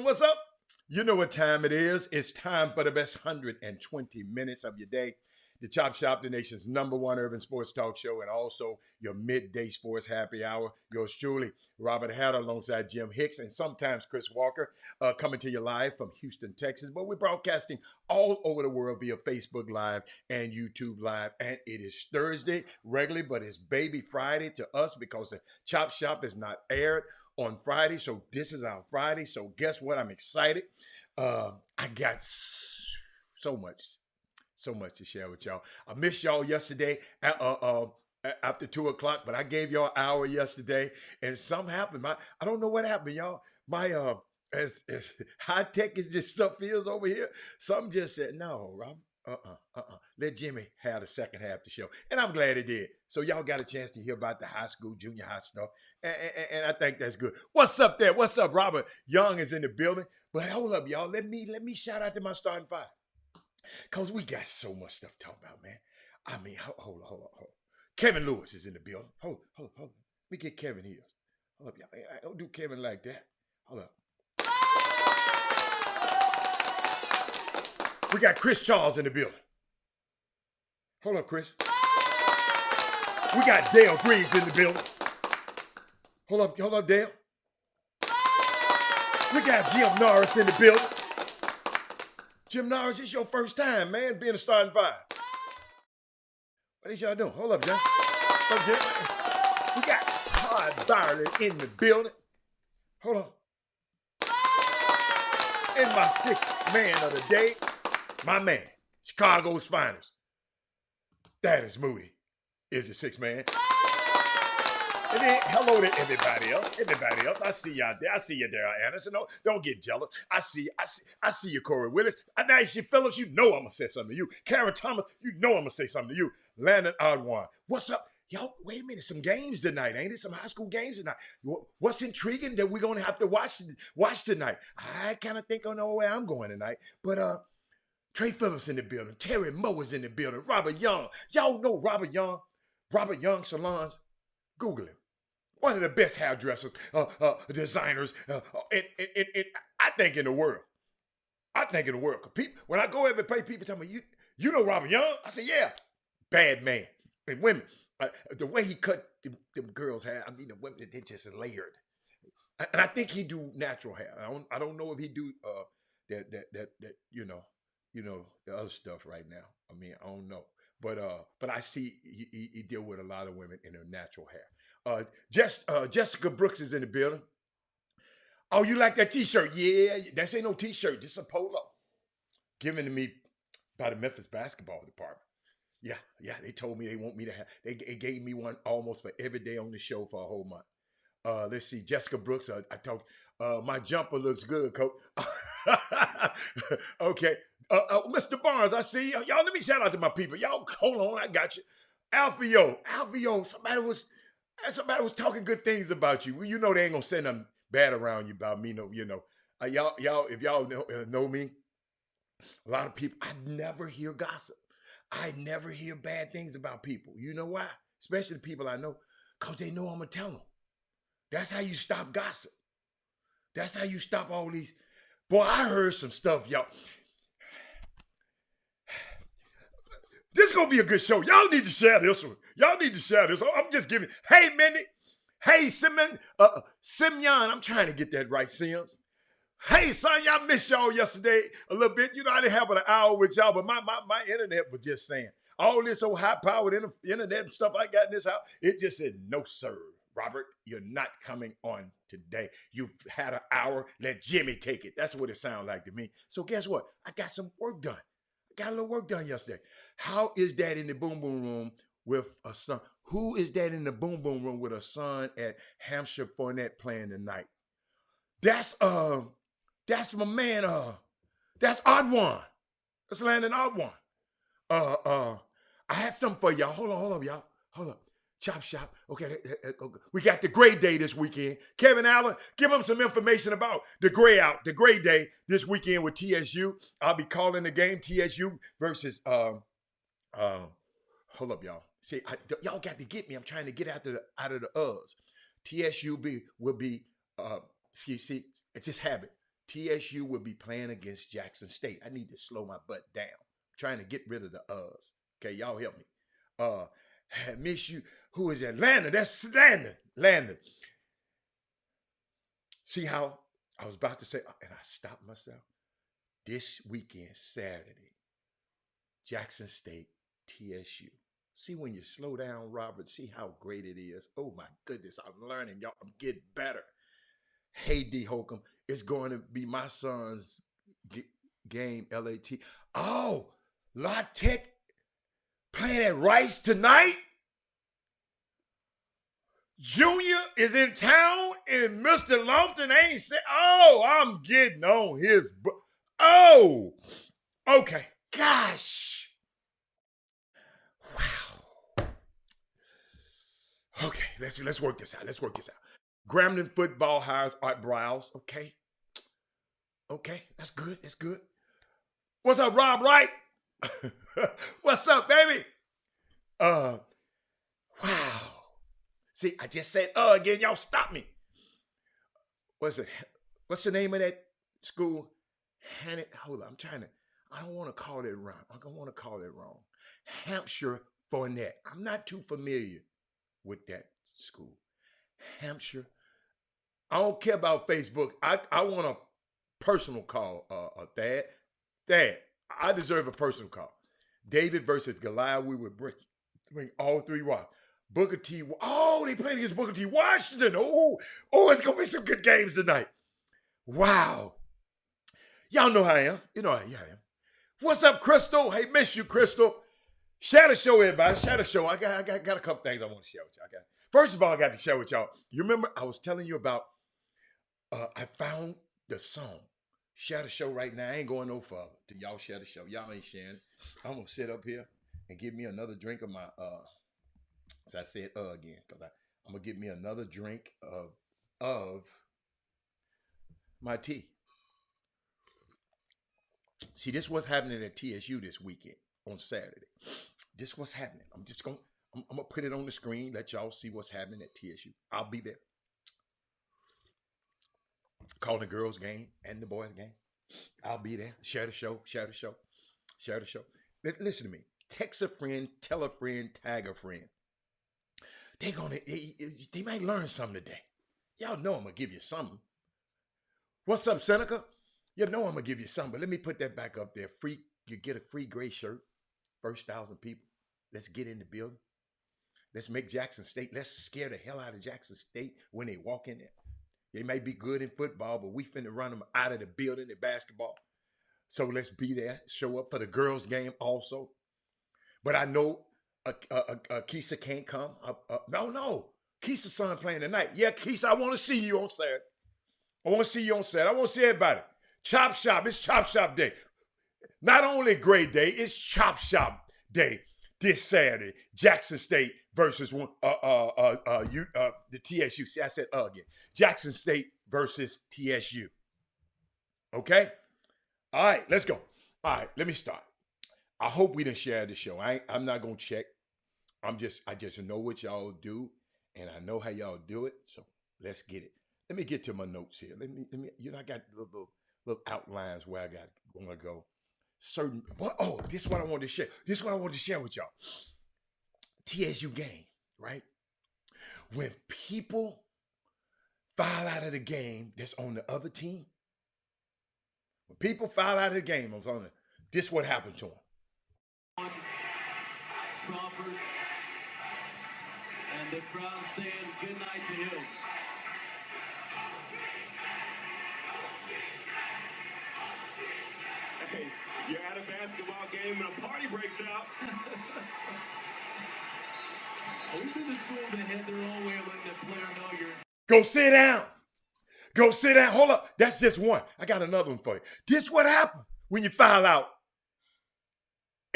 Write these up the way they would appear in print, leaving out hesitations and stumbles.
what's up? You know what time it is. It's time for the best 120 minutes of your day. The Chop Shop, the nation's #1 urban sports talk show, and also your midday sports happy hour. Yours truly, Robert Hatter, alongside Jim Hicks, and sometimes Chris Walker, coming to you live from Houston, Texas. But we're broadcasting all over the world via Facebook Live and YouTube Live. And it is Thursday regularly, but it's Baby Friday to us because the Chop Shop is not aired on Friday. So this is our Friday. So guess what? I'm excited. I got so much to share with y'all. I missed y'all yesterday after 2 o'clock, but I gave y'all an hour yesterday, and something happened. I don't know what happened, y'all. My as high tech as this stuff feels over here, something just said, no, Rob. Let Jimmy have the second half of the show. And I'm glad it did. So y'all got a chance to hear about the high school, junior high stuff. And I think that's good. What's up there? What's up? Robert Young is in the building. But hold up, y'all. Let me shout out to my starting five. Because we got so much stuff to talk about, man. I mean, hold on. Kevin Lewis is in the building. Hold on. Let me get Kevin here. Hold up, y'all. I don't do Kevin like that. Hold up. We got Chris Charles in the building. Hold up, Chris. We got Dale Griggs in the building. Hold up, Dale. We got Jim Norris in the building. Jim Norris, it's your first time, man, being a starting five. What is y'all doing? Hold up, Jim. Hold up, Jim. We got Todd Byerly in the building. Hold on. And my sixth man of the day, my man, Chicago's finest. That is Moody, is the sixth man. And then hello to everybody else. I see y'all there. I see you there, Anderson. Don't get jealous. I see you, Corey Willis. Anaisha Phillips, you know I'm gonna say something to you. Karen Thomas, you know I'm gonna say something to you. Landon Oddwan. What's up? Y'all, wait a minute. Some games tonight, ain't it? Some high school games tonight. What's intriguing that we're gonna have to watch tonight? I kind of think I know where I'm going tonight. But Trey Phillips in the building. Terry Moe is in the building. Robert Young. Y'all know Robert Young. Robert Young Salons. Google him. One of the best hairdressers, designers, I think in the world. People, when I go every place, people tell me, you know Robert Young? I say, yeah. Bad man. And women, the way he cut them girls' hair, I mean, the women, they just layered. And I think he do natural hair. I don't know if he do that you know the other stuff right now. I mean, I don't know. But I see he deal with a lot of women in their natural hair. Jessica Brooks is in the building. Oh, you like that t-shirt? Yeah, that ain't no t-shirt. This is a polo. Given to me by the Memphis basketball department. Yeah, they told me they want me to have, they gave me one almost for every day on the show for a whole month. Let's see, Jessica Brooks, I talked, my jumper looks good, Coach. Okay. Mr. Barnes, I see you. Y'all, let me shout out to my people. Y'all, hold on, I got you. Alfio, somebody was talking good things about you. Well, you know they ain't gonna say nothing bad around you about me. No, y'all, if y'all know me, a lot of people, I never hear gossip. I never hear bad things about people. You know why? Especially the people I know, because they know I'm gonna tell them. That's how you stop gossip. That's how you stop all these. Boy, I heard some stuff, y'all. This is going to be a good show. Y'all need to share this one. I'm just giving. Hey, Minnie. Hey, Simeon. Simeon. I'm trying to get that right, Sims. Hey, son, y'all missed y'all yesterday a little bit. You know, I didn't have an hour with y'all, but my internet was just saying, all this old high-powered internet and stuff I got in this house, it just said, no, sir. Robert, you're not coming on today. You've had an hour. Let Jimmy take it. That's what it sounded like to me. So guess what? I got some work done. I got a little work done yesterday. How is that in the boom boom room with a son? Who is that in the boom boom room with a son at Hampshire Fournette playing tonight? That's my man. That's Oddwan. That's Landon Oddwan. I had something for y'all. Hold on, y'all. Hold up. Chop Shop. Okay, we got the Gray Day this weekend. Kevin Allen, give him some information about the Gray Day this weekend with TSU. I'll be calling the game TSU versus hold up, y'all. See, y'all got to get me. I'm trying to get out of the us. TSU will be see, it's just habit. TSU will be playing against Jackson State. I need to slow my butt down. I'm trying to get rid of the uhs. Okay, y'all help me. Miss you. Who is that? Landon. That's Landon. Landon. See how I was about to say, and I stopped myself. This weekend, Saturday, Jackson State, TSU. See when you slow down, Robert, see how great it is. Oh my goodness, I'm learning, y'all. I'm getting better. Hey, D. Holcomb, it's going to be my son's game, LAT. Oh, La Tech playing at Rice tonight? Junior is in town and Mr. Lofton ain't said, oh, I'm getting on his, oh, okay, gosh. Wow. Okay, let's work this out. Let's work this out. Grambling football hires Art Browse. Okay. Okay, that's good. That's good. What's up, Rob Wright? What's up, baby? Wow. See, I just said again. Y'all stop me. What's it? What's the name of that school? Hold on. I don't want to call it wrong. I don't want to call it wrong. Hampshire Fournette. I'm not too familiar with that school. Hampshire. I don't care about Facebook. I want a personal call, Thad. Thad, I deserve a personal call. David versus Goliath. We would bring all three rocks. Booker T. Oh, they playing against Booker T. Washington. Oh, it's going to be some good games tonight. Wow. Y'all know how I am. You know how I am. What's up, Crystal? Hey, miss you, Crystal. Share the show, everybody. Share the show. I got a couple things I want to share with y'all. First of all, I got to share with y'all. You remember I was telling you about, I found the song. Share the show right now. I ain't going no further till y'all share the show. Y'all ain't sharing it. I'm going to sit up here and give me another drink of my, as I said again, because I'm going to get me another drink of my tea. See, this what's happening at TSU this weekend on Saturday. This what's happening. I'm going to put it on the screen, let y'all see what's happening at TSU. I'll be there. Calling the girls' game and the boys' game. I'll be there. Share the show. Share the show. Share the show. Listen to me. Text a friend, tell a friend, tag a friend. They might learn something today. Y'all know I'm going to give you something. What's up, Seneca? You know I'm going to give you something, but let me put that back up there. Free, you get a free gray shirt. First 1,000 people. Let's get in the building. Let's make Jackson State. Let's scare the hell out of Jackson State when they walk in there. They may be good in football, but we finna run them out of the building in basketball. So let's be there. Show up for the girls' game also. But I know Keisha can't come. No. Keisha's son playing tonight. Yeah, Keisha, I want to see you on Saturday. I want to see you on Saturday. I want to see everybody. Chop Shop. It's Chop Shop Day. Not only Great Day, it's Chop Shop Day this Saturday. Jackson State versus the TSU. See, I said again. Jackson State versus TSU. Okay? All right, let's go. All right, let me start. I hope we didn't share the show. I'm not gonna check. I just know what y'all do, and I know how y'all do it. So let's get it. Let me get to my notes here. Let me. I got little outlines where I want to go. This is what I wanted to share. This is what I wanted to share with y'all. TSU game, right? When people foul out of the game that's on the other team, when people foul out of the game, this is what happened to them. Crawford, and the crowd saying good night to him. Hey, you're at a basketball game and a party breaks out. We've been to schools that had their own way of letting the player know you're... Go sit down. Go sit down. Hold up. That's just one. I got another one for you. This is what happened when you foul out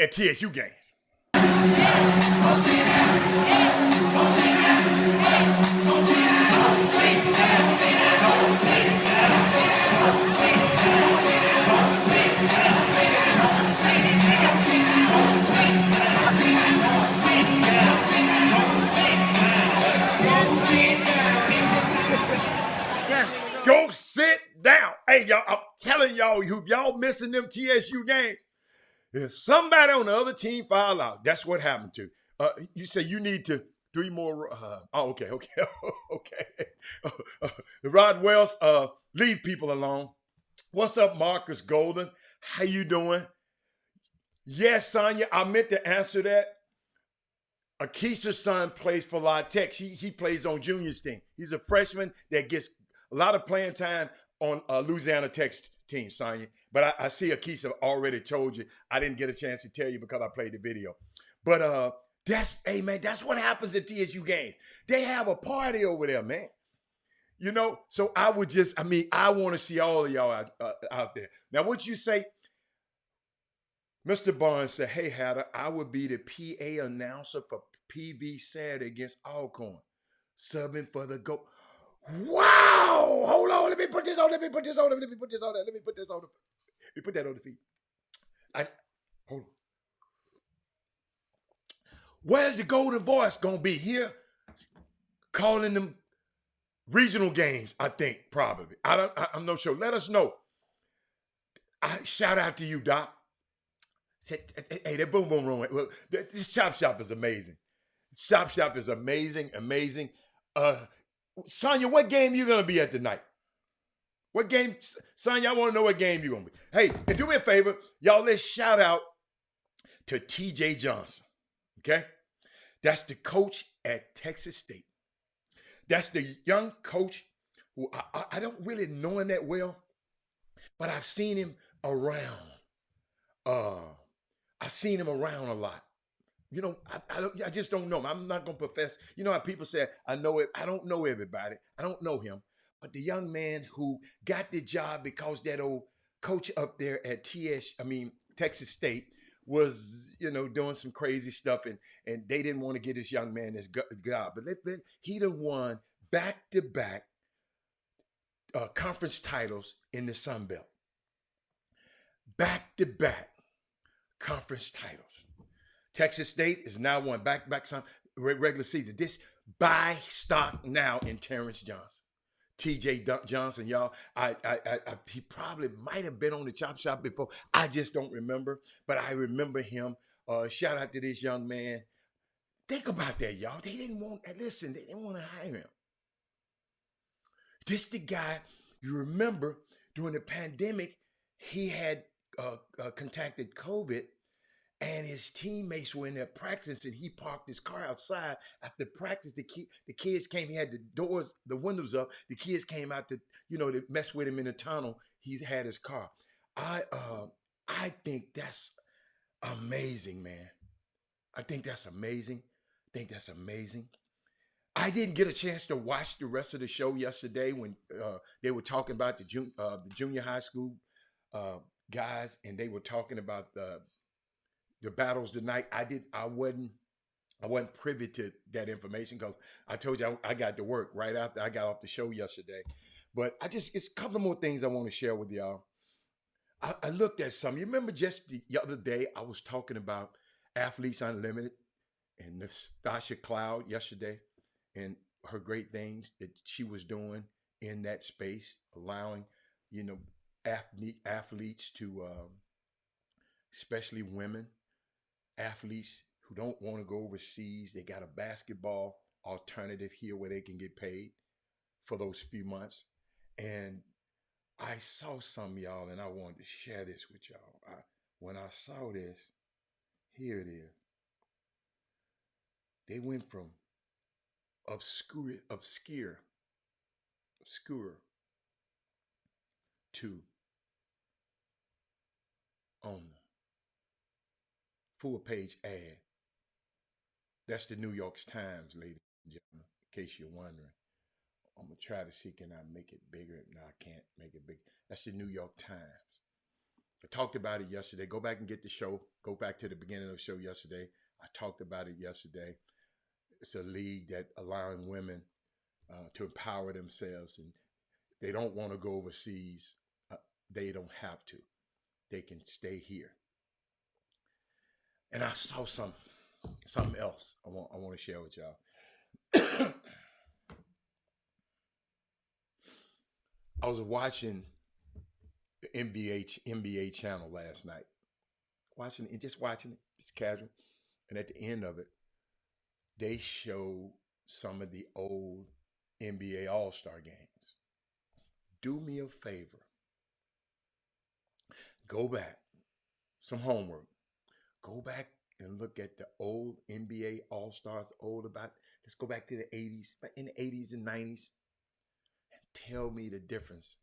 at TSU games. Go sit down. Hey, Hey, y'all, I'm telling y'all, y'all missing them TSU games. If somebody on the other team foul out, that's what happened to. You say you need to three more. Okay, okay. Rod Wells, leave people alone. What's up, Marcus Golden? How you doing? Yes, Sonya, I meant to answer that. Akisa's son plays for La Tech. He plays on Junior's team. He's a freshman that gets a lot of playing time on Louisiana Tech's team, Sonya. But I see Akisa already told you. I didn't get a chance to tell you because I played the video. But hey man, that's what happens at TSU games. They have a party over there, man. You know, so I want to see all of y'all out there. Now, what you say, Mr. Barnes said, hey, Hatter, I would be the PA announcer for PV Saturday against Alcorn, subbing for the GO. Wow! Hold on, let me put this on. Let me put that on the feed. Hold on. Where's the Golden Voice gonna be here? Calling them regional games, I think, probably. I'm not sure. Let us know. Shout out to you, Doc. Hey, that boom boom room. Well, this chop shop is amazing. Chop shop is amazing. Sonya, what game you gonna be at tonight? What game, Sonya? I want to know what game you gonna be. Hey, and do me a favor, y'all. Let's shout out to T.J. Johnson. Okay, that's the coach at Texas State. That's the young coach who I don't really know him that well, but I've seen him around. I've seen him around a lot. You know, I just don't know him. I'm not gonna profess. You know how people say I know it. I don't know everybody. I don't know him. But the young man who got the job because that old coach up there at Texas State was, doing some crazy stuff, and they didn't want to get this young man this job. But he done won back-to-back conference titles in the Sun Belt. Back-to-back conference titles. Texas State is now won back some regular season. This buy stock now in Terrence Johnson. T.J. Johnson, y'all. He probably might have been on the chop shop before. I just don't remember, but I remember him. Shout out to this young man. Think about that, y'all. They didn't want to hire him. This the guy, you remember, during the pandemic, he had contacted COVID, and his teammates were in there practicing. He parked his car outside. After practice, the kids came. He had the windows up. The kids came out to mess with him in the tunnel. He had his car. I think that's amazing, man. I think that's amazing. I didn't get a chance to watch the rest of the show yesterday when they were talking about the junior high school guys, and they were talking about the battles tonight. I wasn't privy to that information because I told you I got to work right after I got off the show yesterday. But it's a couple more things I want to share with y'all. I looked at some. You remember just the other day I was talking about Athletes Unlimited and Nastasha Cloud yesterday and her great things that she was doing in that space, allowing athletes to, especially women athletes who don't want to go overseas. They got a basketball alternative here where they can get paid for those few months. And I saw some, y'all, and I wanted to share this with y'all. When I saw this, here it is. They went from obscure to on full page ad. That's the New York Times, ladies and gentlemen, in case you're wondering. I'm going to try to see, can I make it bigger? No, I can't make it big. That's the New York Times. I talked about it yesterday. Go back and get the show. Go back to the beginning of the show yesterday. I talked about it yesterday. It's a league that allowing women to empower themselves. And if they don't want to go overseas, they don't have to. They can stay here. And I saw something else I want to share with y'all. I was watching the NBA channel last night, watching it, just watching it, just casual. And at the end of it, they showed some of the old NBA All-Star games. Do me a favor. Go back. Some homework. Go back and look at the old NBA All-Stars, let's go back to the 80s, in the 80s and 90s. And tell me the difference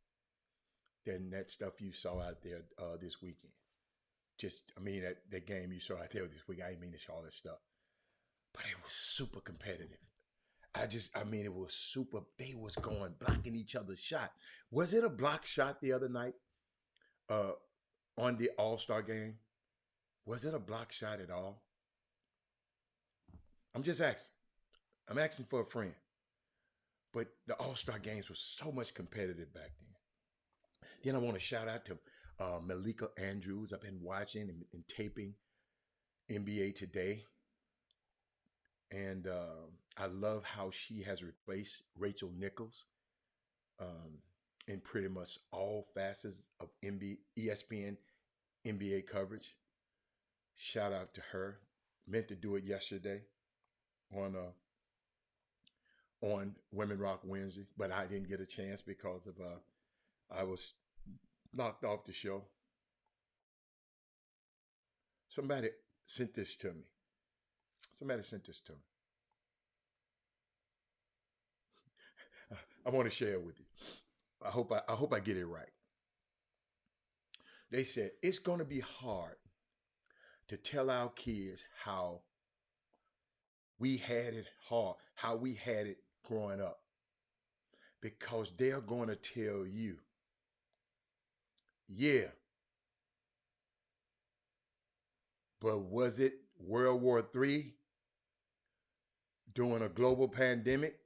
than that stuff you saw out there this weekend. That game you saw out there this week, I didn't mean to say all that stuff. But it was super competitive. It was super, they was blocking each other's shot. Was it a block shot the other night on the All-Star game? Was it a block shot at all? I'm just asking. I'm asking for a friend. But the All-Star games were so much competitive back then. Then I want to shout out to Malika Andrews. I've been watching and taping NBA Today. And I love how she has replaced Rachel Nichols in pretty much all facets of ESPN NBA coverage. Shout out to her. Meant to do it yesterday on Women Rock Wednesday, but I didn't get a chance because of I was knocked off the show. Somebody sent this to me. I want to share it with you. I hope I get it right. They said it's going to be hard to tell our kids how we had it hard, how we had it growing up, because they're going to tell you, yeah, but was it World War III during a global pandemic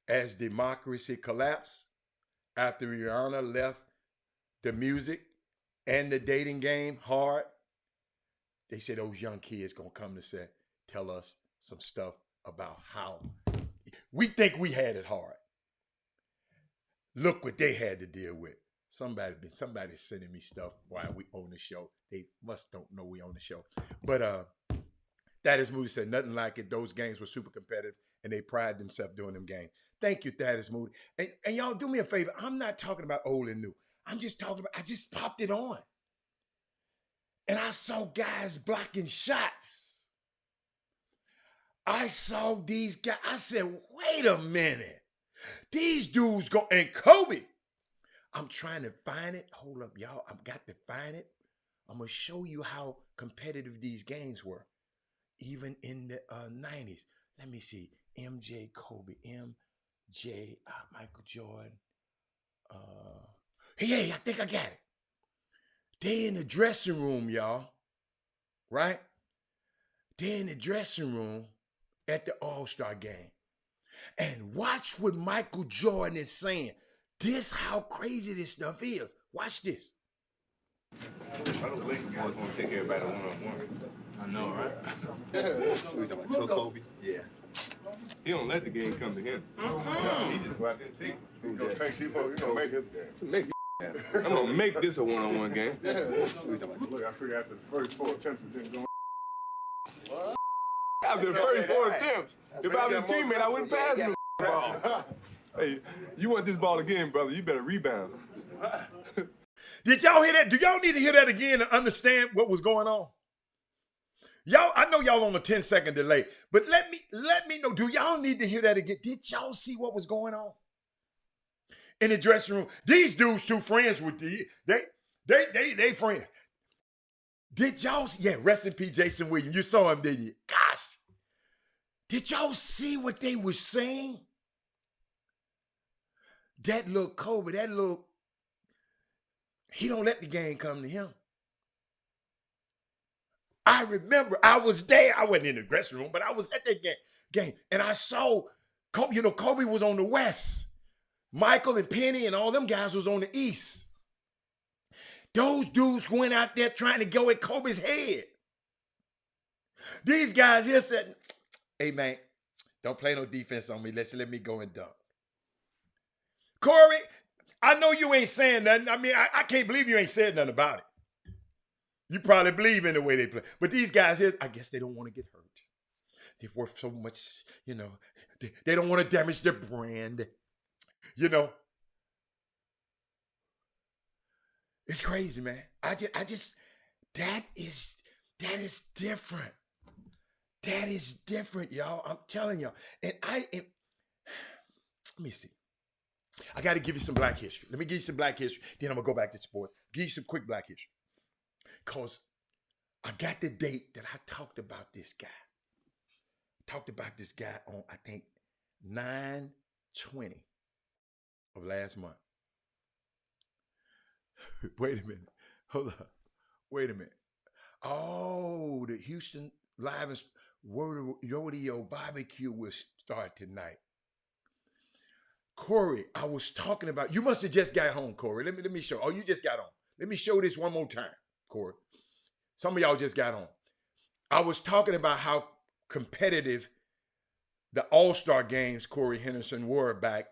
as democracy collapsed after Rihanna left the music and the dating game hard? They say those young kids gonna come to tell us some stuff about how we think we had it hard. Look what they had to deal with. Somebody's sending me stuff while we on the show. They must don't know we on the show. But Thaddeus Moody said nothing like it. Those games were super competitive and they pride themselves doing them games. Thank you, Thaddeus Moody. And y'all do me a favor. I'm not talking about old and new. I'm just talking about, I just popped it on. And I saw guys blocking shots. I saw these guys. I said, wait a minute. These dudes go, and Kobe. I'm trying to find it. Hold up, y'all. I've got to find it. I'm going to show you how competitive these games were, even in the 90s. Let me see. MJ, Kobe, MJ, Michael Jordan. Hey, I think I got it. They in the dressing room, y'all. Right? They in the dressing room at the All-Star game. And watch what Michael Jordan is saying. This how crazy this stuff is. Watch this. I don't think you guys want to take everybody one-on-one. I know, right? We talking about Kobe? Yeah. He don't let the game come to him. He just go out there and take it. He's gonna take people. He's gonna make his game. Make I'm gonna make this a one-on-one game. We talking about look, I figured after the first 4 attempts, it didn't go. After the first 4 attempts, if I was a teammate, I wouldn't pass him the ball. Hey, you want this ball again, brother? You better rebound. Did y'all hear that? Do y'all need to hear that again to understand what was going on? Y'all, I know y'all on a 10-second delay, but let me know. Do y'all need to hear that again? Did y'all see what was going on in the dressing room? These dudes, two friends with they friends. Did y'all? Yeah, rest in peace, Jason Williams. You saw him, didn't you? Gosh, did y'all see what they were saying? That little Kobe, he don't let the game come to him. I remember I was there. I wasn't in the dressing room, but I was at that game. And I saw, Kobe was on the West. Michael and Penny and all them guys was on the East. Those dudes went out there trying to go at Kobe's head. These guys here said, hey, man, don't play no defense on me. Let me go and dunk. Corey, I know you ain't saying nothing. I mean, I can't believe you ain't said nothing about it. You probably believe in the way they play. But these guys here, I guess they don't want to get hurt. They're worth so much, you know. They don't want to damage their brand. You know. It's crazy, man. I just that is different. That is different, y'all. I'm telling y'all. And let me see. I got to give you some black history. Let me give you some black history. Then I'm going to go back to sports. Give you some quick black history. Because I got the date that I talked about this guy. Talked about this guy on, I think, 9/20 of last month. Wait a minute. Hold on. Wait a minute. Oh, the Houston Live Rodeo Barbecue will start tonight. Corey, I was talking about, you must have just got home, Corey. Let me show. Oh, you just got on. Let me show this one more time, Corey. Some of y'all just got on. I was talking about how competitive the All-Star games, Corey Henderson, were back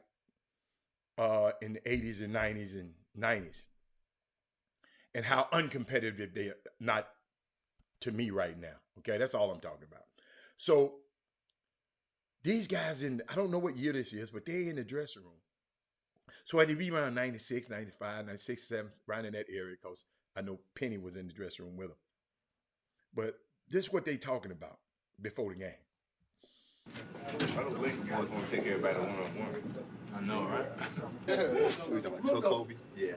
in the 80s and 90s. And how uncompetitive they are, not to me right now. Okay, that's all I'm talking about. So these guys I don't know what year this is, but they in the dressing room. So I had to be around 96, 95, 96, 7, around in that area, because I know Penny was in the dressing room with them. But this is what they talking about before the game. I don't think you want to take everybody one-on-one. I know, right? We talking about Kobe? Yeah.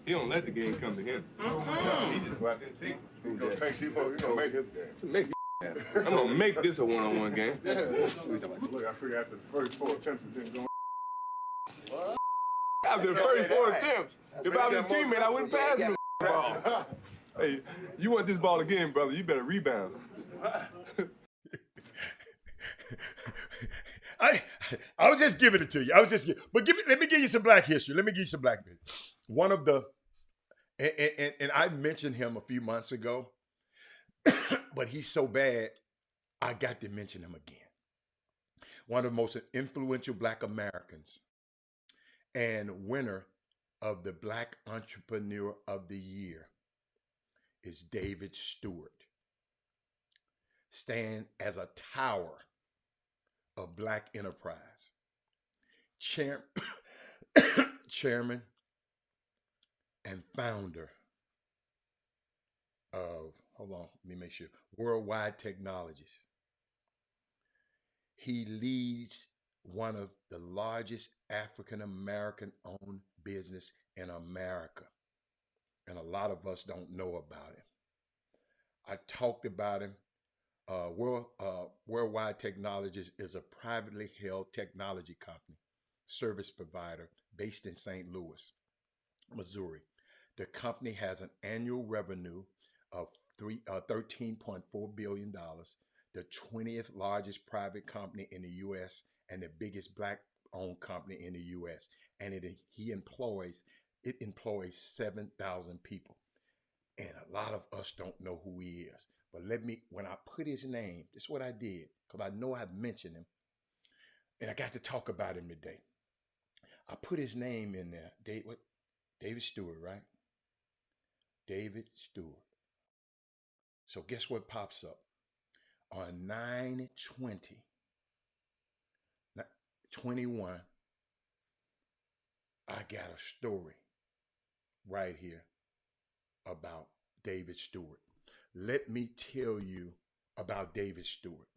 He don't let the game come to him. No, he just go out there and take it. He's gonna make his game. Make I'm gonna make this a one-on-one game. We talking about, look, I figured after the first 4 attempts, it didn't go. After the first 4 attempts, if I was a teammate, I wouldn't pass him the ball. Hey, you want this ball again, brother? You better rebound. I was just giving it to you. Let me give you some black history. One of the, and I mentioned him a few months ago, but he's so bad, I got to mention him again. One of the most influential Black Americans and winner of the Black Entrepreneur of the Year is David Stewart. Stand as a tower of Black enterprise. Chairman and founder of, hold on, let me make sure, Worldwide Technologies. He leads one of the largest African-American owned business in America. And a lot of us don't know about him. I talked about him. Worldwide Technologies is a privately held technology company, service provider based in St. Louis, Missouri. The company has an annual revenue of $13.4 billion, the 20th largest private company in the U.S. and the biggest Black-owned company in the U.S. And it employs 7,000 people. And a lot of us don't know who he is. But when I put his name, this is what I did, because I know I've mentioned him, and I got to talk about him today. I put his name in there. David Stewart, right? David Stewart. So guess what pops up? On 9/20/21, I got a story right here about David Stewart. Let me tell you about David Stewart.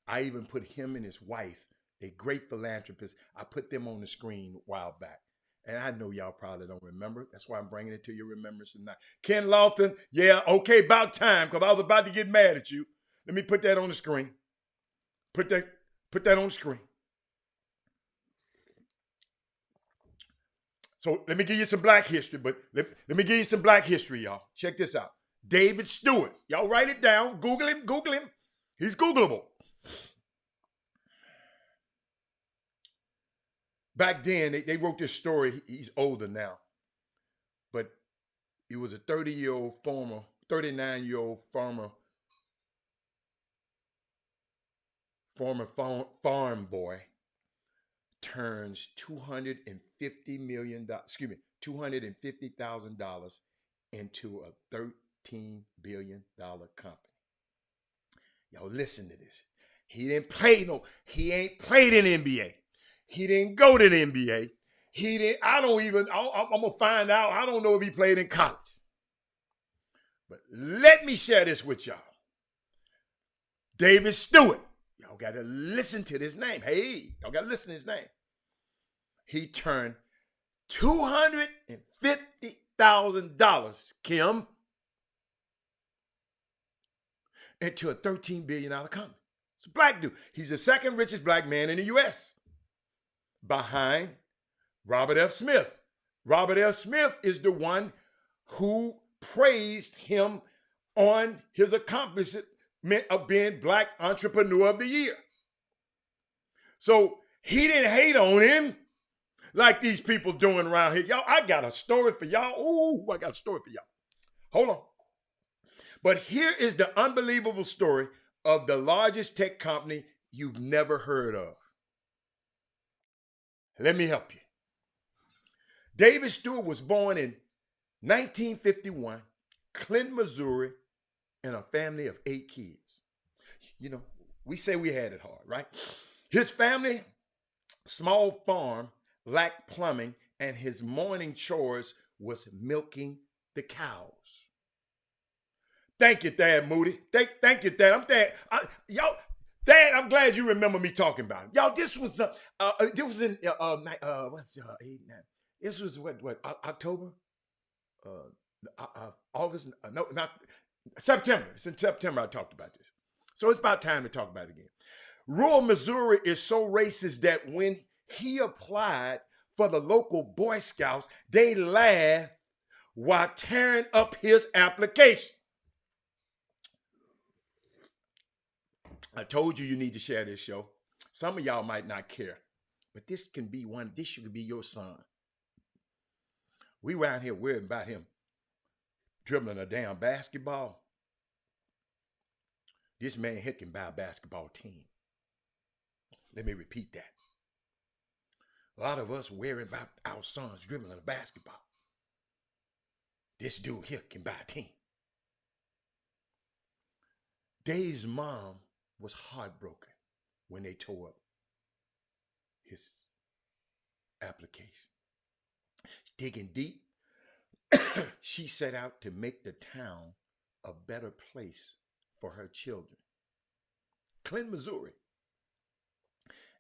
I even put him and his wife, a great philanthropist, I put them on the screen a while back. And I know y'all probably don't remember. That's why I'm bringing it to your remembrance tonight. Ken Lofton, yeah, okay, about time, because I was about to get mad at you. Let me put that on the screen. Put that on the screen. So let me give you some black history, but let me give you some black history, y'all. Check this out. David Stewart. Y'all write it down. Google him. He's Googleable. Back then, they wrote this story. He's older now. But he was a 39-year-old former farm boy turns $250,000 into a $13 billion company. Y'all listen to this. He ain't played in the NBA. He didn't go to the NBA. I'm gonna find out. I don't know if he played in college. But let me share this with y'all. David Stewart. Y'all got to listen to this name. Hey, y'all got to listen to his name. He turned $250,000, Kim, into a $13 billion company. It's a black dude. He's the second richest black man in the U.S. behind Robert F. Smith. Robert F. Smith is the one who praised him on his accomplishment of being Black Entrepreneur of the Year. So he didn't hate on him like these people doing around here. Y'all, I got a story for y'all. Ooh, I got a story for y'all. Hold on. But here is the unbelievable story of the largest tech company you've never heard of. Let me help you. David Stewart was born in 1951, Clinton, Missouri, in a family of 8 kids. You know, we say we had it hard, right? His family, small farm, lacked plumbing, and his morning chores was milking the cows. Thank you, Dad Moody. Thank you, Dad. Dad, I'm glad you remember me talking about it. Y'all, this was in this was October, August? No, not September. It's in September I talked about this. So it's about time to talk about it again. Rural Missouri is so racist that when he applied for the local Boy Scouts, they laughed while tearing up his application. I told you need to share this show. Some of y'all might not care, but this should be your son. We around here worried about him dribbling a damn basketball. This man here can buy a basketball team. Let me repeat that. A lot of us worry about our sons dribbling a basketball. This dude here can buy a team. Dave's mom was heartbroken when they tore up his application. Digging deep, she set out to make the town a better place for her children. Clinton, Missouri.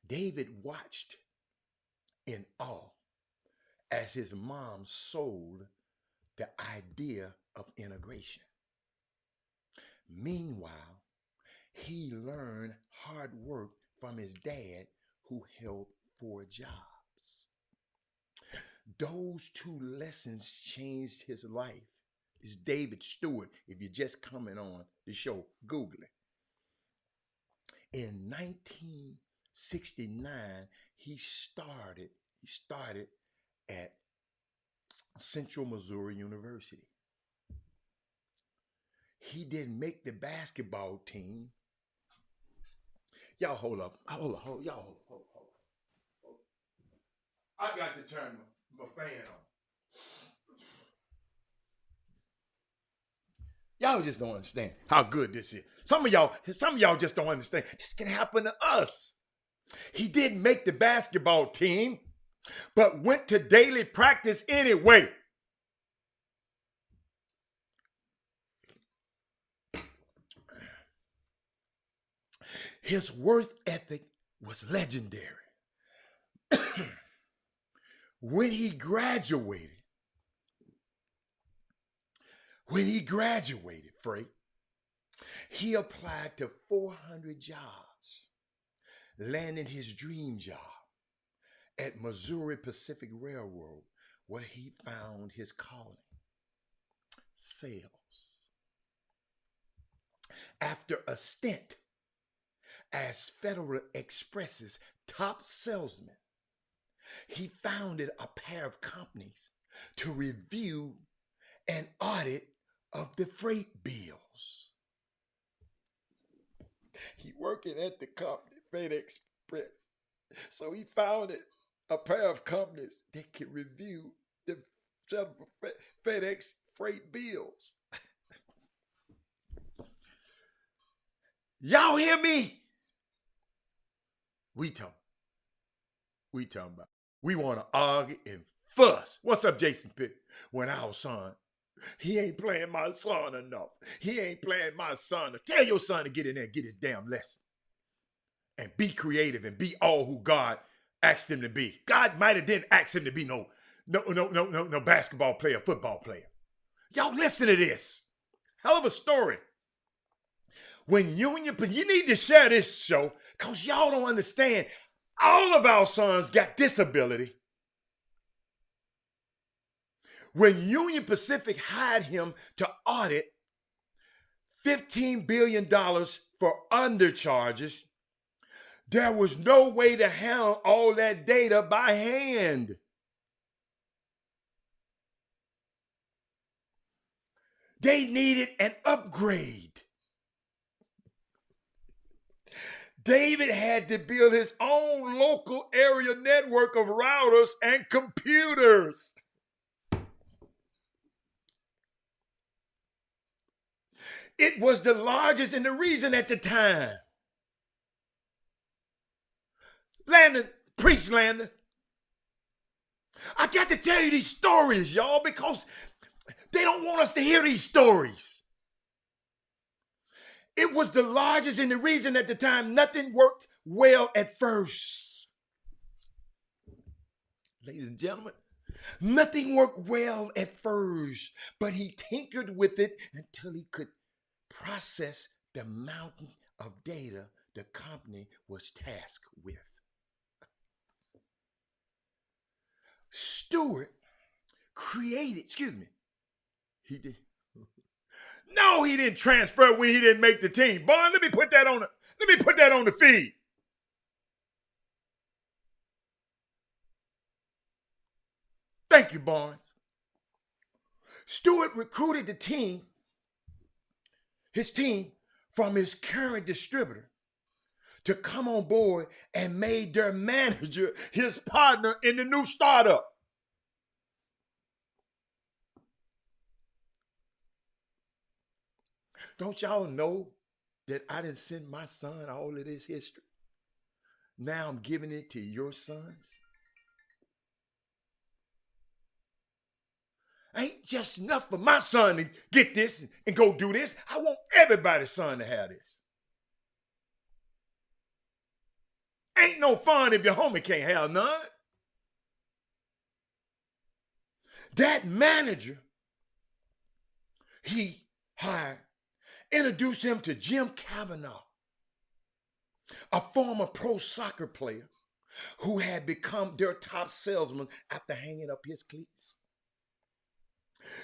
David watched in awe as his mom sold the idea of integration. Meanwhile, he learned hard work from his dad, who held 4 jobs. Those 2 lessons changed his life. It's David Stewart. If you're just coming on the show, Google it. In 1969, he started at Central Missouri University. He didn't make the basketball team. Y'all hold up. Hold up. I got to turn my fan on. Y'all just don't understand how good this is. Some of y'all just don't understand. This can happen to us. He didn't make the basketball team, but went to daily practice anyway. His work ethic was legendary. When he graduated, Frey, he applied to 400 jobs, landing his dream job at Missouri Pacific Railroad, where he found his calling: sales. After a stint as Federal Express's top salesman, he founded a pair of companies to review an audit of the freight bills. He working at the company, FedEx Express, So he founded a pair of companies that could review the FedEx freight bills. Y'all hear me? We talking about. We want to argue and fuss. What's up, Jason Pitt? When our son, he ain't playing my son enough. He ain't playing my son. Tell your son to get in there and get his damn lesson. And be creative and be all who God asked him to be. God might have didn't ask him to be no basketball player, football player. Y'all listen to this. Hell of a story. When you need to share this show because y'all don't understand. All of our sons got disability. When Union Pacific hired him to audit $15 billion for undercharges, there was no way to handle all that data by hand. They needed an upgrade. David had to build his own local area network of routers and computers. It was the largest in the region at the time. Landon, preach, Landon. I got to tell you these stories, y'all, because they don't want us to hear these stories. It was the largest in the region at the time. Nothing worked well at first. Ladies and gentlemen, nothing worked well at first, but he tinkered with it until he could process the mountain of data the company was tasked with. Stewart created, he did. No, he didn't transfer when he didn't make the team. Boy, let me put that on the feed. Thank you, Barnes. Stewart recruited his team from his current distributor to come on board and made their manager his partner in the new startup. Don't y'all know that I didn't send my son all of this history? Now I'm giving it to your sons. Ain't just enough for my son to get this and go do this. I want everybody's son to have this. Ain't no fun if your homie can't have none. That manager he hired introduced him to Jim Cavanaugh, a former pro soccer player who had become their top salesman after hanging up his cleats.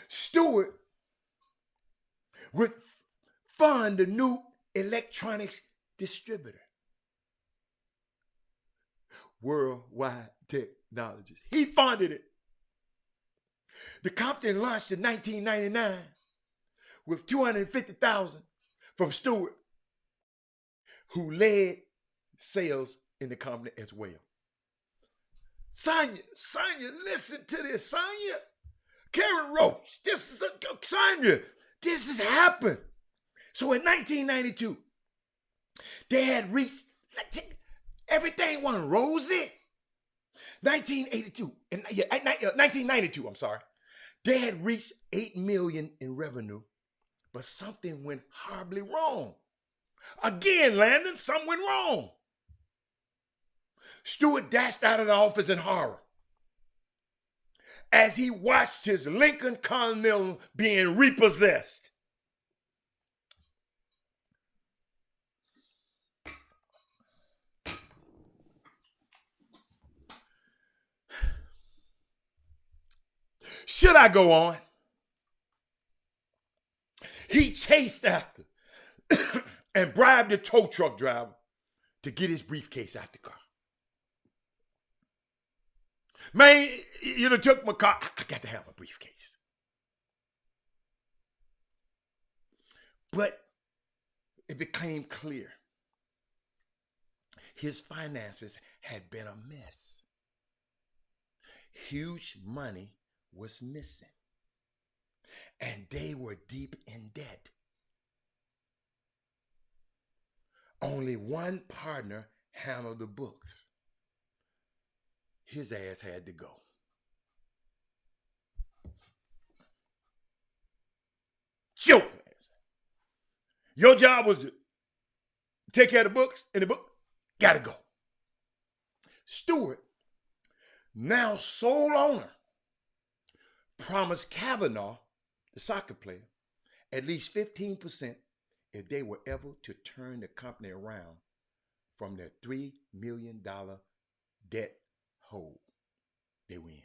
Stewart would fund the new electronics distributor, Worldwide Technologies. He funded it. The company launched in 1999 with $250,000 from Stewart, who led sales in the company as well. Sonia, listen to this, Sonia. Karen Roach, Sonia, this has happened. So in 1992, they had reached, everything wasn't rosy. 1992, they had reached $8 million in revenue, but something went horribly wrong. Again, Landon, something went wrong. Stewart dashed out of the office in horror as he watched his Lincoln Continental being repossessed. Should I go on? He chased after and bribed the tow truck driver to get his briefcase out the car. Man, you done took my car. I got to have my briefcase. But it became clear His finances had been a mess. Huge money was missing, and they were deep in debt. Only one partner handled the books. His ass had to go. Joke. Your job was to take care of the books, and the book gotta go. Stewart, now sole owner, promised Kavanaugh, the soccer player, at least 15% if they were ever to turn the company around from their $3 million debt hole they were in.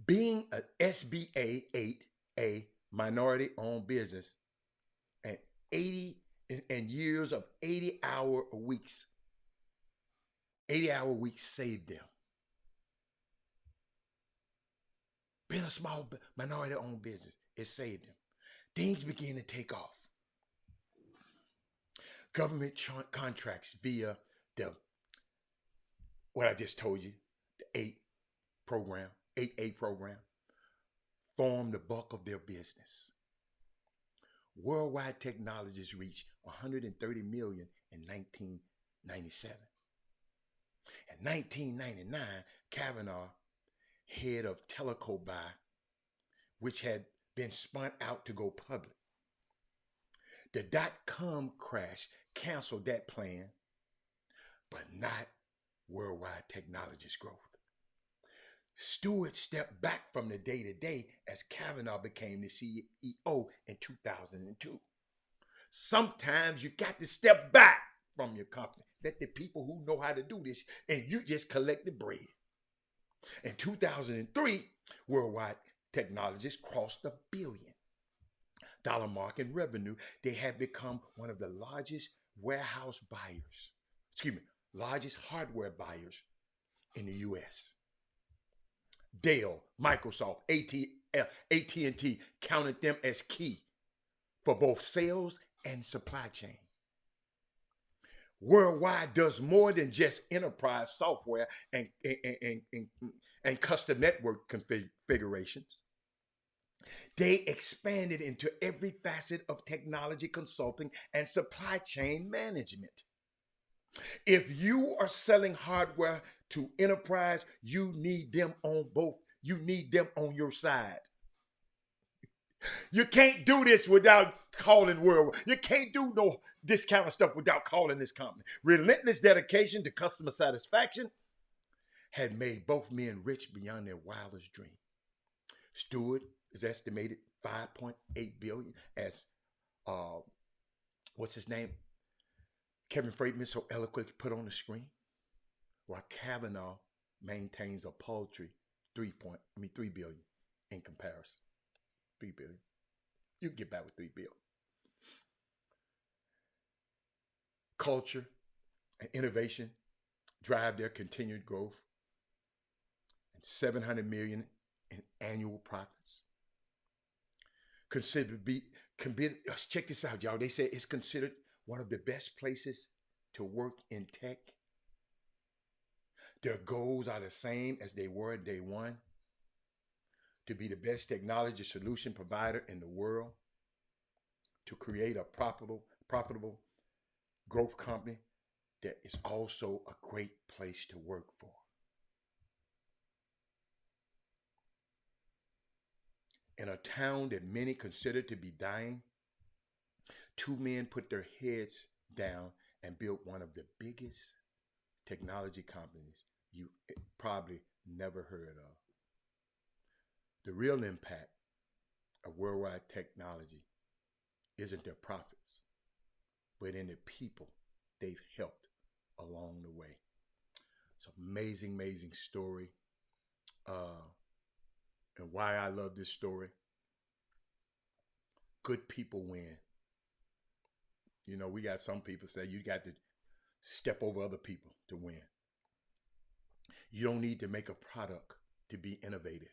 Being an SBA 8A minority-owned business and 80 and years of 80-hour weeks saved them. Being a small minority-owned business, it saved them. Things began to take off. Government contracts via what I just told you, the 8A program, formed the bulk of their business. Worldwide technologies reached 130 million in 1997. In 1999, Kavanaugh, head of Teleco Buy, which had been spun out to go public. The dot-com crash canceled that plan, but not worldwide technologies growth. Stewart stepped back from the day-to-day as Kavanaugh became the CEO in 2002. Sometimes you got to step back from your company. Let the people who know how to do this, and you just collect the bread. In 2003, worldwide technologies crossed the $1 billion mark in revenue. They had become one of the largest largest hardware buyers in the U.S. Dell, Microsoft, AT&T counted them as key for both sales and supply chain. Worldwide does more than just enterprise software and custom network configurations. They expanded into every facet of technology consulting and supply chain management. If you are selling hardware to enterprise, you need them on both. You need them on your side. You can't do this without calling World. You can't do this kind of stuff without calling this company. Relentless dedication to customer satisfaction had made both men rich beyond their wildest dream. Stewart is estimated $5.8 billion as what's his name? Kevin Freidman so eloquently put on the screen, while Kavanaugh maintains a paltry $3 billion in comparison. $3 billion. You can get back with $3 billion. Culture and innovation drive their continued growth, and $700 million in annual profits. Check this out, y'all. They say it's considered one of the best places to work in tech. Their goals are the same as they were day one: to be the best technology solution provider in the world, to create a profitable growth company that is also a great place to work for. In a town that many consider to be dying, two men put their heads down and built one of the biggest technology companies you probably never heard of. The real impact of worldwide technology isn't their profits, but in the people they've helped along the way. It's an amazing, amazing story. And why I love this story: good people win. You know, we got some people say you got to step over other people to win. You don't need to make a product to be innovative.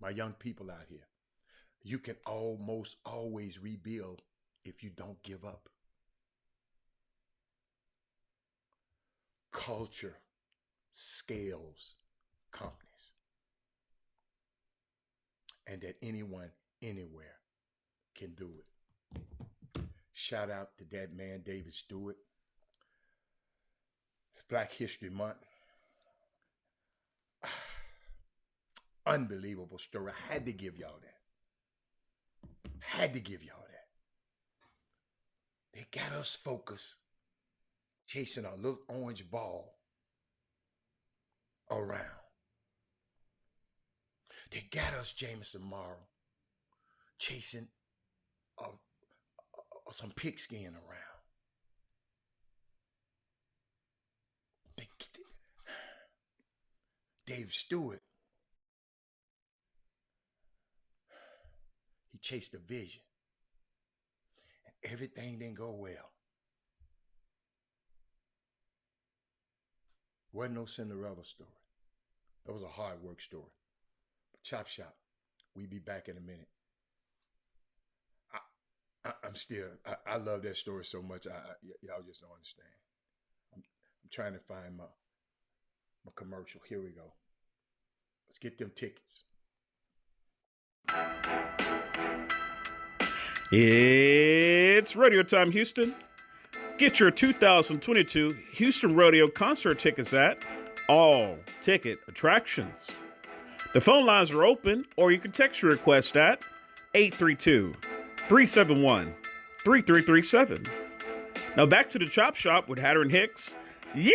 My young people out here, you can almost always rebuild if you don't give up. Culture scales companies. And that anyone, anywhere can do it. Shout out to that man, David Stewart. It's Black History Month. Unbelievable story. I had to give y'all that. Had to give y'all that. They got us focused, chasing a little orange ball around. They got us, Jameson Morrow, chasing some pigskin around. Dave Stewart, he chased a vision. And everything didn't go well. Wasn't no Cinderella story. That was a hard work story. But Chop Shop, we be back in a minute. I love that story so much. Y'all just don't understand. I'm trying to find my commercial. Here we go. Let's get them tickets. It's Radio Time Houston. Get your 2022 Houston Rodeo concert tickets at all ticket attractions. The phone lines are open, or you can text your request at 832-371-3337. Now back to the Chop Shop with Hatter and Hicks. Yeah!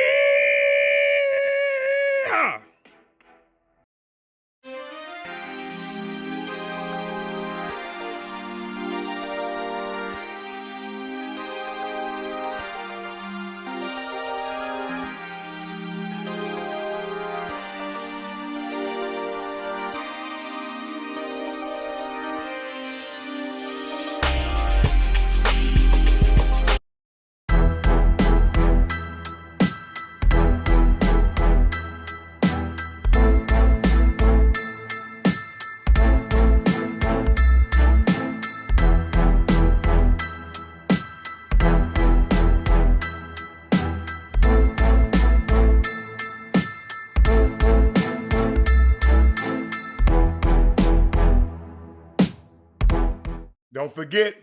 Don't forget,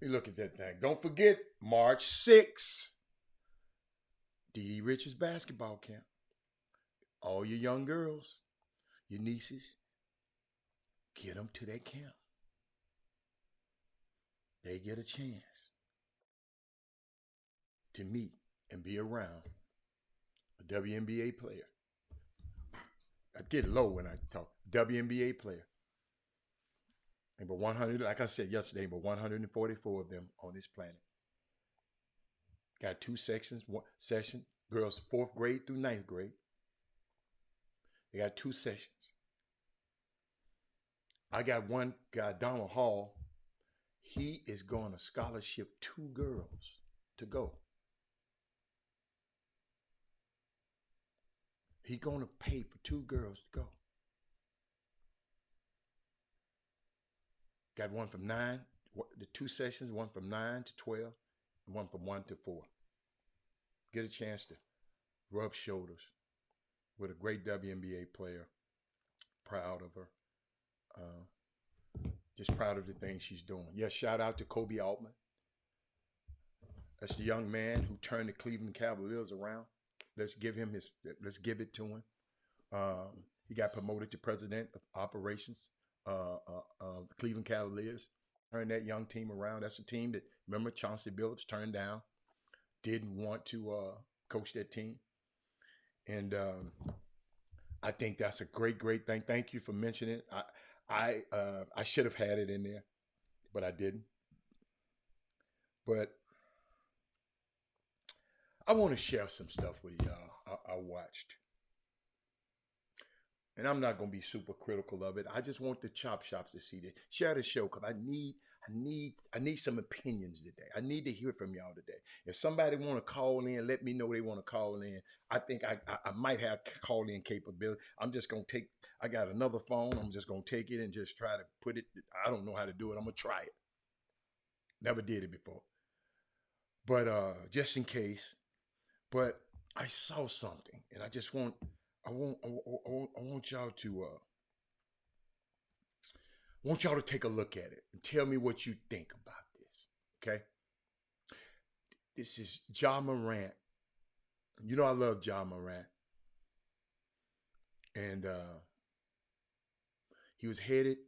you look at that thing. Don't forget, March 6th, D.D. Richards basketball camp. All your young girls, your nieces, get them to that camp. They get a chance to meet and be around a WNBA player. I get low when I talk. WNBA player. But 100, like I said yesterday, but 144 of them on this planet. Got two sections. One session, girls 4th grade through 9th grade. They got 2 sessions. I got one guy, Donald Hall. He is going to scholarship 2 girls to go. He's going to pay for 2 girls to go. Got one from 9, the 2 sessions, one from 9 to 12, and one from 1 to 4. Get a chance to rub shoulders with a great WNBA player. Proud of her. Just proud of the things she's doing. Yes, shout out to Kobe Altman. That's the young man who turned the Cleveland Cavaliers around. Let's give it to him. He got promoted to president of operations. The Cleveland Cavaliers turned that young team around. That's a team that, remember, Chauncey Billups turned down, didn't want to coach that team. And I think that's a great thing. Thank you for mentioning it. I should have had it in there, but I didn't. But I want to share some stuff with y'all I watched. And I'm not going to be super critical of it. I just want the Chop Shops to see this. Share the show, because I need some opinions today. I need to hear from y'all today. If somebody want to call in, let me know they want to call in. I think I might have call-in capability. I'm just going to I got another phone. I'm just going to take it and just try to put it. I don't know how to do it. I'm going to try it. Never did it before. But just in case. But I saw something, and I just want y'all to take a look at it and tell me what you think about this. Okay. This is Ja Morant. You know I love Ja Morant. And he was headed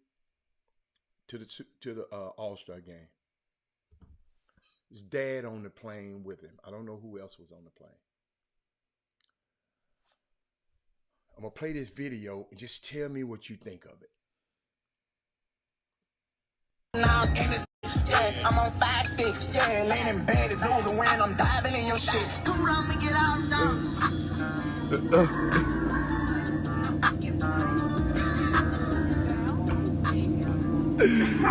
to the All-Star game. His dad on the plane with him. I don't know who else was on the plane. I'm going to play this video and just tell me what you think of it. Now I'm in this, yeah, I'm on 5 sticks, yeah, laying in bed is losing when I'm diving in your shit. Come around me, get out, down.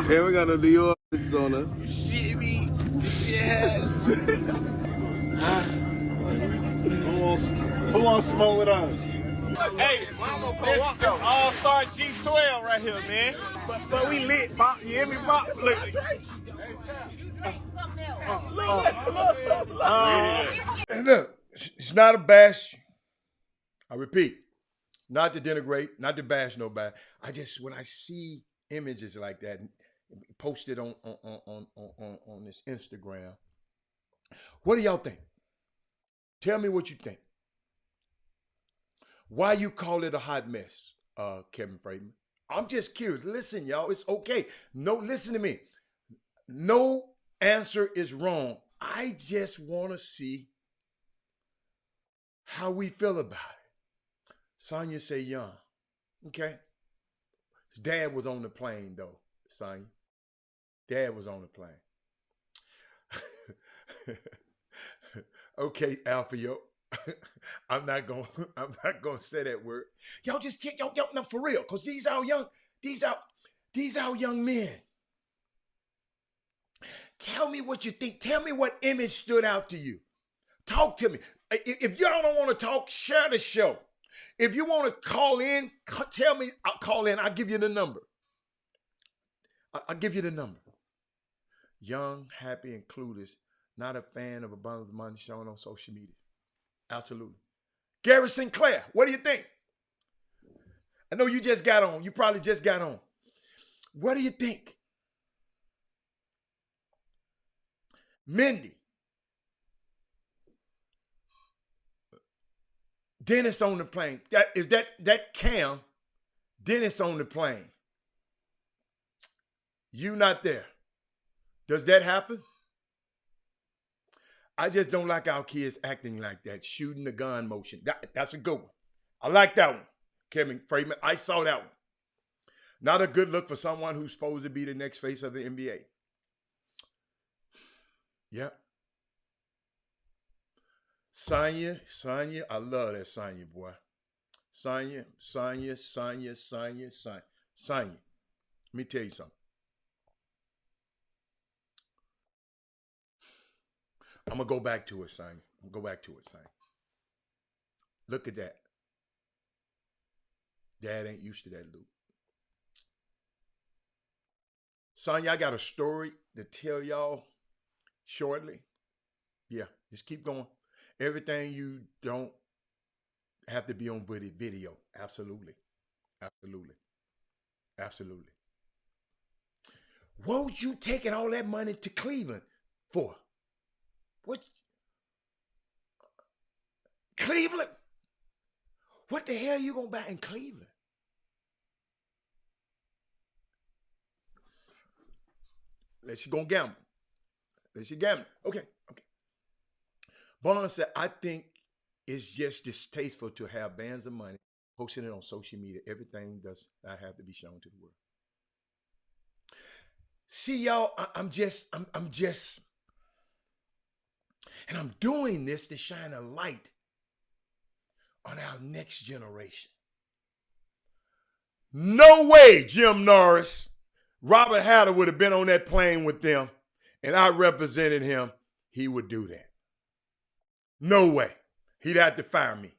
Hey, we got no New York on us. Shit me, yes. Who wants to smoke with us? Hey, this All-Star G12 right here, man. But we lit, Pop. You hear me, Pop? Look. And look, it's not a bash. I repeat, not to denigrate, not to bash nobody. I just, when I see images like that posted on this Instagram, what do y'all think? Tell me what you think. Why you call it a hot mess, Kevin Freeman? I'm just curious. Listen, y'all, it's okay. No, listen to me. No answer is wrong. I just want to see how we feel about it. Sonya say young. Okay. His dad was on the plane, though, Sonya. Dad was on the plane. Okay, Alfio. I'm not gonna say that word. Y'all just get y'all no, for real, because these are young men. Tell me what you think. Tell me what image stood out to you. Talk to me. If y'all don't want to talk, share the show. If you want to call in, tell me. I'll call in. I'll give you the number. I'll give you the number. Young, happy, and clueless. Not a fan of a bundle of money shown on social media. Absolutely. Gary Sinclair, what do you think? I know you just got on. You probably just got on. What do you think? Mindy. Dennis on the plane. That Cam? Dennis on the plane. You not there. Does that happen? I just don't like our kids acting like that, shooting the gun motion. That's a good one. I like that one, Kevin Freeman. I saw that one. Not a good look for someone who's supposed to be the next face of the NBA. Yeah. Sonya, I love that Sonya, boy. Sonya. Let me tell you something. I'm going to go back to it, Sonya. Look at that. Dad ain't used to that loop. Sonya, I got a story to tell y'all shortly. Yeah, just keep going. Everything you don't have to be on video. Absolutely. What would you taking all that money to Cleveland for? What? Cleveland? What the hell you gonna buy in Cleveland? Unless you gonna gamble. Okay. Bond said, I think it's just distasteful to have bands of money posting it on social media. Everything does not have to be shown to the world. See, y'all, I'm just, and I'm doing this to shine a light on our next generation. No way, Jim Norris, Robert Hatter would have been on that plane with them, and I represented him, he would do that. No way. He'd have to fire me.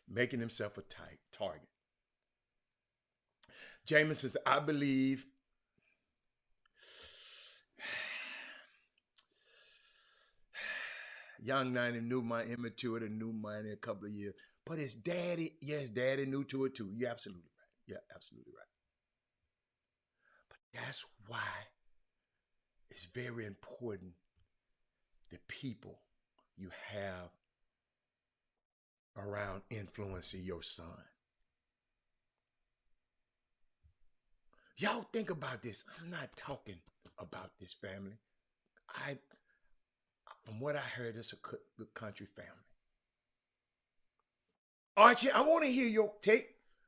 Making himself a target. Jameson says, I believe Young 90 knew my immaturity, knew mine in a couple of years. But his daddy, yes, daddy knew to it too. You're absolutely right. Yeah, absolutely right. But that's why it's very important the people you have around influencing your son. Y'all think about this. I'm not talking about this family. From what I heard, it's a good country family. Archie, I want to hear your take.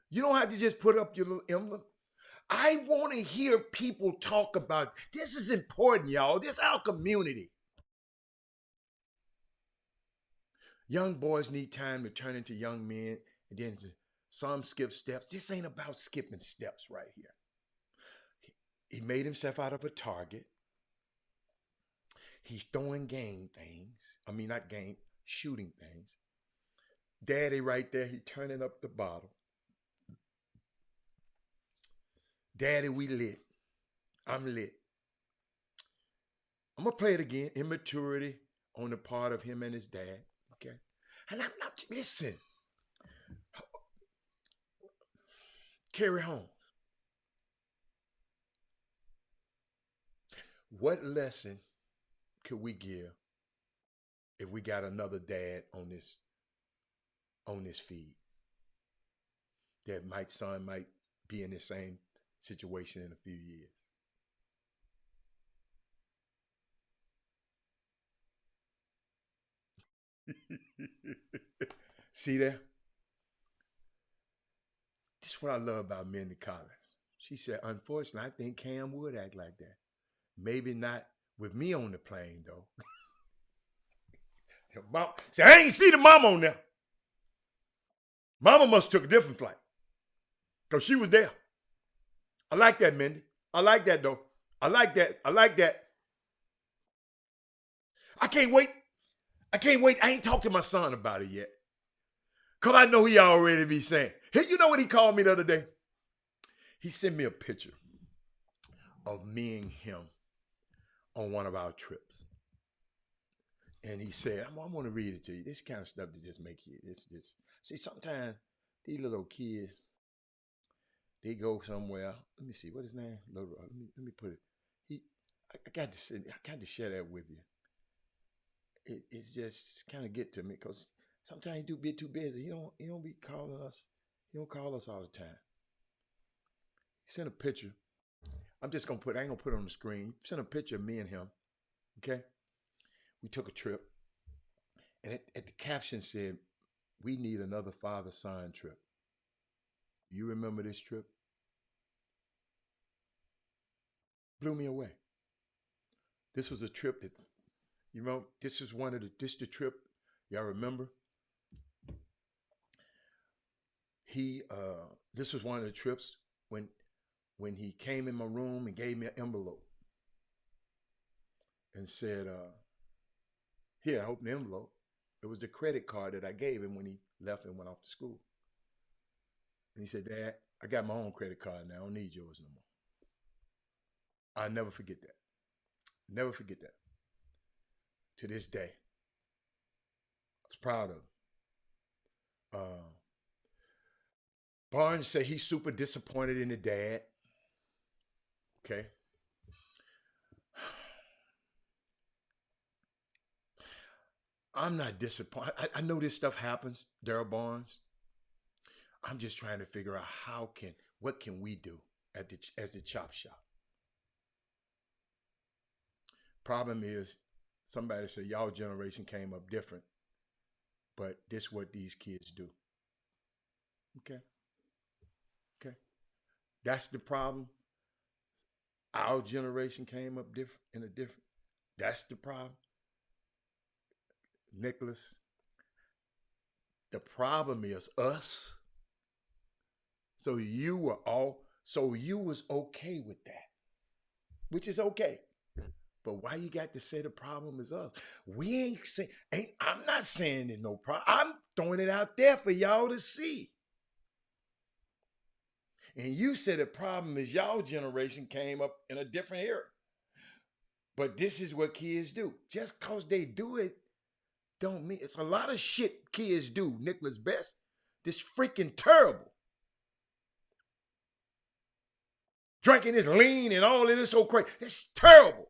You don't have to just put up your little emblem. I want to hear people talk about this. Is important, y'all. This is our community. Young boys need time to turn into young men, and then some skip steps. This ain't about skipping steps right here. He made himself out of a target. He's throwing game things. I mean, not game, shooting things. Daddy right there, he turning up the bottle. Daddy, we lit. I'm lit. I'm going to play it again. Immaturity on the part of him and his dad. Okay? And I'm not, listen. Carry home. What lesson could we give if we got another dad on this feed? That son might be in the same situation in a few years. See there? This is what I love about Mindy Collins. She said, unfortunately, I think Cam would act like that. Maybe not with me on the plane, though. See, I ain't see the mama on there. Mama must have took a different flight because she was there. I like that, Mindy. I like that, though. I like that. I like that. I can't wait. I ain't talked to my son about it yet because I know he already be saying. Hey, you know what he called me the other day? He sent me a picture of me and him on one of our trips. And he said, I want to read it to you. This kind of stuff to just make you, see, sometimes these little kids, they go somewhere. Let me see, what his name? Let me put it. I got to share that with you. It's just kind of get to me because sometimes he do be too busy. He don't be calling us. He don't call us all the time. He sent a picture. I'm just gonna I ain't gonna put it on the screen. He sent a picture of me and him. Okay. We took a trip, and at the caption said, "We need another father-son trip." You remember this trip? Blew me away. This was a trip that, this is the trip, y'all remember? This was one of the trips when he came in my room and gave me an envelope and said, here, I opened the envelope. It was the credit card that I gave him when he left and went off to school. And he said, Dad, I got my own credit card now. I don't need yours no more. I'll never forget that. Never forget that. To this day. I was proud of him. Barnes said he's super disappointed in the dad. Okay. I'm not disappointed. I know this stuff happens, Daryl Barnes. I'm just trying to figure out what can we do as the chop shop. Problem is, somebody said y'all generation came up different, but this is what these kids do. Okay. That's the problem. Our generation came up different. That's the problem. Nicholas, the problem is us. So you was okay with that, which is okay. But why you got to say the problem is us? I'm not saying there's no problem. I'm throwing it out there for y'all to see. And you said the problem is y'all generation came up in a different era. But this is what kids do. Just because they do it don't mean it's a lot of shit kids do, Nicholas Best. This freaking terrible. Drinking this lean and all of this so crazy. It's terrible.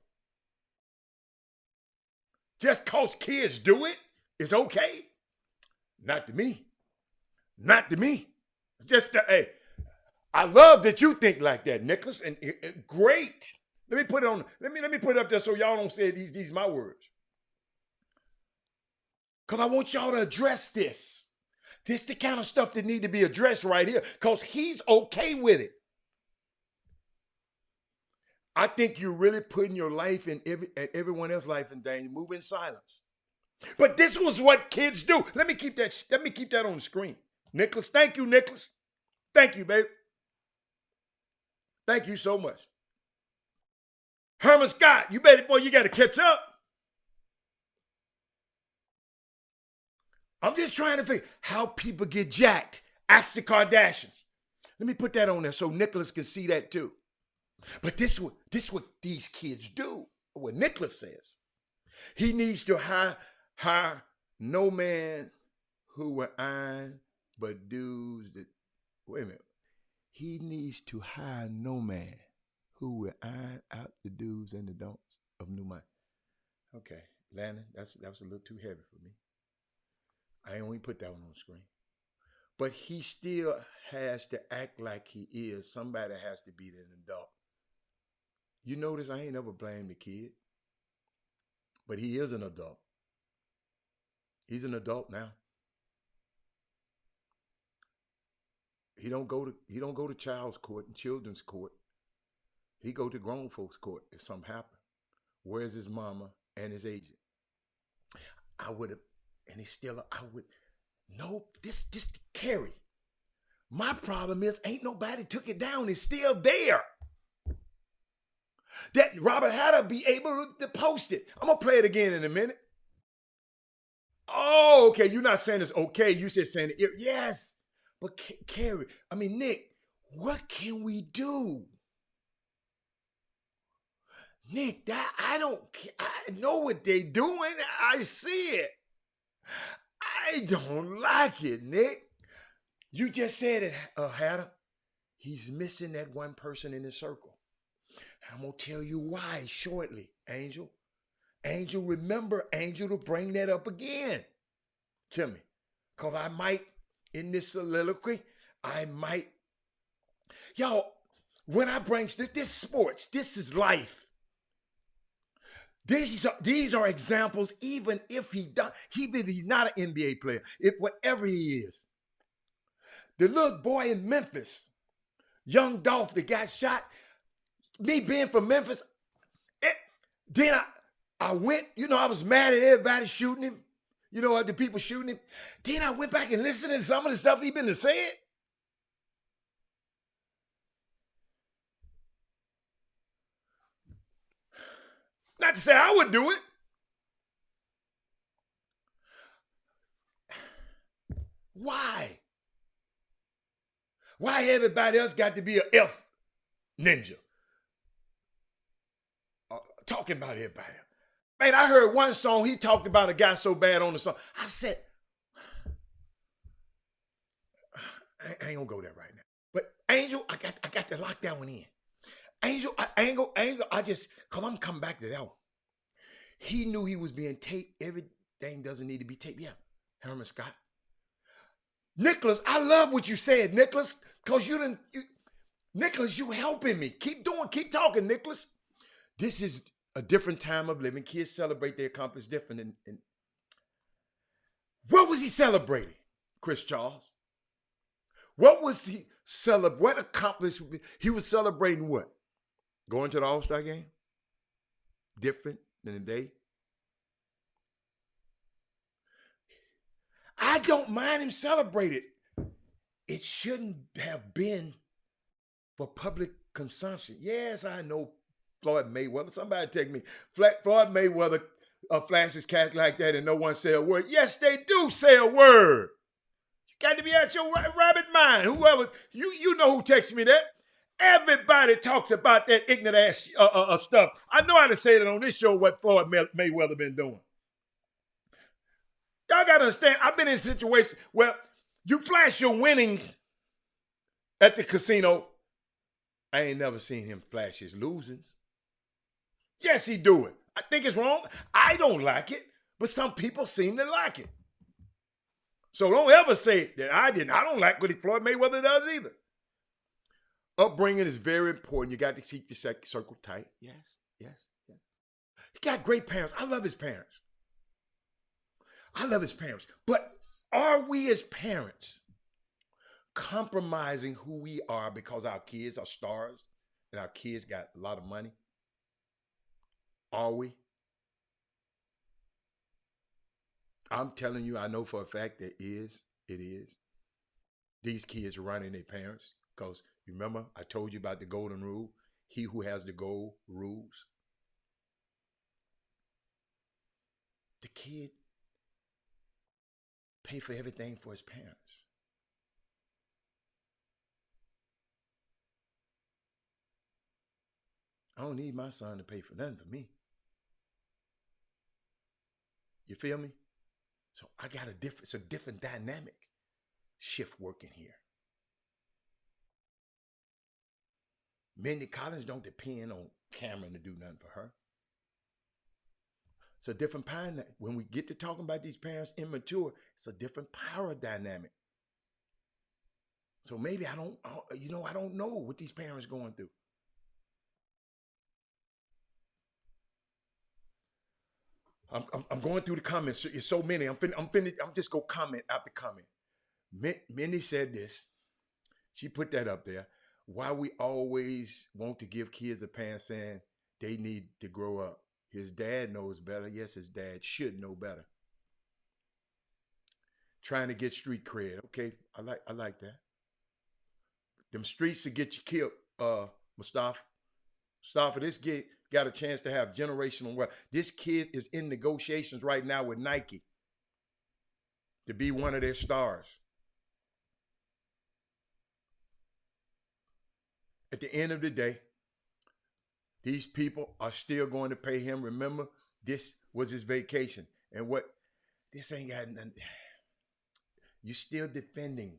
Just cause kids do it is okay. Not to me. Not to me. It's just hey, I love that you think like that, Nicholas, and great. Let me put it on. Let me put it up there so y'all don't say these my words. Cause I want y'all to address this. This the kind of stuff that need to be addressed right here. Cause he's okay with it. I think you're really putting your life and everyone else's life in danger. Move in silence. But this was what kids do. Let me keep that on the screen. Nicholas, thank you, Nicholas. Thank you, babe. Thank you so much. Herman Scott, you better, boy, you got to catch up. I'm just trying to figure how people get jacked. Ask the Kardashians. Let me put that on there so Nicholas can see that too. But this what these kids do. What Nicholas says. He needs to hire no man who will iron but dudes that, wait a minute. He needs to hire no man who will iron out the do's and the don'ts of new money. Okay, Landon, that was a little too heavy for me. I ain't only put that one on the screen. But he still has to act like he is. Somebody has to be an adult. You notice I ain't never blamed the kid. But he is an adult. He's an adult now. He don't go to child's court and children's court. He go to grown folks court if something happen. Where's his mama and his agent? I would have, and he's still, I would, no, this Kerry. My problem is ain't nobody took it down. It's still there. That Robert Hatter be able to post it. I'm going to play it again in a minute. Oh, okay. You're not saying it's okay. You said saying it. Yes. But Kerry, I mean, Nick, what can we do? Nick, that I know what they doing. I see it. I don't like it, Nick. You just said it, Hatter. He's missing that one person in his circle. I'm going to tell you why shortly, Angel. Angel, remember, Angel, to bring that up again to me. Because I might, in this soliloquy, y'all, when I bring this sports, this is life. These are examples, even if he's not an NBA player, if whatever he is. The little boy in Memphis, young Dolph that got shot, me being from Memphis, then I went, I was mad at everybody shooting him, the people shooting him. Then I went back and listened to some of the stuff he been saying. Not to say I would do it. Why? Why everybody else got to be an F ninja? Talking about everybody. Man, I heard one song, he talked about a guy so bad on the song. I said, I ain't gonna go there right now. But Angel, I got to lock that one in. Angel, cause I'm coming back to that one. He knew he was being taped. Everything doesn't need to be taped. Yeah, Herman Scott. Nicholas, I love what you said, Nicholas, cause Nicholas, you helping me. Keep talking, Nicholas. This is a different time of living. Kids celebrate their accomplishments different. And what was he celebrating, Chris Charles? What was he celebrating? What accomplishment? He was celebrating what? Going to the All-Star game? Different than the day? I don't mind him celebrating. It shouldn't have been for public consumption. Yes, I know Floyd Mayweather. Somebody take me. Floyd Mayweather flashes cats like that and no one say a word. Yes, they do say a word. You got to be out your rabbit mind. Whoever, you know who texts me that. Everybody talks about that ignorant ass stuff. I know how to say that on this show what Floyd Mayweather been doing. y'all got to understand, I've been in situations where you flash your winnings at the casino. I ain't never seen him flash his losings. Yes, he do it. I think it's wrong. I don't like it, but some people seem to like it. So don't ever say that I didn't. I don't like what Floyd Mayweather does either. Upbringing is very important. You got to keep your circle tight. Yes. He got great parents. I love his parents. But are we as parents compromising who we are because our kids are stars and our kids got a lot of money? Are we? I'm telling you, I know for a fact that it is. These kids are running their parents because you remember I told you about the golden rule. He who has the gold rules. The kid pay for everything for his parents. I don't need my son to pay for nothing for me. You feel me? So I got it's a different dynamic shift working here. Mindy Collins don't depend on Cameron to do nothing for her. It's a different power. When we get to talking about these parents immature, it's a different power dynamic. So maybe I don't know what these parents going through. I'm going through the comments. It's so many. I'm just gonna comment after comment. Mindy said this. She put that up there. Why we always want to give kids a pass saying they need to grow up. His dad knows better. Yes, his dad should know better. Trying to get street cred. Okay, I like that. Them streets to get you killed, Mustafa. Mustafa, this kid got a chance to have generational wealth. This kid is in negotiations right now with Nike to be one of their stars. At the end of the day, these people are still going to pay him. Remember, this was his vacation. And this ain't got nothing. You still defending.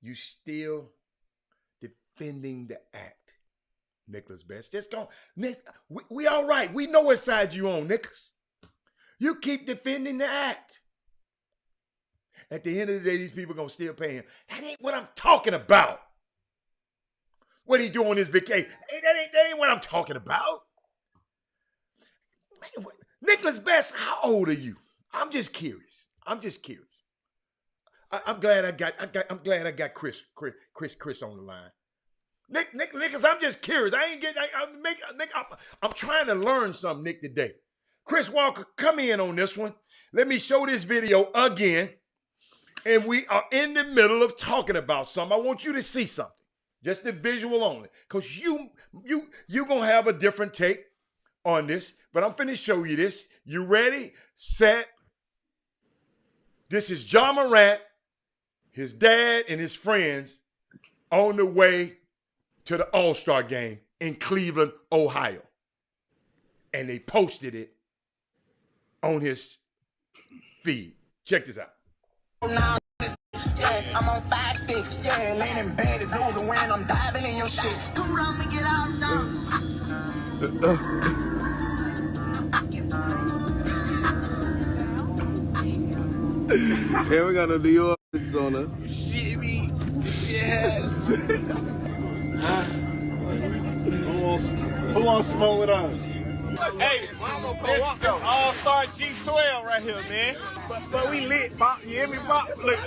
You still defending the act. Nicholas Best. Just don't. We all right. We know what side you on, Nicholas. You keep defending the act. At the end of the day, these people going to still pay him. That ain't what I'm talking about. What he doing his vacation? That ain't what I'm talking about. Nicholas Best, how old are you? I'm just curious. I'm glad I got Chris on the line. Nicholas, I'm just curious. I'm trying to learn something, Nick, today. Chris Walker, come in on this one. Let me show this video again. And we are in the middle of talking about something. I want you to see something. Just the visual only. Because you're going to have a different take on this. But I'm finna show you this. You ready? Set. This is John Morant, his dad, and his friends on the way to the All-Star game in Cleveland, Ohio. And they posted it on his feed. Check this out. Yeah, I'm on 5 sticks, yeah, laying in bed is losing when I'm diving in your shit. Come around me, get out now. Here we got a New York on us. Jimmy, yes. Who wants to smoke with us? Hey, this is All-Star G12 right here, man. But we lit, Pop. You hear me, Pop? Look.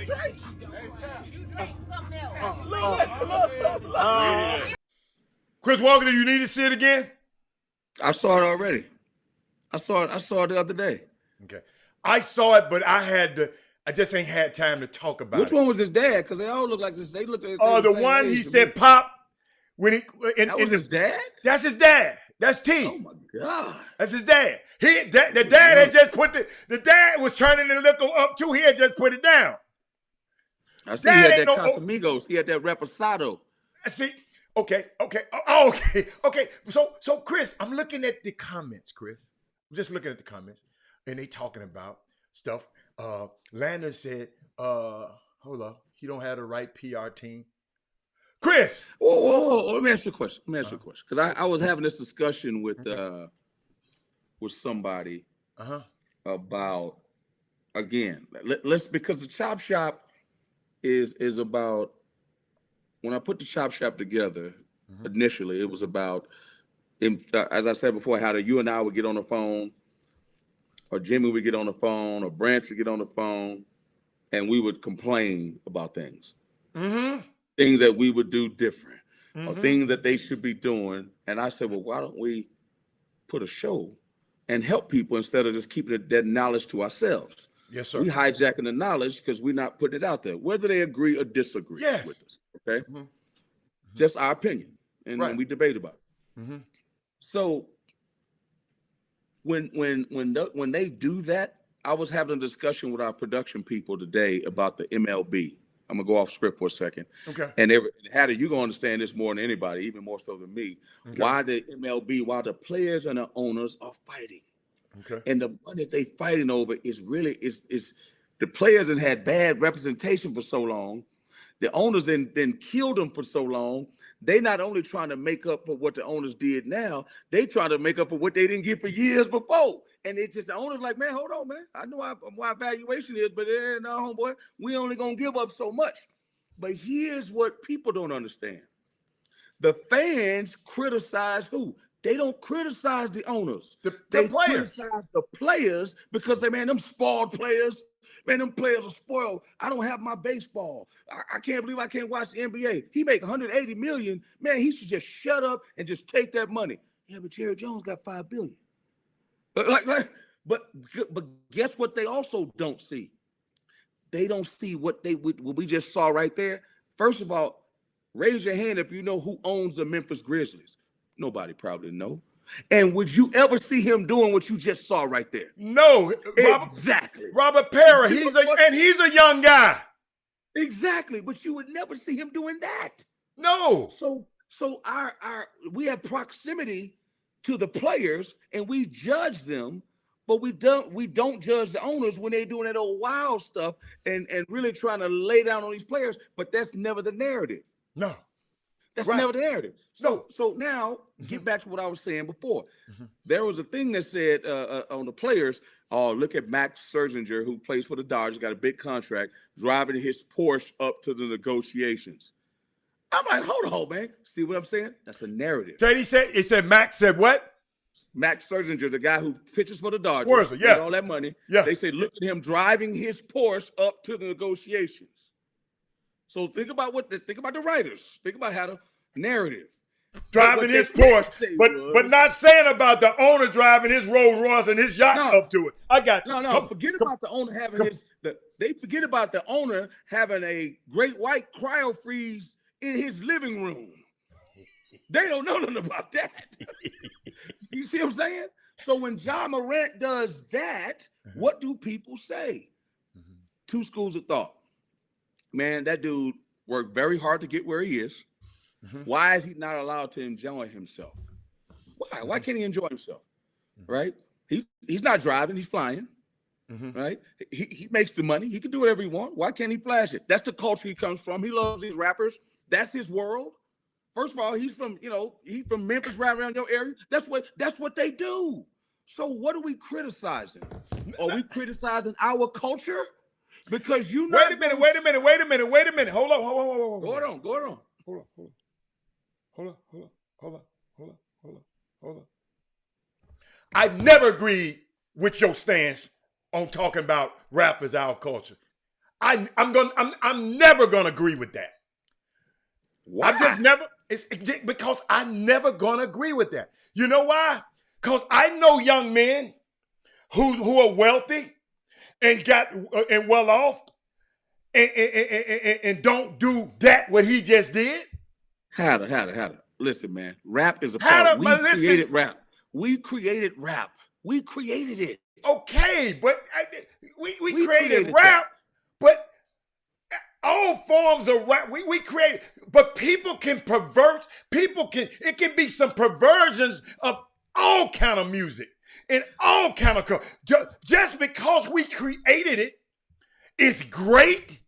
Chris Walker, do you need to see it again? I saw it already. I saw it the other day. Okay. I saw it, but I just ain't had time to talk about Which it. one was his dad? Because they all look like this. They look at The one he said pop when he that was his dad? That's his dad. That's T. Oh my God. That's his dad. The dad had just put the dad was turning the liquor up too. He had just put it down. I see he had that Casamigos. He had that Reposado. See, okay. Okay. So Chris, I'm looking at the comments, Chris. I'm just looking at the comments, and they talking about stuff. Landon said, hold up, he don't have the right PR team. Chris. Whoa. Let me ask you a question. Because I was having this discussion with somebody about, again, let's because the Chop Shop is about, when I put the Chop Shop together, initially, it was about, as I said before, how you and I would get on the phone, or Jimmy would get on the phone, or Branch would get on the phone, and we would complain about things. Things that we would do different, or things that they should be doing. And I said, well, why don't we put a show and help people instead of just keeping that knowledge to ourselves? Yes, sir. We hijacking the knowledge because we're not putting it out there, whether they agree or disagree with us. Okay, just our opinion, and we debate about it. So when they do that, I was having a discussion with our production people today about the MLB. I'm gonna go off script for a second. Okay. And Hattie, you're gonna understand this more than anybody, even more so than me. Okay. Why the MLB, why the players and the owners are fighting. Okay. And the money they fighting over is really is the players that had bad representation for so long, the owners then killed them for so long. They not only trying to make up for what the owners did now, they trying to make up for what they didn't get for years before. And it's just the owner's like, man, hold on, man. I know what our valuation is, but no, homeboy, we only gonna give up so much. But here's what people don't understand. The fans criticize who? They don't criticize the owners. They criticize the players because they, man, them spoiled players. Man, them players are spoiled. I don't have my baseball. I can't believe I can't watch the NBA. He make $180 million. Man, he should just shut up and just take that money. Yeah, but Jerry Jones got $5 billion. But guess what they also don't see? They don't see what we just saw right there. First of all, raise your hand if you know who owns the Memphis Grizzlies. Nobody probably know. And would you ever see him doing what you just saw right there? No. Exactly. Robert Parra, he's a young guy. Exactly, but you would never see him doing that. No. So we have proximity to the players and we judge them, but we don't judge the owners when they're doing that old wild stuff and really trying to lay down on these players, but that's never the narrative. No. That's never the narrative. So now get back to what I was saying before. There was a thing that said on the players, oh, look at Max Scherzer, who plays for the Dodgers, got a big contract, driving his Porsche up to the negotiations. I'm like, hold on, man. See what I'm saying? That's a narrative. So it said Max said what? Max Scherzer, the guy who pitches for the Dodgers, all that money. Yeah. They say, look at him driving his Porsche up to the negotiations. So think about the writers. Think about how the narrative. Driving his Porsche, but not saying about the owner driving his Rolls Royce and his yacht up to it. I got you. Forget about the owner having they forget about the owner having a great white cryo freeze in his living room. They don't know nothing about that. You see what I'm saying? So when John Morant does that, what do people say? Two schools of thought. Man, that dude worked very hard to get where he is. Why is he not allowed to enjoy himself? Why? Why can't he enjoy himself? Right? He's not driving, he's flying. Right? He makes the money. He can do whatever he wants. Why can't he flash it? That's the culture he comes from. He loves these rappers. That's his world. First of all, he's from Memphis, right around your area. That's what they do. So what are we criticizing? Are we criticizing our culture? Because you know. Wait a minute. Hold on. Go on. I've never agreed with your stance on talking about rap as our culture. I'm never gonna agree with that. Why? I'm just never. It's because I'm never gonna agree with that. You know why? Because I know young men who are wealthy and well off and don't do that what he just did. Hatter. Listen, man. Rap is a part. We created rap. We created it. Okay, but we created rap, but all forms of rap we created. But people can pervert. It can be some perversions of all kind of music and all kind of just because we created it is great?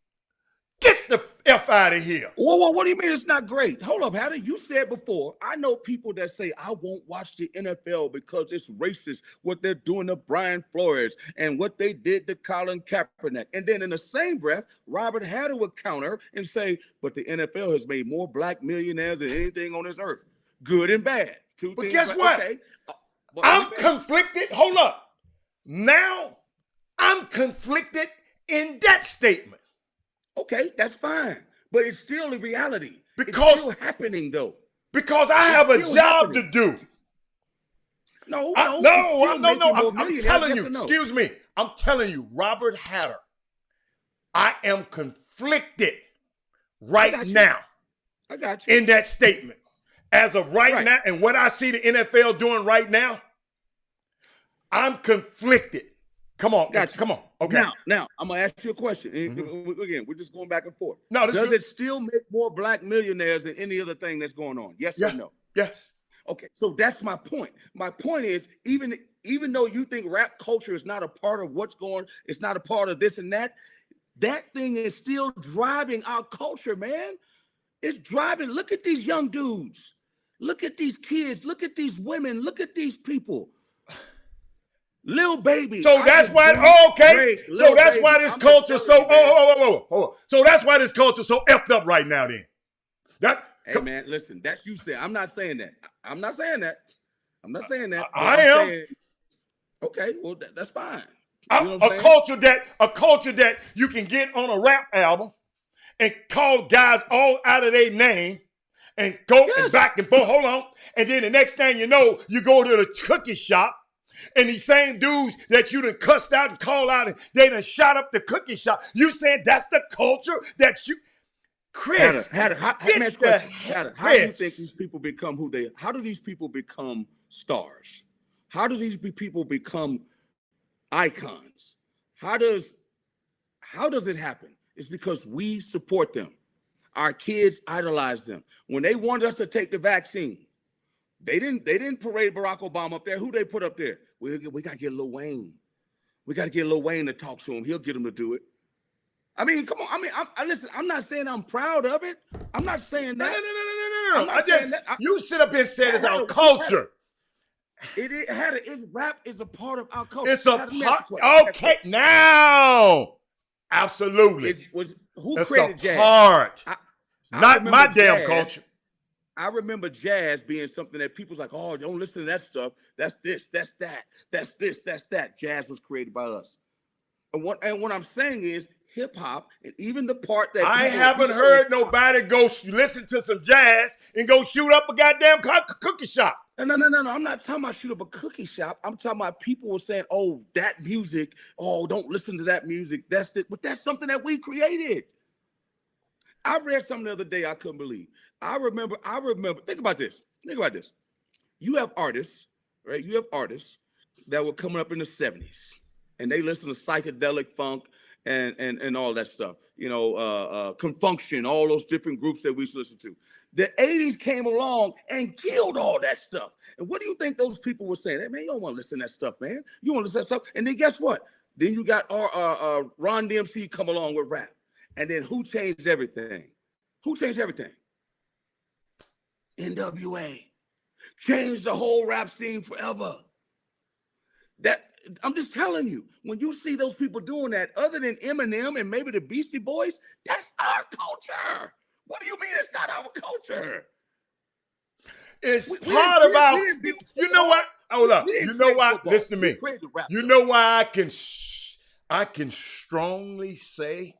Get the F out of here. Whoa, what do you mean it's not great? Hold up, Hatter. You said before, I know people that say, I won't watch the NFL because it's racist, what they're doing to Brian Flores and what they did to Colin Kaepernick. And then in the same breath, Robert Hatter would counter and say, but the NFL has made more black millionaires than anything on this earth. Good and bad. But guess what? Okay. I'm conflicted. Hold up. Now I'm conflicted in that statement. Okay, that's fine. But it's still a reality. Because it's still happening, though. Because I have a job to do. No. I'm telling you. Excuse me. I'm telling you, Robert Hatter, I am conflicted right now. I got you. In that statement. As of right now, and what I see the NFL doing right now, I'm conflicted. Come on. Come on. Okay. Now, I'm going to ask you a question. Again, we're just going back and forth. No, Does it still make more black millionaires than any other thing that's going on? Yes or no? Yes. Okay, so that's my point. My point is, even though you think rap culture is not a part of what's going, it's not a part of this and that, that thing is still driving our culture, man. It's driving. Look at these young dudes. Look at these kids. Look at these women. Look at these people. Lil Baby. So that's why, so that's why this culture so, so that's why this culture so effed up right now then. Hey man, listen, that's you saying. I'm not saying that. I'm not saying that. I am. Okay, well, that's fine. A culture that you can get on a rap album and call guys all out of their name and go and back and forth. Hold on. And then the next thing you know, you go to the cookie shop and these same dudes that you done cussed out and called out, and they done shot up the cookie shop. You saying that's the culture that you... Chris, how do you think these people become who they are? How do these people become stars? How do these people become icons? How does it happen? It's because we support them. Our kids idolize them. When they wanted us to take the vaccine, they didn't parade Barack Obama up there. Who they put up there? We got to get Lil Wayne. We got to get Lil Wayne to talk to him. He'll get him to do it. I mean, come on. I mean, listen, I'm not saying I'm proud of it. I'm not saying that. No. You sit up here and say it's our culture. Rap is a part of our culture. It's a part. Okay, now. Absolutely. Who it's created jazz? Part. Not my damn culture. I remember jazz being something that people's like, oh, don't listen to that stuff. That's this, that's that. That's this, that's that. Jazz was created by us. And what I'm saying is, hip hop, and even the part that I haven't heard nobody go listen to some jazz and go shoot up a goddamn cookie shop. No. I'm not talking about shoot up a cookie shop. I'm talking about people were saying, oh, that music, oh, don't listen to that music. That's it. But that's something that we created. I read something the other day I couldn't believe. I remember, think about this. You have artists, right? You have artists that were coming up in the 70s, and they listen to psychedelic funk, and all that stuff, Confunction, all those different groups that we used to listen to. The 80s came along and killed all that stuff. And what do you think those people were saying? Hey, man, you don't want to listen to that stuff, man. You want to listen to that stuff. And then guess what? Then you got Ron DMC come along with rap. And then who changed everything? NWA. Changed the whole rap scene forever. I'm just telling you, when you see those people doing that, other than Eminem and maybe the Beastie Boys, that's our culture. What do you mean it's not our culture? It's part of our... You know what? Hold up. You know why? Listen to me. You know why I can strongly say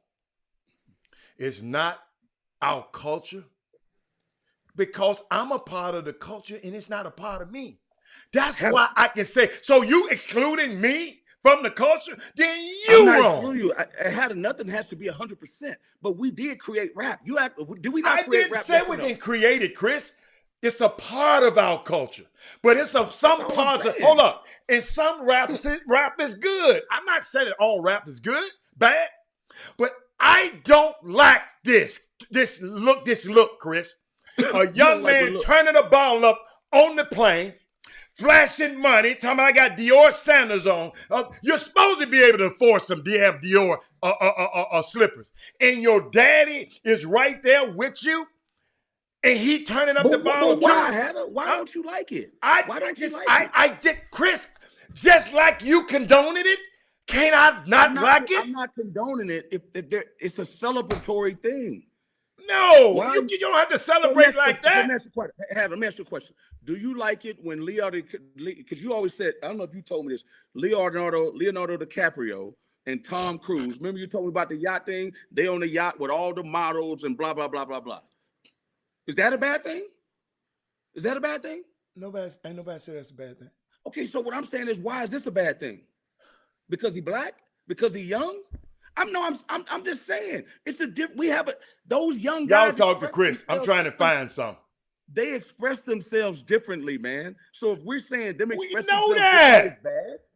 it's not our culture? Because I'm a part of the culture and it's not a part of me. That's why I can say, so you excluding me from the culture? Then wrong. Nothing has to be 100%, but we did create rap. Do we not create rap? I didn't say we didn't create it, Chris. It's a part of our culture. But it's some parts of, hold up, and some rap is good. I'm not saying that all rap is good, bad, but I don't like this look, Chris. A young man turning a bottle up on the plane, flashing money, talking about I got Dior sandals on. You're supposed to be able to afford some damn Dior slippers. And your daddy is right there with you, and he turning up the bottle too. Why, Heather? Why don't you like it? Why don't you like it? I did, Chris, just like you condoning it, can't I not like it? I'm not condoning it. If it's a celebratory thing. No, you don't have to celebrate like that. Let me ask you a question. Do you like it when because you always said, I don't know if you told me this, Leonardo DiCaprio and Tom Cruise, remember you told me about the yacht thing? They on the yacht with all the models and blah, blah, blah, blah, blah. Is that a bad thing? Is that a bad thing? Ain't nobody said that's a bad thing. Okay, so what I'm saying is, why is this a bad thing? Because he black? Because he young? I'm just saying. It's a we have those young guys. Y'all talk to Chris. I'm trying to find something. They express themselves differently, man. So if we're saying them express themselves differently is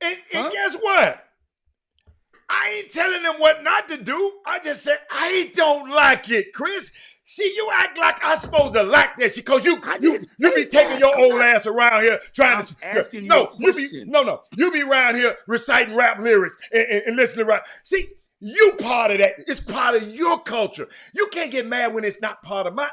bad. And guess what? I ain't telling them what not to do. I just said I don't like it, Chris. See, you act like I'm supposed to like that shit because you be taking your old ass around here trying to asking you a question. You be around here reciting rap lyrics and listening to rap. See, you part of that. It's part of your culture. You can't get mad when it's not part of mine.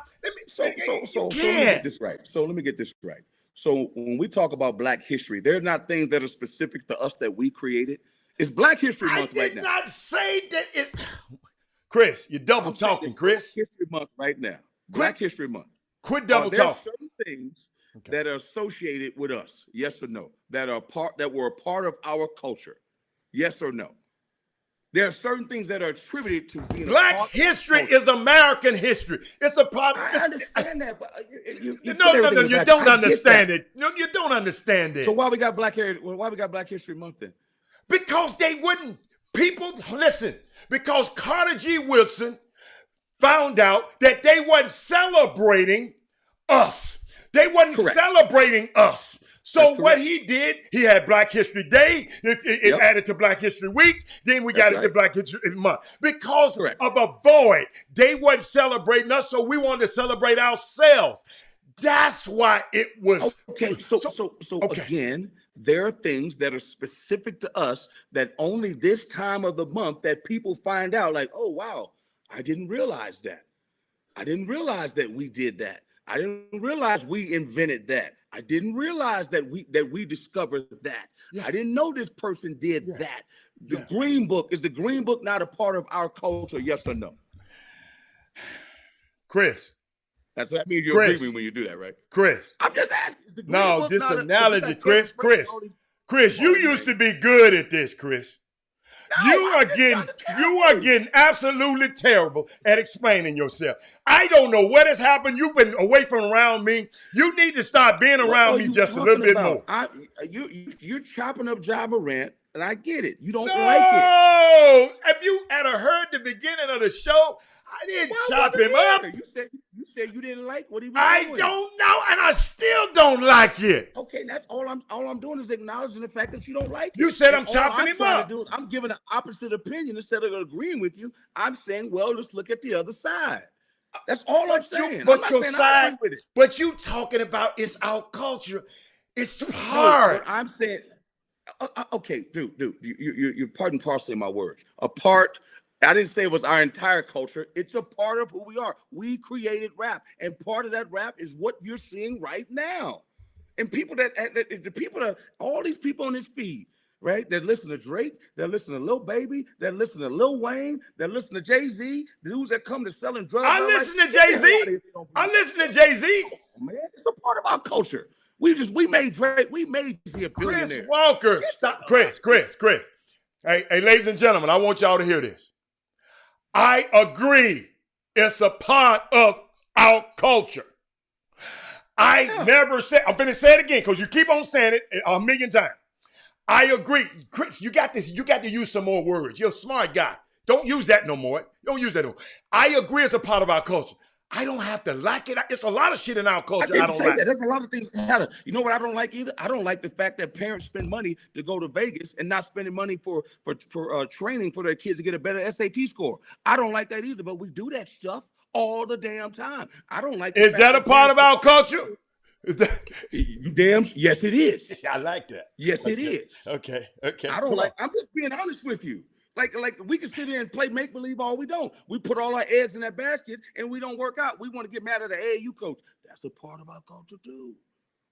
So let me get this right. So when we talk about Black history, there are not things that are specific to us that we created. It's Black History Month right now. I did not say that it's... Chris, you're double talking, Chris. Black History Month right now. Black History Month. Quit double talking. There are certain things that are associated with us, yes or no, that were a part of our culture, yes or no. There are certain things that are attributed to being Black history is American history. It's a part. I understand that, but you don't understand it. No, you don't understand it. So why we got Black History Month then? Because they wouldn't. People, listen. Because Carter G. Woodson found out that they wasn't celebrating us. They wasn't celebrating us. So what he did, he had Black History Day. It added to Black History Week. Then we got it to Black History Month. Because of a void, they wasn't celebrating us, so we wanted to celebrate ourselves. That's why it was. Okay, so again, there are things that are specific to us that only this time of the month that people find out, like, oh, wow, I didn't realize that. I didn't realize that we did that. I didn't realize we invented that. I didn't realize that we discovered that. Yeah. I didn't know this person did that. The Green Book, is the Green Book not a part of our culture, yes or no? Chris. That means you agree with me when you do that, right? Chris. I'm just asking. Is the Green Book this not analogy, Chris, you used to be good at this, Chris. No, you are getting absolutely terrible at explaining yourself. I don't know what has happened. You've been away from around me. You need to start being around me just a little bit more. You're chopping up Ja Morant, and I get it. You don't like it. No, if you had heard the beginning of the show, I didn't chop him up. You said you didn't like what he was doing. I don't know, and I still don't like it. Okay, that's all I'm doing is acknowledging the fact that you don't like it. You said I'm chopping him up. I'm giving an opposite opinion instead of agreeing with you. I'm saying, well, let's look at the other side. That's all I'm saying. But your side, but you talking about it's our culture. It's part. I'm saying, okay, dude, you're part and parcel in my words. A part. I didn't say it was our entire culture. It's a part of who we are. We created rap, and part of that rap is what you're seeing right now. And all these people on this feed, right? That listen to Drake, that listen to Lil Baby, that listen to Lil Wayne, that listen to Jay-Z, the dudes that come to selling drugs. I listen to Jay-Z. I listen to Jay-Z. Oh, man, it's a part of our culture. We made Drake. We made Jay-Z a billionaire. Chris Walker, stop. Chris. Hey, ladies and gentlemen, I want y'all to hear this. I agree. It's a part of our culture. I never said, I'm going to say it again because you keep on saying it a million times. I agree. Chris, you got this. You got to use some more words. You're a smart guy. Don't use that no more. Don't use that no more. I agree it's a part of our culture. I don't have to like it. It's a lot of shit in our culture I don't like. There's a lot of things. You know what I don't like either? I don't like the fact that parents spend money to go to Vegas and not spending money for training for their kids to get a better SAT score. I don't like that either, but we do that stuff all the damn time. I don't like. Is that a part of our culture? You damn. Yes, it is. I like that. Yes, it is. Okay. I don't like. I'm just being honest with you. Like we can sit here and play make believe all we don't. We put all our eggs in that basket and we don't work out. We want to get mad at the AAU coach. That's a part of our culture too.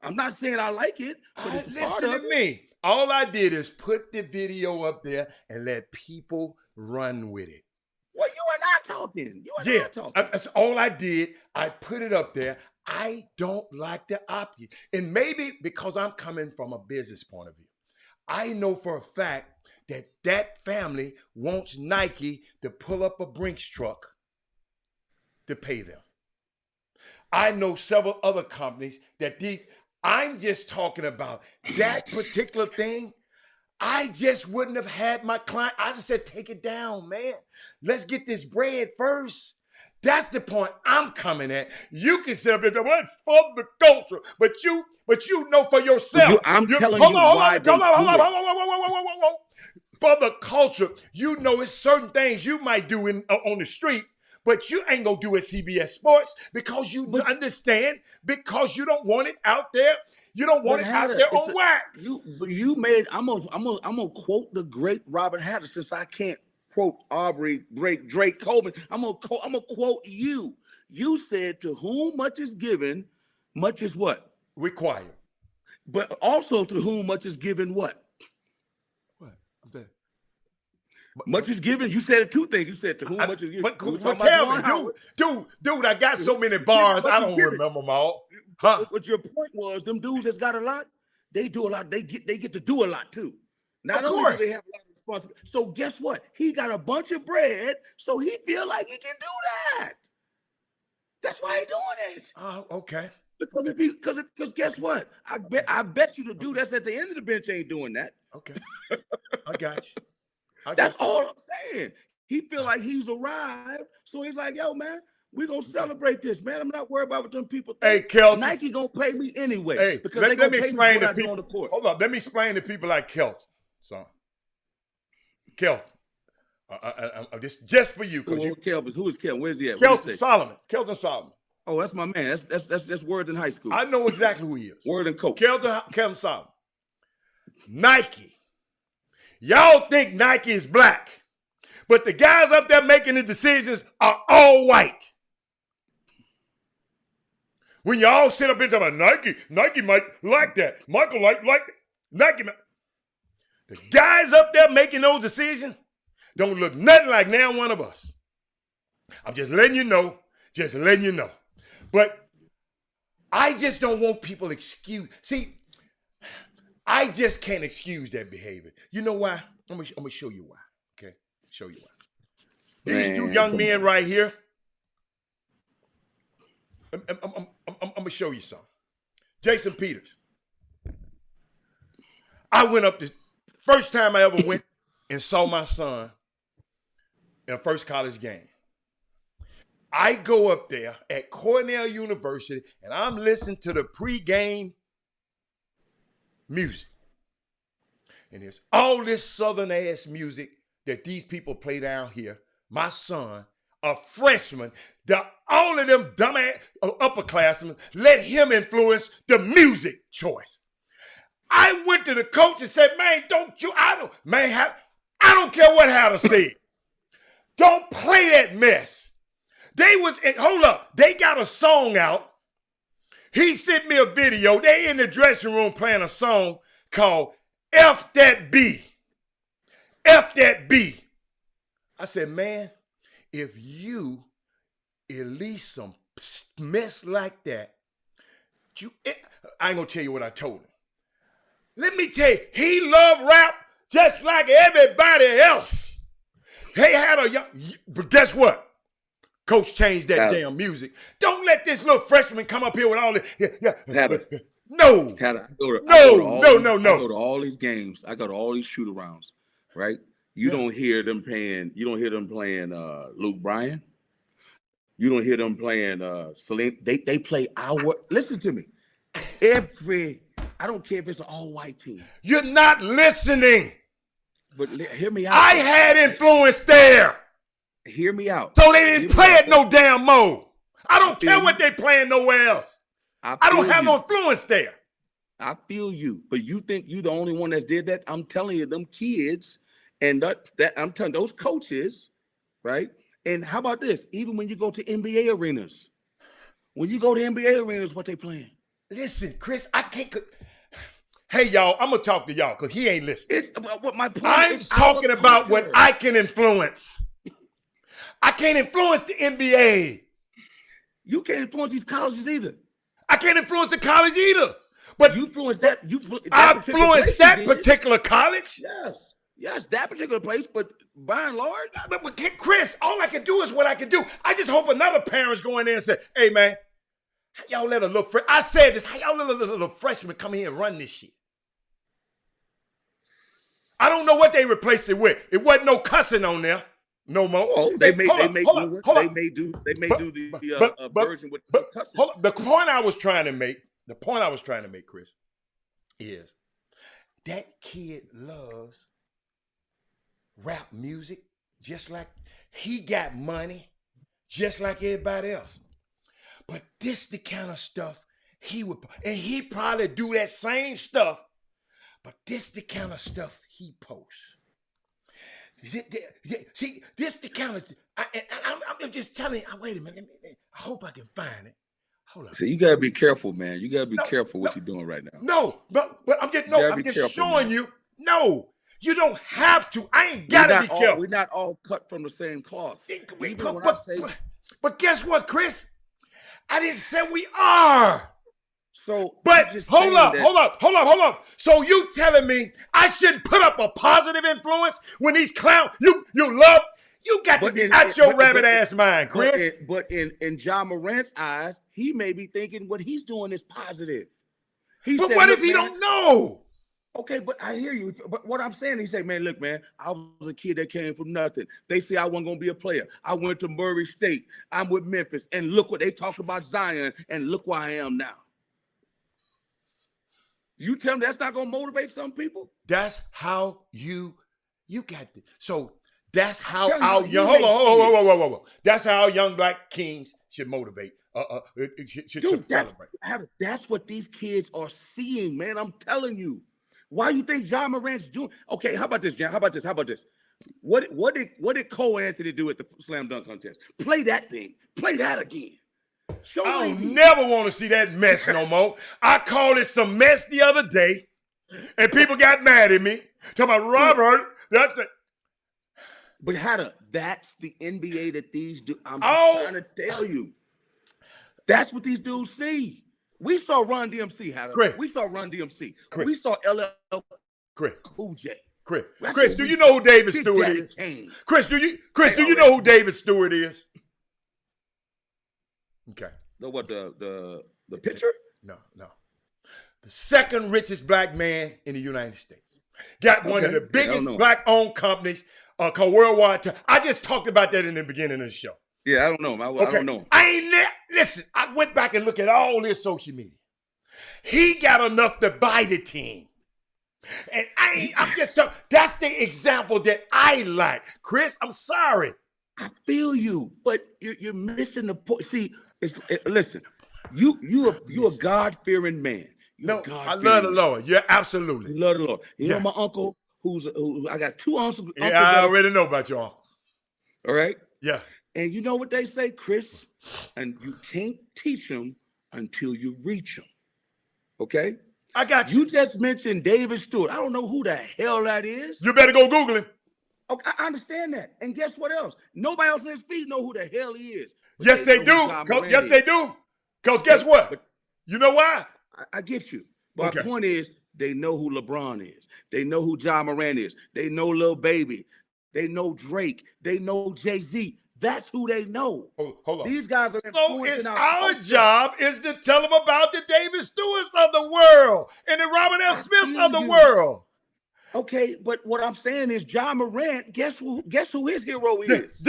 I'm not saying I like it, but it's listen part of to me. All I did is put the video up there and let people run with it. Well, you are not talking. You are not talking. That's all I did. I put it up there. I don't like the optics. And maybe because I'm coming from a business point of view, I know for a fact that family wants Nike to pull up a Brinks truck to pay them. I know several other companies that I'm just talking about that particular thing. I just wouldn't have had my client. I just said, take it down, man. Let's get this bread first. That's the point I'm coming at. You can say, well, it's for the culture, but you know for yourself. I'm telling you why they do it. For the culture, you know it's certain things you might do on the street, but you ain't gonna do at CBS Sports because you understand, because you don't want it out there. You don't want it out there on wax. I'm gonna quote the great Robert Hatter, since I can't quote Aubrey, Drake Coleman. I'm gonna quote you. You said, to whom much is given, much is what? Required. But also to whom much is given what? Much is given. You said two things. You said to whom much is given. But tell me, dude, I got so many bars, I don't remember them all. Huh? But your point was, them dudes that's got a lot, they do a lot. They get to do a lot too. Not only do they have a lot of responsibility. So guess what? He got a bunch of bread, so he feel like he can do that. That's why he doing it. Oh, okay. Because guess what? I bet you the dude that's at the end of the bench ain't doing that. Okay. I got you. That's all I'm saying. He feel like he's arrived, so he's like, yo, man, we're going to celebrate this, man. I'm not worried about what them people think. Hey, Kelton. Nike going to pay me anyway. Hey, because let me explain to people. On the court. Hold on. Let me explain to people like Kelton. So, Kelton, just for you. Who is Kelton? Where's he at? Kelton Solomon. Kelton Solomon. Oh, that's my man. That's Word in high school. I know exactly who he is. Word and coach. Kelton Solomon. Nike. Y'all think Nike is black, but the guys up there making the decisions are all white. When y'all sit up and talk about Nike might like that. Michael like Nike. The guys up there making those decisions don't look nothing like now one of us. I'm just letting you know. But I just don't want people excuse. See, I just can't excuse that behavior. You know why? I'm gonna show you why. Okay, show you why. These two young men right here. I'm gonna show you something. Jason Peters. I went up the first time I ever went and saw my son in a first college game. I go up there at Cornell University and I'm listening to the pregame music. And it's all this southern ass music that these people play down here. My son, a freshman, all of them dumbass upperclassmen, let him influence the music choice. I went to the coach and said, man, I don't care what Hatter said. Don't play that mess. Hold up, they got a song out. He sent me a video. They in the dressing room playing a song called F That B. F That B. I said, man, if you release some mess like that, I ain't gonna tell you what I told him. Let me tell you, he loved rap just like everybody else. But guess what? Coach changed that damn music. Don't let this little freshman come up here with all this. No. I go to all these games. I go to all these shoot-arounds, right? You don't hear them playing Luke Bryan. You don't hear them playing Celine. They play listen to me. I don't care if it's an all-white team. You're not listening. But hear me out. I had influence there. Hear me out. So they didn't play it no damn more. I don't care what they playing nowhere else. I don't have no influence there. I feel you, but you think you the only one that did that? I'm telling you, them kids and that I'm telling those coaches, right? And how about this? Even when you go to NBA arenas, what they playing? Listen, Chris, I can't. Hey, y'all, I'm gonna talk to y'all because he ain't listening. It's about what my point. I'm talking about what I can influence. I can't influence the NBA. You can't influence these colleges either. I can't influence the college either. But you influence that. I influenced that particular college. Yes, that particular place. But by and large, but Chris, all I can do is what I can do. I just hope another parent's go in there and say, "Hey, man, how y'all let a little I said this. How y'all let a little freshman come here and run this shit?" I don't know what they replaced it with. It wasn't no cussing on there no more. Oh, they may do the version with cussing. Hold on. The point I was trying to make, Chris, is that kid loves rap music just like he got money, just like everybody else. But this the kind of stuff he would, and he probably do that same stuff, but this the kind of stuff he posts. See, this the kind of, I'm just telling you, wait a minute, I hope I can find it. Hold on. So you gotta be careful, man. You gotta be careful what you're doing right now. No, but I'm just showing you. No, you don't have to. I ain't gotta be careful. We're not all cut from the same cloth. But guess what, Chris? I didn't say we are. So, but hold up. So you telling me I shouldn't put up a positive influence when these clowns you got to be out your rabbit ass mind, Chris. But in John Morant's eyes, he may be thinking what he's doing is positive. But what if he don't know? Okay, but I hear you. But what I'm saying, he said, man, look, man, I was a kid that came from nothing. They say I wasn't going to be a player. I went to Murray State. I'm with Memphis. And look what they talk about Zion. And look where I am now. You tell me that's not going to motivate some people? That's how you got to. So that's how our young, hold on. That's how young black kings should motivate. Should celebrate. That's what these kids are seeing, man. I'm telling you. Why you think John Morant's doing? Okay, how about this, John? How about this? What did Cole Anthony do at the slam dunk contest? Play that thing. Play that again. I don't never want to see that mess no more. I called it some mess the other day, and people got mad at me. Talking about Robert. But that's the NBA that these do. I'm trying to tell you. That's what these dudes see. We saw Run DMC. We saw Run DMC. We saw LL Cool J. Chris, do you know who David Stewart is? Chris, do you know who David Stewart is? Okay. The pitcher? No. The second richest black man in the United States. Got one of the biggest black-owned companies called Worldwide. I just talked about that in the beginning of the show. Yeah, I don't know him. I don't know him. Listen, I went back and looked at all his social media. He got enough to buy the team. And I'm just telling, that's the example that I like. Chris, I'm sorry. I feel you, but you're missing the point. See, listen, you're a God-fearing man. I love the Lord. Yeah, absolutely. You love the Lord. You know my uncle, who I got two uncles. Yeah, I already know about your uncle. All right? Yeah. And you know what they say, Chris? And you can't teach them until you reach them. Okay? I got you. You just mentioned David Stewart. I don't know who the hell that is. You better go Google him. Okay, I understand that. And guess what else? Nobody else in this feed know who the hell he is. Yes, they do. Yes, they do. Because guess what? You know why? I get you. But my point is, they know who LeBron is. They know who John Morant is. They know Lil Baby. They know Drake. They know Jay-Z. That's who they know. Hold on. These guys are influencing our job is to tell them about the David Stewarts of the world and the Robert F. Smiths of the world. Okay, but what I'm saying is John Morant, guess who his hero is?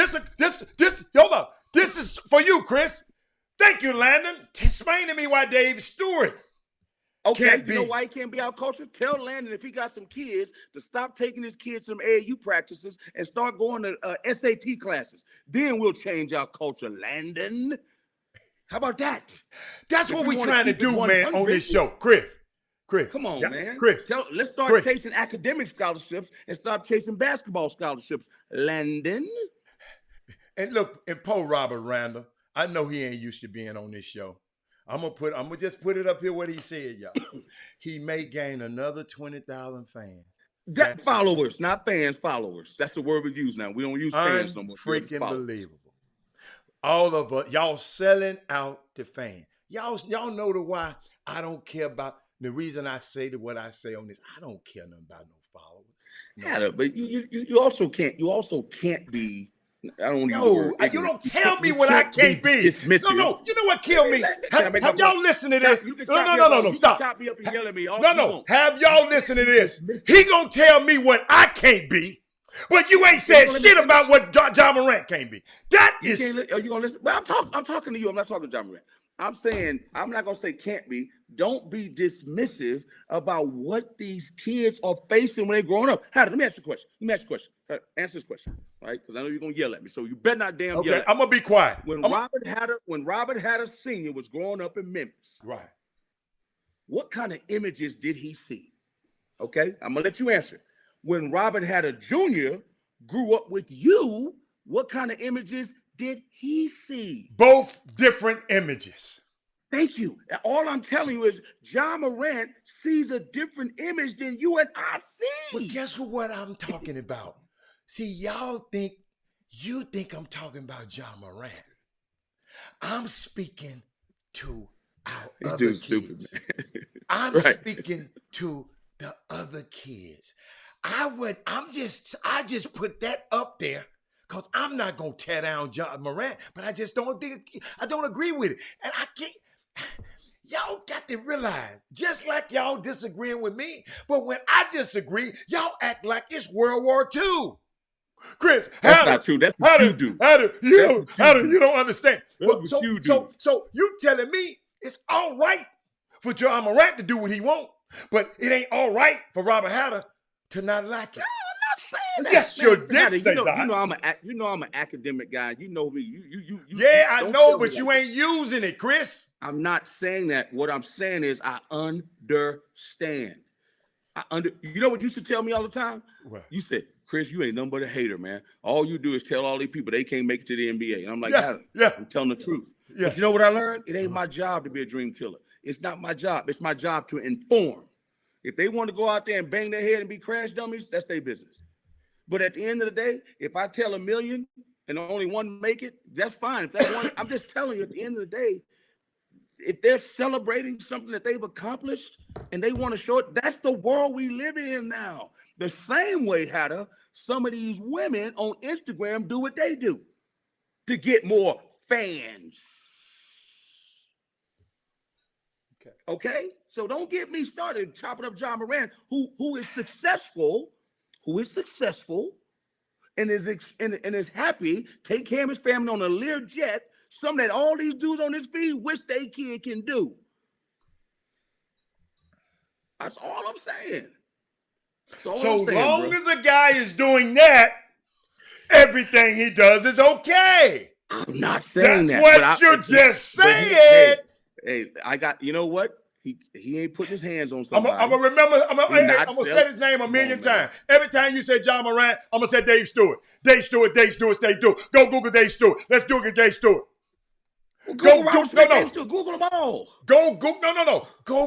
Hold up. This is for you, Chris. Thank you, Landon. Explain to me why David Stewart Okay, you know why he can't be our culture? Tell Landon if he got some kids to stop taking his kids to some AAU practices and start going to SAT classes. Then we'll change our culture, Landon. How about that? That's If what we we're wanna trying to keep it do, man, on 100, this show. Chris. Come on, Yeah, man. Chris. Let's start Chris. chasing academic scholarships and stop chasing basketball scholarships. Landon. And look, and Paul Robert Randall, I know he ain't used to being on this show. I'm gonna just put it up here what he said, y'all. He may gain another 20,000 fans. That followers, not fans, followers. That's the word we use now. We don't use fans no more. Freaking believable. All of us, y'all selling out the fans. Y'all know the why I don't care about the reason I say what I say on this. I don't care nothing about no followers. No. But you also can't be. I don't want to use the word you don't tell me what I can't be. Dismissive. No. You know what killed me? Have y'all listened to this? No. Stop. Chop me up and yell at me. No. Have y'all listened to this? He gonna tell me what I can't be, but you ain't said shit about what John Morant can't be. That is. Are you gonna listen? Well, I'm talking to you. I'm not talking to John Morant. I'm saying I'm not gonna say can't be. Don't be dismissive about what these kids are facing when they're growing up. Let me ask you a question. Answer this question, right? Because I know you're gonna yell at me, so you better not yell at me. I'm gonna be quiet. When Robert Hatter Sr. was growing up in Memphis, right? What kind of images did he see? Okay, I'm gonna let you answer. When Robert Hatter Jr. grew up with you, what kind of images did he see? Both different images. Thank you. And all I'm telling you is John Morant sees a different image than you and I see. But guess what I'm talking about? See, you think I'm talking about John Morant. I'm speaking to our other kids. Stupid, man. I'm speaking to the other kids. I just put that up there because I'm not gonna tear down John Morant, but I don't agree with it. And I can't. Y'all got to realize, just like y'all disagreeing with me, but when I disagree, y'all act like it's World War II. Chris, that's not true. That's what you do. You don't understand. That's what you do. So you telling me it's all right for John Morant to do what he wants, but it ain't all right for Robert Hatter to not like it. No, I'm not saying that. Yes, you did say that. You know I'm an academic guy. You know me. You I know, but you ain't using it, Chris. I'm not saying that. What I'm saying is I understand. You know what you used to tell me all the time? What? You said, Chris, you ain't nothing but a hater, man. All you do is tell all these people they can't make it to the NBA. And I'm like, I'm telling the truth. Yeah. But you know what I learned? It ain't my job to be a dream killer. It's not my job. It's my job to inform. If they want to go out there and bang their head and be crash dummies, that's their business. But at the end of the day, if I tell 1 million and only one make it, that's fine. If that one, I'm just telling you, at the end of the day, if they're celebrating something that they've accomplished and they want to show it, that's the world we live in now. The same way, Hatter, some of these women on Instagram do what they do to get more fans. Okay? So don't get me started chopping up John Morant, who is successful, and is happy, take care of his family on a Lear jet, something that all these dudes on this feed wish they kid can do. That's all I'm saying. So long as a guy is doing that, everything he does is okay. I'm not saying that's that. That's what you just said. Hey, I got, you know what? He ain't putting his hands on somebody. I'm going to remember, I'm going to say his name a million times. Every time you say John Morant, I'm going to say Dave Stewart. Dave Stewart. Go Google Dave Stewart. Let's do it, Dave Stewart. Well, Google them all. Go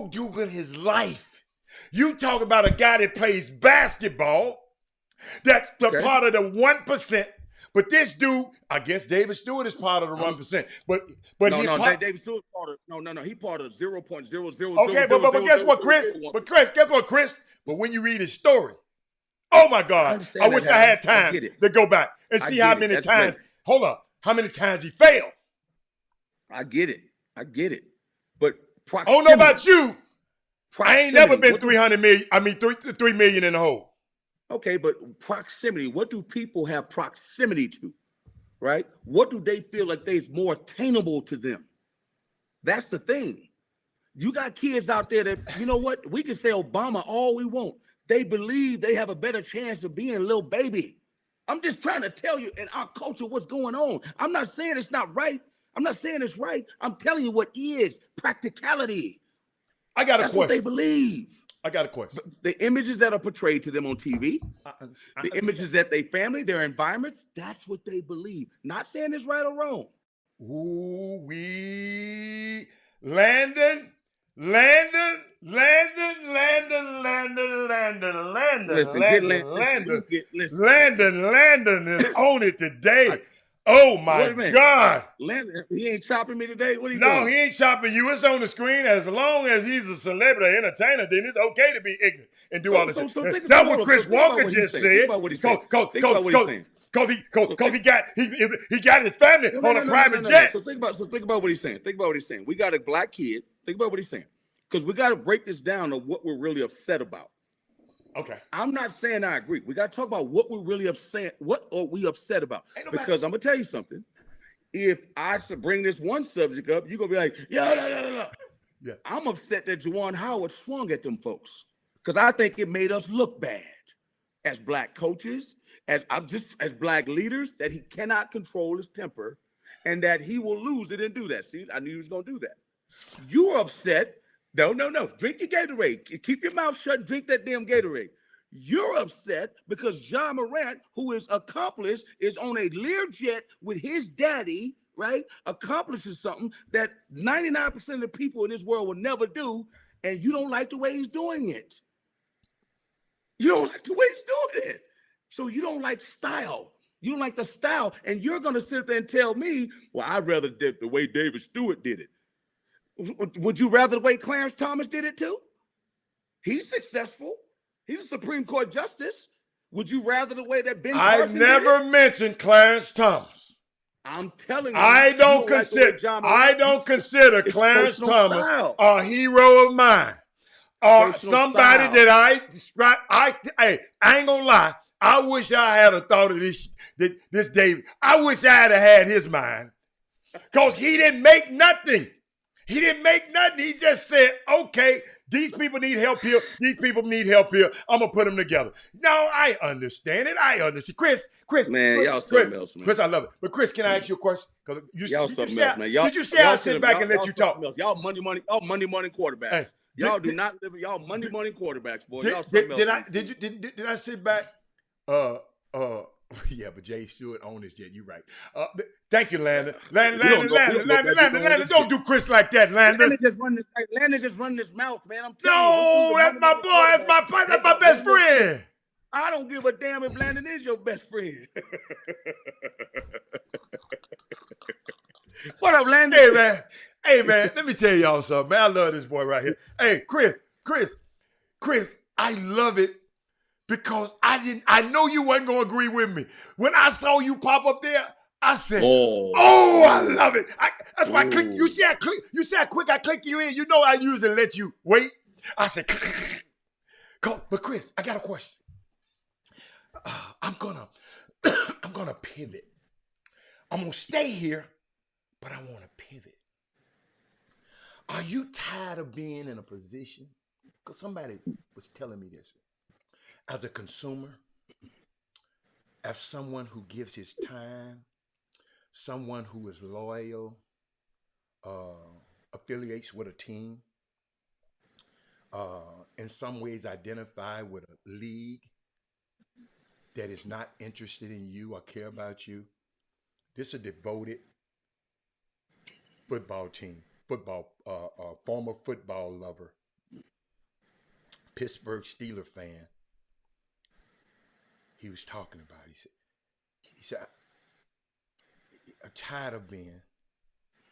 Google his life. You talk about a guy that plays basketball, that's part of the 1%. But this dude, I guess David Stewart is part of the 1%. But David Stewart part of he part of 0.00. Okay, but guess what, Chris? Guess what, Chris? But when you read his story, oh my God, I wish I had time to go back and see how many times. Hold up, how many times he failed? I get it. But I don't know about you. I ain't never been 300 million. I mean, 3 million in the hole. Okay, but proximity. What do people have proximity to? Right? What do they feel like is more attainable to them? That's the thing. You got kids out there that, you know what? We can say Obama all we want. They believe they have a better chance of being a little baby. I'm just trying to tell you in our culture what's going on. I'm not saying it's not right. I'm not saying it's right. I'm telling you what is practicality. I got a That's question. what they believe. I got a question. The images that are portrayed to them on TV, the images that they family, their environments, that's what they believe. Not saying it's right or wrong. Ooh, Landon. Listen, Landon is on it today. Oh my God. Landon, he ain't chopping me today. What are you doing? No, he ain't chopping you. It's on the screen. As long as he's a celebrity entertainer, then it's okay to be ignorant and do all this. That's what Chris Walker just said. Think about what he's saying. Think about what he's saying. Because he got his family on a private jet. So think about what he's saying. Think about what he's saying. We got a black kid. Think about what he's saying. Because we got to break this down to what we're really upset about. Okay. I'm not saying I agree. We got to talk about what we're really upset. What are we upset about? Because I'm gonna tell you something. If I should bring this one subject up, you're gonna be like, yeah. I'm upset that Juwan Howard swung at them folks because I think it made us look bad as black coaches, as black leaders, that he cannot control his temper and that he will lose it and do that. See, I knew he was gonna do that. You're upset. No. Drink your Gatorade. Keep your mouth shut and drink that damn Gatorade. You're upset because John Morant, who is accomplished, is on a Learjet with his daddy, right? Accomplishes something that 99% of the people in this world will never do, and you don't like the way he's doing it. You don't like the way he's doing it. So you don't like style. You don't like the style, and you're going to sit there and tell me, well, I'd rather did the way David Stewart did it. Would you rather the way Clarence Thomas did it too? He's successful. He's a Supreme Court justice. Would you rather the way that Ben Carson I've never mentioned Clarence Thomas. I'm telling you, I don't consider Clarence Thomas a hero of mine. Or somebody style. That I ain't gonna lie. I wish I had a thought of this David. I wish I had his mind. Because he didn't make nothing. He didn't make nothing. He just said, okay, these people need help here. These people need help here. I'm going to put them together. No, I understand it. I understand. Chris. Man, y'all something else, man. Chris, I love it. But Chris, can I ask you a question? Y'all something else, man. Did you say I sit back and let you talk? Y'all Monday morning quarterbacks. Hey, y'all do not live. Y'all Monday morning quarterbacks, boy. Y'all something else. Did I sit back? Yeah, but Jay Stewart owned this jet. You're right. Thank you, Landon. Landon, don't do Chris like that, Landon. Landon just run his mouth, man. I'm telling you. No, that's my boy. That's my best friend. I don't give a damn if Landon is your best friend. What up, Landon? Hey, man. Let me tell y'all something, man. I love this boy right here. Hey, Chris, I love it. Because I know you wasn't going to agree with me. When I saw you pop up there, I said, oh I love it. That's why I click. You see how quick I click you in? You know I usually let you wait. I said, but Chris, I got a question. I'm gonna pivot. I'm going to stay here, but I want to pivot. Are you tired of being in a position? Because somebody was telling me this. As a consumer, as someone who gives his time, someone who is loyal, affiliates with a team, in some ways identify with a league that is not interested in you or care about you, this is a devoted football team, former football lover, Pittsburgh Steelers fan. He was talking about. He said, I'm tired of being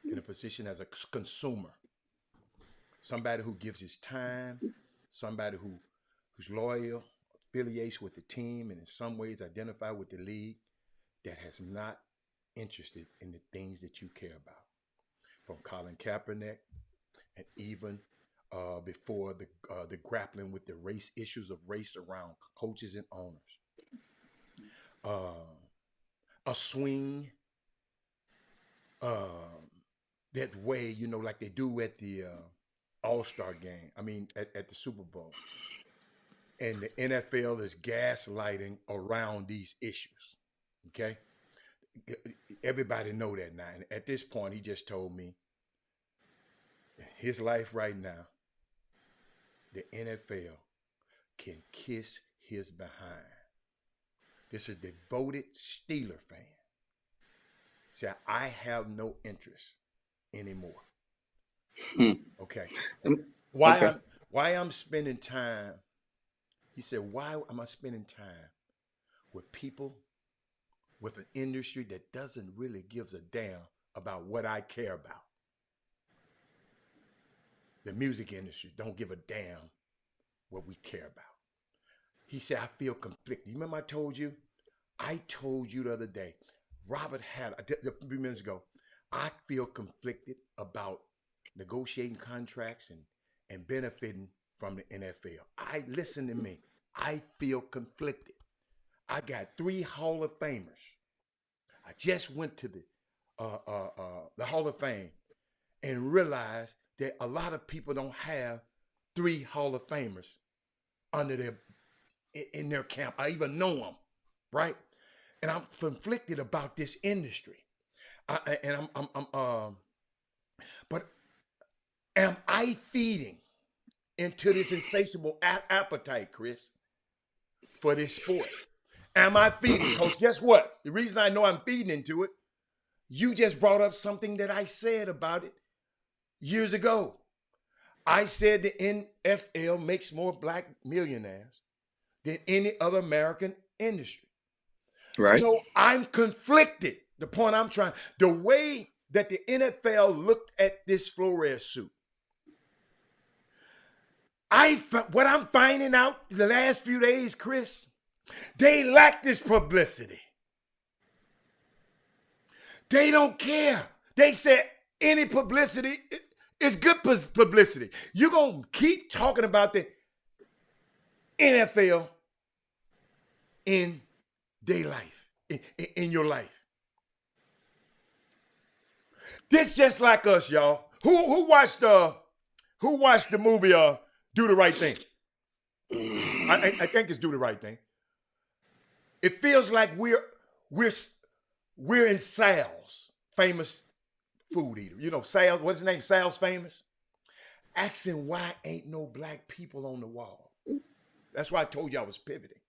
in a position as a consumer. Somebody who gives his time, somebody who's loyal, affiliates with the team, and in some ways identify with the league, that has not interested in the things that you care about. From Colin Kaepernick, and even before the grappling with the race issues of race around coaches and owners. A swing that way, like they do at the All-Star game. I mean, at the Super Bowl. And the NFL is gaslighting around these issues. Okay? everybody know that now. And at this point, he just told me his life right now, the NFL can kiss his behind. This is a devoted Steeler fan. Said, I have no interest anymore. Okay. Why I'm spending time, he said, why am I spending time with people with an industry that doesn't really give a damn about what I care about? The music industry don't give a damn what we care about. He said, I feel conflicted. You remember I told you? I told you the other day, Robert had, a few minutes ago, I feel conflicted about negotiating contracts and benefiting from the NFL. Listen to me. I feel conflicted. I got 3 Hall of Famers. I just went to the Hall of Fame and realized that a lot of people don't have 3 Hall of Famers in their camp. I even know them, right? And I'm conflicted about this industry. But am I feeding into this insatiable appetite, Chris, for this sport? Am I feeding? Because guess what? The reason I know I'm feeding into it, you just brought up something that I said about it years ago. I said the NFL makes more black millionaires than any other American industry. Right. So I'm conflicted. The point I'm trying, the way that the NFL looked at this Flores suit, what I'm finding out the last few days, Chris, they lack this publicity. They don't care. They said any publicity is good publicity. You're going to keep talking about the NFL in their life, in your life. This just like us, y'all. Who watched the movie Do the Right Thing? I think it's Do the Right Thing. It feels like we're in Sal's, famous food eater. You know, Sal's, what's his name? Sal's Famous. Asking why ain't no black people on the wall. That's why I told you I was pivoting.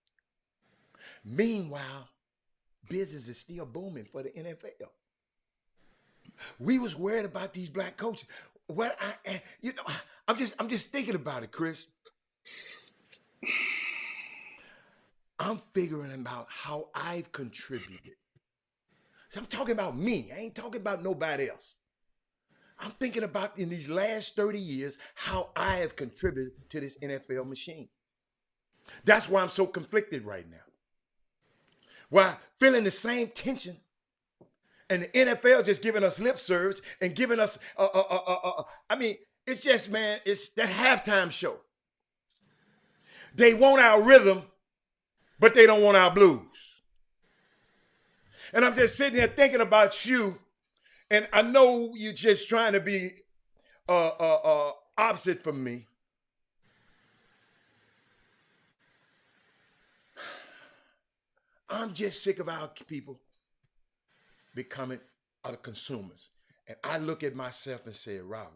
Meanwhile, business is still booming for the NFL. We was worried about these black coaches. I'm just thinking about it, Chris. I'm figuring about how I've contributed. So I'm talking about me. I ain't talking about nobody else. I'm thinking about in these last 30 years how I have contributed to this NFL machine. That's why I'm so conflicted right now. Why feeling the same tension, and the NFL just giving us lip service and giving us I mean, it's just, man, it's that halftime show. They want our rhythm, but they don't want our blues. And I'm just sitting here thinking about you, and I know you're just trying to be opposite from me. I'm just sick of our people becoming other consumers. And I look at myself and say, Robert,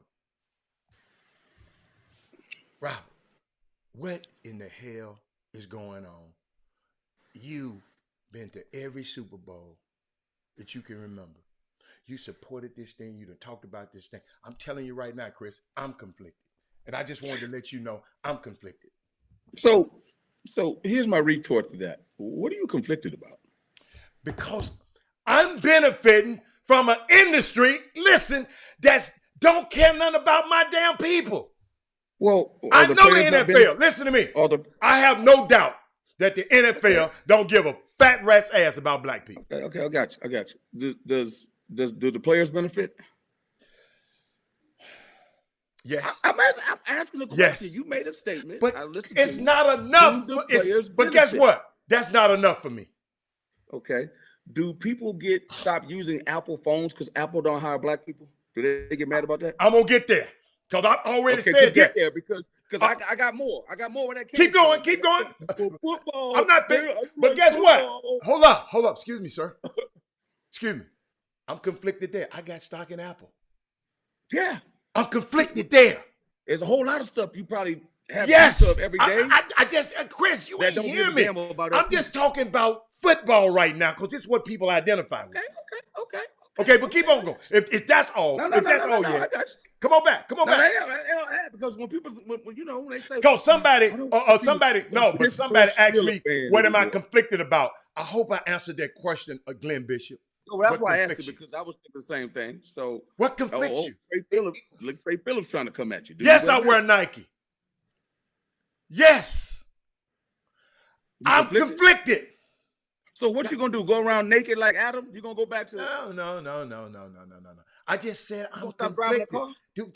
what in the hell is going on? You've been to every Super Bowl that you can remember. You supported this thing. You done talked about this thing. I'm telling you right now, Chris, I'm conflicted. And I just wanted to let you know I'm conflicted. So here's my retort to that. What are you conflicted about? Because I'm benefiting from an industry, listen, that don't care nothing about my damn people. Well, I know the NFL. Listen to me. I have no doubt that the NFL don't give a fat rat's ass about black people. Okay, I got you. Do the players benefit? Yes. I'm asking a question. Yes. You made a statement. But it's not enough. But guess what? That's not enough for me. Okay. Do people stop using Apple phones because Apple don't hire black people? Do they get mad about that? I'm going to get there. Because I already said that. Get there because I got more. I got more where that came Keep going. Football. I'm not thinking. But guess what? Hold up. Excuse me, sir. Excuse me. I'm conflicted there. I got stock in Apple. Yeah. I'm conflicted there. There's a whole lot of stuff you probably have Yes. use of every day. I just, Chris, you ain't hear me. I'm just food. talking about football right now because this is what people identify with. Okay, but keep on going. If that's all, No, yeah. I got you. Come on back. Because when people, when they say, Because somebody asked me, what am I anymore. conflicted about? I hope I answered that question, Glenn Bishop. No, that's why I asked it, because I was thinking the same thing. So what conflicts you? Trey Phillips trying to come at you. Yes, I wear Nike. Yes. I'm conflicted. So what you gonna do? Go around naked like Adam? You gonna go back to No. I just said I'm conflicted. Do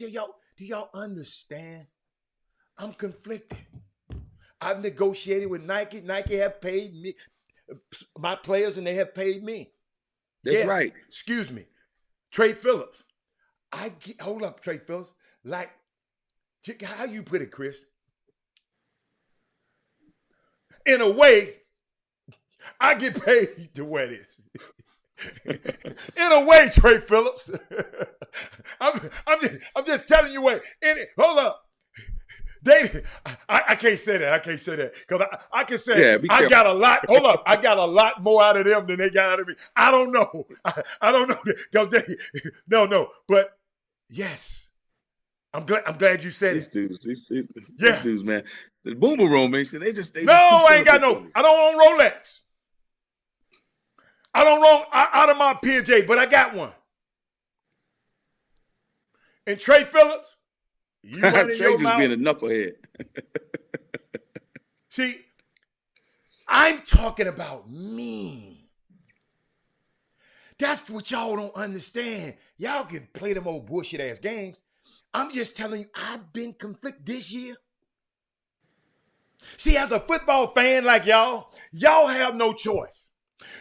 y'all understand? I'm conflicted. I've negotiated with Nike. Nike have paid me, my players, and they have paid me. That's right. Excuse me. Trey Phillips. Hold up, Trey Phillips. Like, how you put it, Chris? In a way, I get paid to wear this. In a way, Trey Phillips. I'm just telling you what. Hold up. I can't say that. Because I can say I got a lot. Hold up. I got a lot more out of them than they got out of me. I don't know. I don't know. No. But yes. I'm glad you said it. These dudes, man. The Boomer Room, man. I ain't got no. I don't own Rolex. I don't own out of my PJ, but I got one. And Trey Phillips, you running Trey your just mouth. being a knucklehead. See, I'm talking about me. That's what y'all don't understand. Y'all can play them old bullshit ass games. I'm just telling you, I've been conflicted this year. See, as a football fan like y'all have no choice.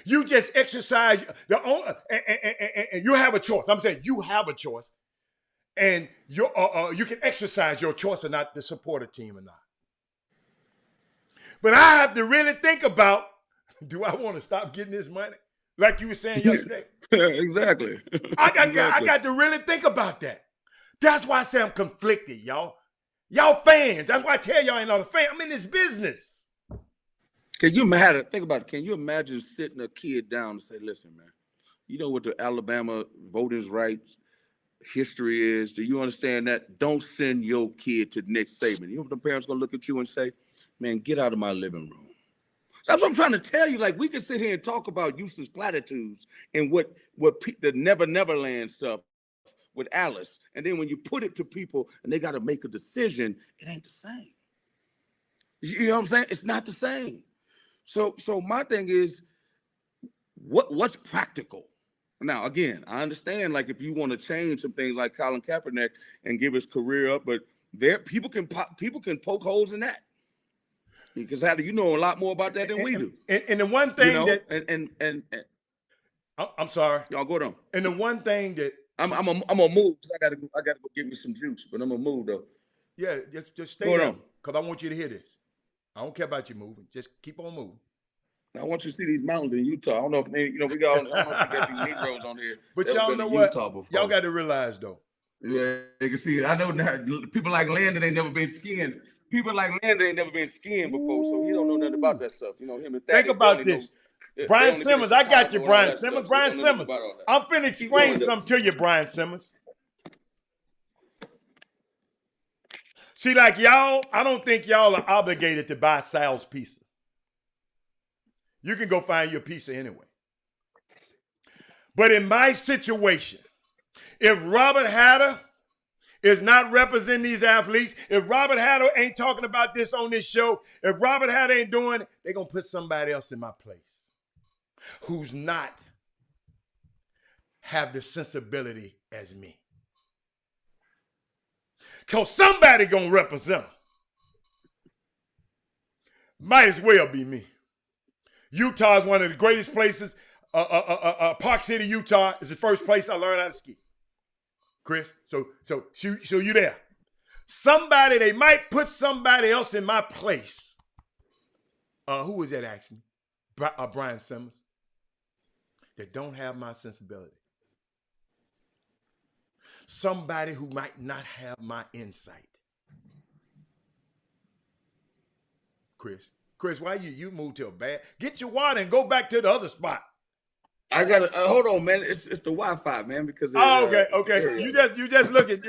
You just exercise your own, and you have a choice. I'm saying you have a choice, and you can exercise your choice or not to support a team or not. But I have to really think about: do I want to stop getting this money? Like you were saying yesterday. Exactly. I got to really think about that. That's why I say I'm conflicted, y'all. Y'all fans. That's why I tell y'all ain't not a fan. I'm in this business. Think about it. Can you imagine sitting a kid down and say, listen, man, you know what the Alabama voting rights history is? Do you understand that? Don't send your kid to Nick Saban. You know what the parents going to look at you and say, man, get out of my living room. That's what I'm trying to tell you. Like, we can sit here and talk about useless platitudes and what the Never Land stuff with Alice. And then when you put it to people and they got to make a decision, it ain't the same. You know what I'm saying? It's not the same. So my thing is, what's practical? Now, again, I understand, like, if you want to change some things like Colin Kaepernick and give his career up, but people can poke holes in that. Because you know a lot more about that than we do. And the one thing and I'm sorry. Y'all go down. And the one thing that I'm gonna move. I gotta go get me some juice, but I'm gonna move though. Yeah, just stay there, because I want you to hear this. I don't care about you moving. Just keep on moving. I want you to see these mountains in Utah. I don't know if we got. I don't know if we got these Negroes on here. But y'all know what? Y'all got to realize though. Yeah, you can see. I know people like Landon ain't never been skiing. People like Landon ain't never been skiing before, so he don't know nothing about that stuff. You know him and Thaddeus. Think about this. Brian Simmons, I got you, Brian Simmons. Brian Simmons. I'm finna explain something to you, Brian Simmons. See, like y'all, I don't think y'all are obligated to buy Sal's pizza. You can go find your pizza anyway. But in my situation, if Robert Hatter is not representing these athletes, if Robert Hatter ain't talking about this on this show, if Robert Hatter ain't doing it, they're going to put somebody else in my place who's not have the sensibility as me. Because somebody going to represent them. Might as well be me. Utah is one of the greatest places. Park City, Utah is the first place I learned how to ski. Chris, so you there. They might put somebody else in my place. Who was that asking? Brian Simmons. that don't have my sensibility. Somebody who might not have my insight. Chris, why you moved to a bad? Get your water and go back to the other spot. I gotta hold on, man. It's the Wi-Fi, man. Because okay. You just look at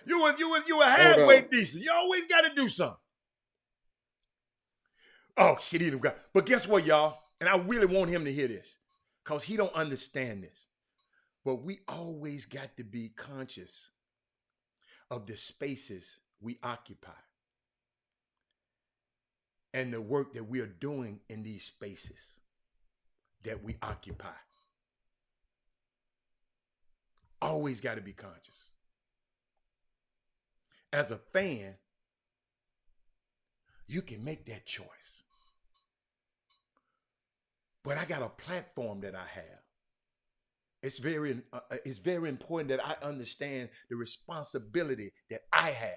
You were halfway decent. You always got to do something. Oh shit, he done got. But guess what, y'all? And I really want him to hear this, cause he don't understand this. But we always got to be conscious of the spaces we occupy and the work that we are doing in these spaces that we occupy. Always got to be conscious. As a fan, you can make that choice. But I got a platform that I have. It's very important that I understand the responsibility that I have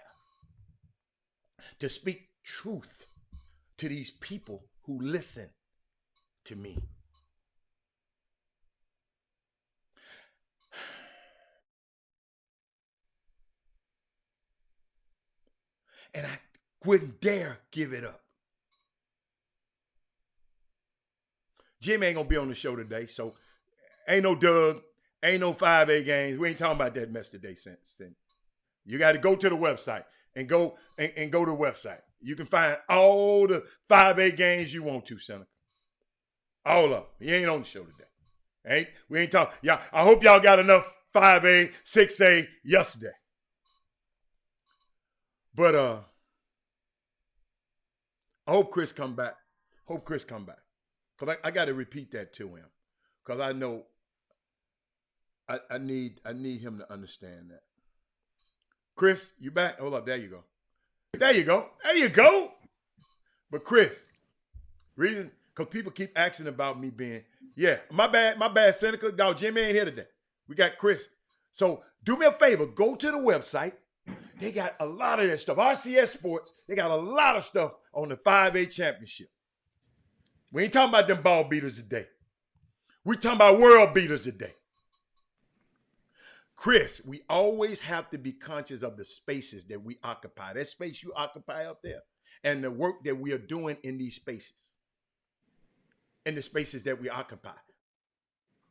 to speak truth to these people who listen to me. And I wouldn't dare give it up. Jim ain't gonna be on the show today, so ain't no Doug, ain't no 5A games. We ain't talking about that mess today, since. You got to go to the website and go to the website. You can find all the 5A games you want to, Seneca. All of them. He ain't on the show today. We ain't talking. Y'all, I hope y'all got enough 5A, 6A yesterday. But I hope Chris come back. Because I got to repeat that to him. Because I know I need him to understand that. Chris, you back? Hold up. There you go. But Chris, reason, because people keep asking about me being, my bad, Seneca. No, Jimmy ain't here today. We got Chris. So do me a favor. Go to the website. They got a lot of that stuff. RCS Sports, they got a lot of stuff on the 5A championship. We ain't talking about them ball beaters today. We talking about world beaters today. Chris, we always have to be conscious of the spaces that we occupy. That space you occupy up there and the work that we are doing in these spaces. In the spaces that we occupy.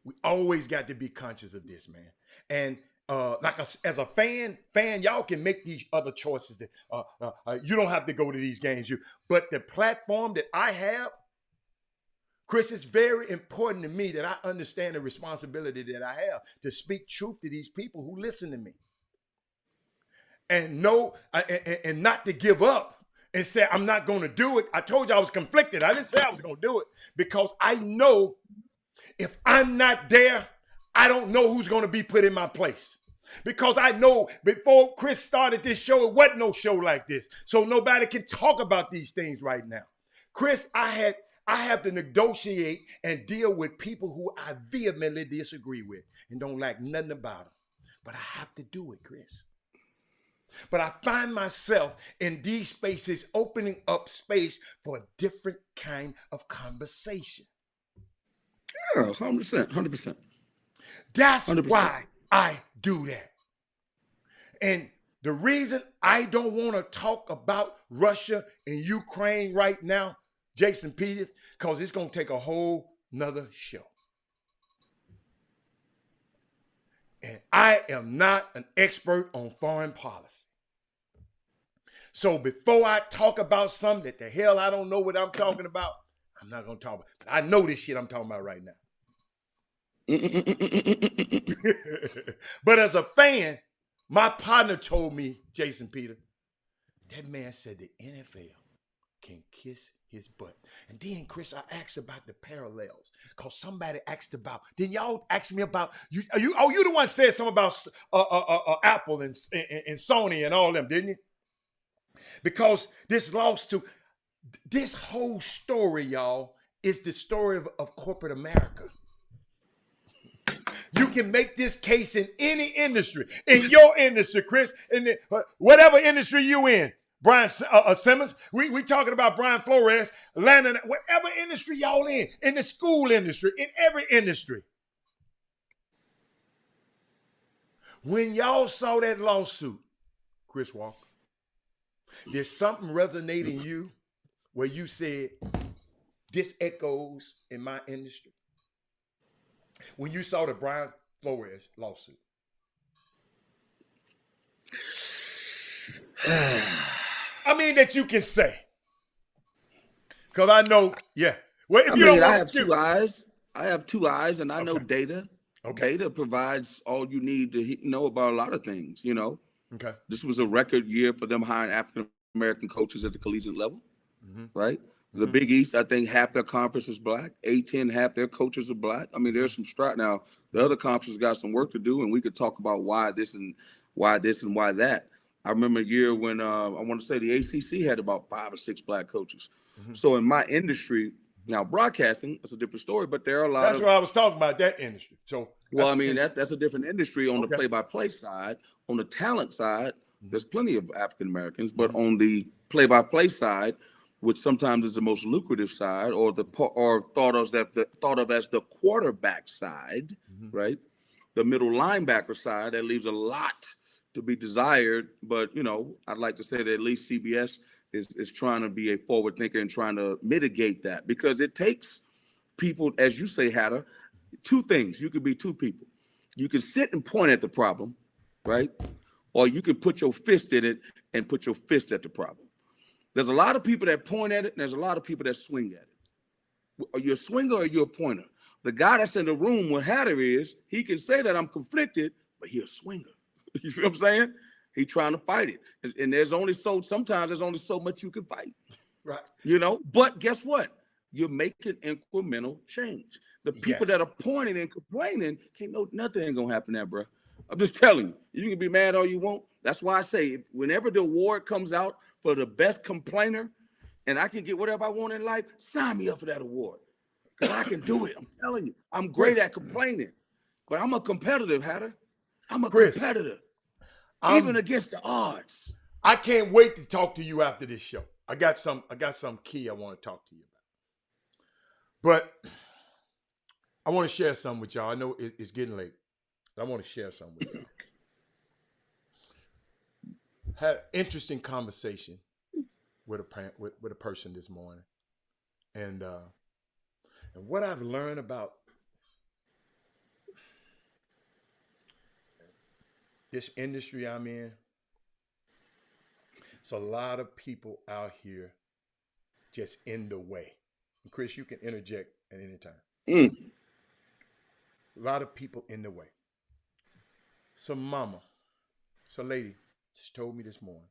We always got to be conscious of this, man. And as a fan, y'all can make these other choices. That you don't have to go to these games. But the platform that I have, Chris, it's very important to me that I understand the responsibility that I have to speak truth to these people who listen to me. And and not to give up and say, I'm not going to do it. I told you I was conflicted. I didn't say I was going to do it because I know if I'm not there, I don't know who's going to be put in my place. Because I know before Chris started this show, it wasn't no show like this. So nobody can talk about these things right now. Chris, I have to negotiate and deal with people who I vehemently disagree with and don't like nothing about them. But I have to do it, Chris. But I find myself in these spaces opening up space for a different kind of conversation. Yeah, 100%. That's 100%. why I do that. And the reason I don't want to talk about Russia and Ukraine right now, Jason Peters, because it's going to take a whole nother show. And I am not an expert on foreign policy. So before I talk about something that the hell I don't know what I'm talking about, I'm not going to talk about it. But I know this shit I'm talking about right now. But as a fan, my partner told me, Jason Peter, that man said the NFL can kiss his butt. And then, Chris, I asked about the parallels because somebody asked about. Then y'all asked me about you. You the one said something about Apple and Sony and all them, didn't you? Because this whole story, y'all, is the story of corporate America. You can make this case in any industry, in your industry, Chris, in whatever industry you in. Brian Simmons, we talking about Brian Flores, Landon, whatever industry y'all in the school industry, in every industry. When y'all saw that lawsuit, Chris Walker, did something resonate in you where you said, this echoes in my industry? When you saw the Brian Flores lawsuit. I mean, that you can say. Because I know, yeah. Well, if I have two eyes. I have two eyes, and I know data. Okay. Data provides all you need to know about a lot of things, Okay. This was a record year for them hiring African-American coaches at the collegiate level, right? The Big East, I think half their conference is black. A-10, half their coaches are black. I mean, there's some strife. Now, the other conference got some work to do, and we could talk about why this and why that. I remember a year when I want to say the ACC had about 5 or 6 black coaches. So in my industry, now broadcasting, that's a different story, but there are a lot That's what I was talking about, that industry. So, well, I mean, that's a different industry on the play-by-play side. On the talent side, there's plenty of African Americans, but on the play-by-play side, which sometimes is the most lucrative side, or thought of as the quarterback side, right? The middle linebacker side, that leaves a lot to be desired. But I'd like to say that at least CBS is trying to be a forward thinker and trying to mitigate that, because it takes people, as you say, Hatter, two things. You could be two people. You can sit and point at the problem, right? Or you can put your fist in it and put your fist at the problem. There's a lot of people that point at it, and there's a lot of people that swing at it. Are you a swinger or are you a pointer? The guy that's in the room where Hatter is, he can say that I'm conflicted, but he's a swinger. You see what I'm saying? He's trying to fight it. And sometimes there's only so much you can fight. Right. But guess what? You're making incremental change. The people that are pointing and complaining nothing ain't gonna happen there, bro. I'm just telling you. You can be mad all you want. That's why I say, whenever the award comes out for the best complainer, and I can get whatever I want in life, sign me up for that award. Because I can do it. I'm telling you. I'm great at complaining. But I'm a competitive, Hatter. I'm a competitor. Even against the odds. I can't wait to talk to you after this show. I got some key I want to talk to you about. But I want to share something with y'all. I know it's getting late. But I want to share something with y'all. Had an interesting conversation with a person this morning. And what I've learned about this industry I'm in, it's a lot of people out here just in the way. And Chris, you can interject at any time. A lot of people in the way. Some lady just told me this morning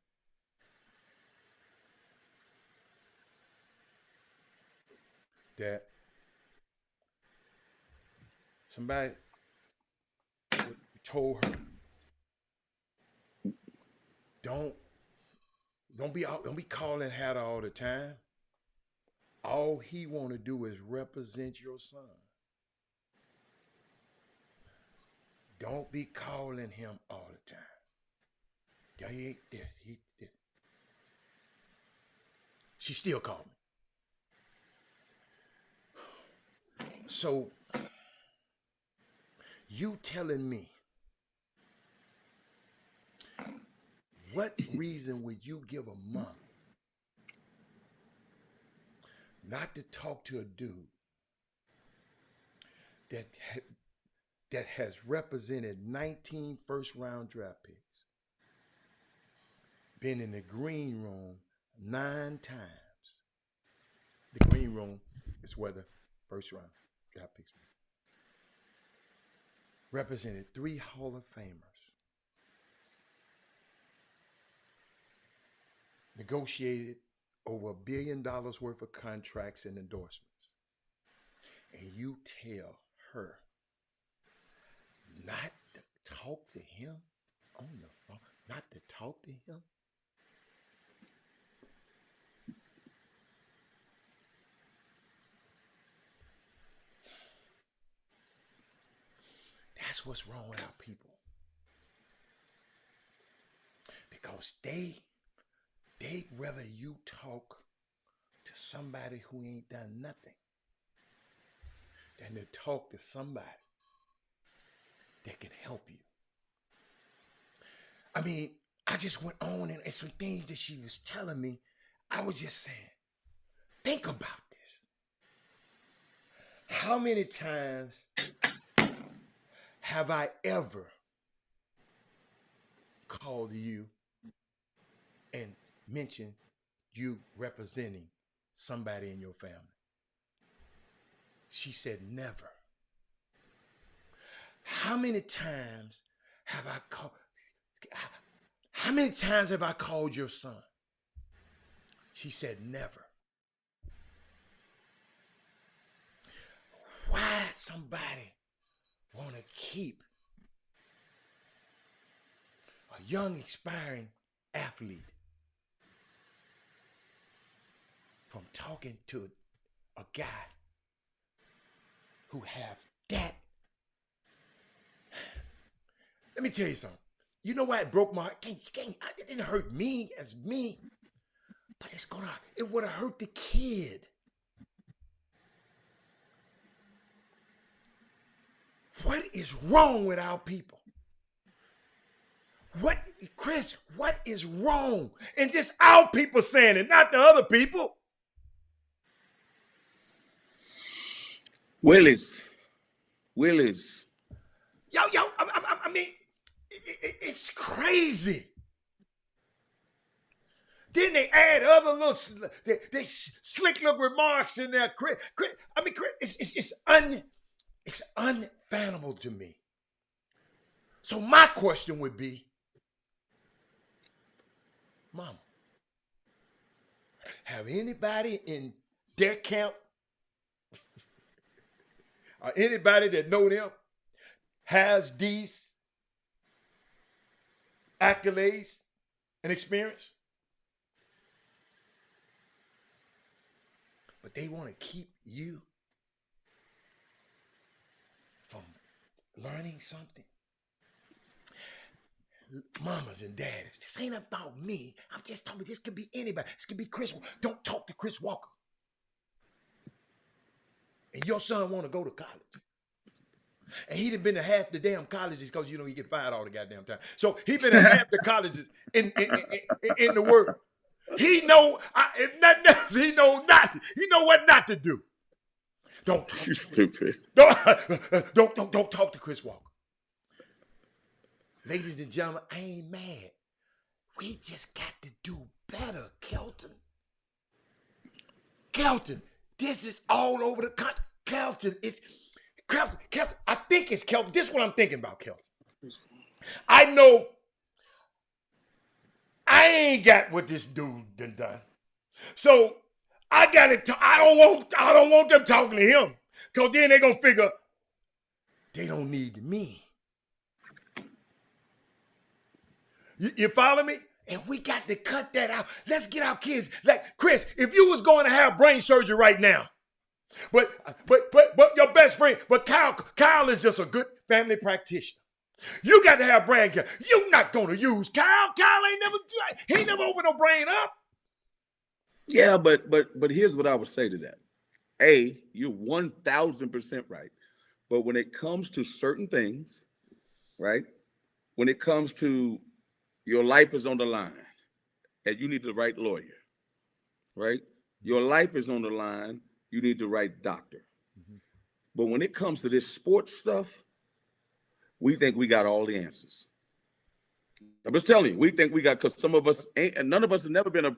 that somebody told her, don't be calling Hatter all the time. All he want to do is represent your son. Don't be calling him all the time. He ain't this. He this. She still called me. So you telling me, what reason would you give a mom not to talk to a dude that has represented 19 first-round draft picks, been in the green room 9 times? The green room is where the first-round draft picks were. Represented 3 Hall of Famers. Negotiated over $1 billion worth of contracts and endorsements. And you tell her not to talk to him on the phone, not to talk to him? That's what's wrong with our people. Because they'd rather you talk to somebody who ain't done nothing than to talk to somebody that can help you. I mean, I just went on and some things that she was telling me, I was just saying, think about this. How many times have I ever called you and mentioned you representing somebody in your family? She said, never. How many times have I called your son? She said, never. Why somebody want to keep a young aspiring athlete from talking to a guy who have that? Let me tell you something. You know why it broke my heart? It didn't hurt me as me, but it would have hurt the kid. What is wrong with our people? Chris, what is wrong? And just our people saying it, not the other people. Willis. Yo, I mean, it's crazy. Then they add other little, they slick little remarks in there. Chris, it's unfathomable to me. So my question would be, Mama, have anybody in their camp or anybody that know them has these accolades and experience? But they want to keep you from learning something. Mamas and daddies, this ain't about me. I'm just talking, this could be anybody. This could be Chris. Don't talk to Chris Walker. And your son want to go to college. And he done been to half the damn colleges because, he get fired all the goddamn time. So he been to half the colleges in the world. He know, if nothing else, he know what not to do. Don't talk. You stupid. Don't talk to Chris Walker. Ladies and gentlemen, I ain't mad. We just got to do better, Kelton. Kelton, this is all over the country. Kelton, I think it's Kelton. This is what I'm thinking about, Kelton. I know I ain't got what this dude done. So I got it. I don't want them talking to him, because then they're gonna figure they don't need me. You follow me? And we got to cut that out. Let's get our kids. Like, Chris, if you was going to have brain surgery right now, but your best friend, but Kyle is just a good family practitioner. You got to have brain care. You're not going to use Kyle. Kyle ain't never opened no brain up. Yeah, but here's what I would say to that. You're 1,000% right. But when it comes to certain things, right? When it comes to your life is on the line and you need the right lawyer, right? Your life is on the line. You need the right doctor. Mm-hmm. But when it comes to this sports stuff, we think we got all the answers. I'm just telling you, we think we got, because some of us ain't, and none of us have never been a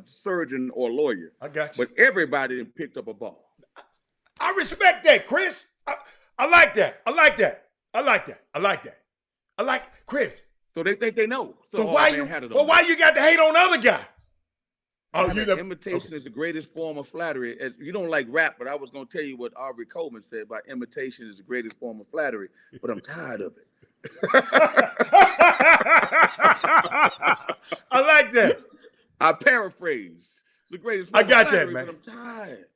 surgeon or a lawyer. I got you. But everybody picked up a ball. I respect that, Chris. I like that. I like Chris. So they think they know. So why you got to hate on the other guy? Imitation is the greatest form of flattery. You don't like rap, but I was going to tell you what Aubrey Coleman said about imitation is the greatest form of flattery, but I'm tired of it. I like that. I paraphrase. It's the greatest form of flattery, that, man. But I'm tired.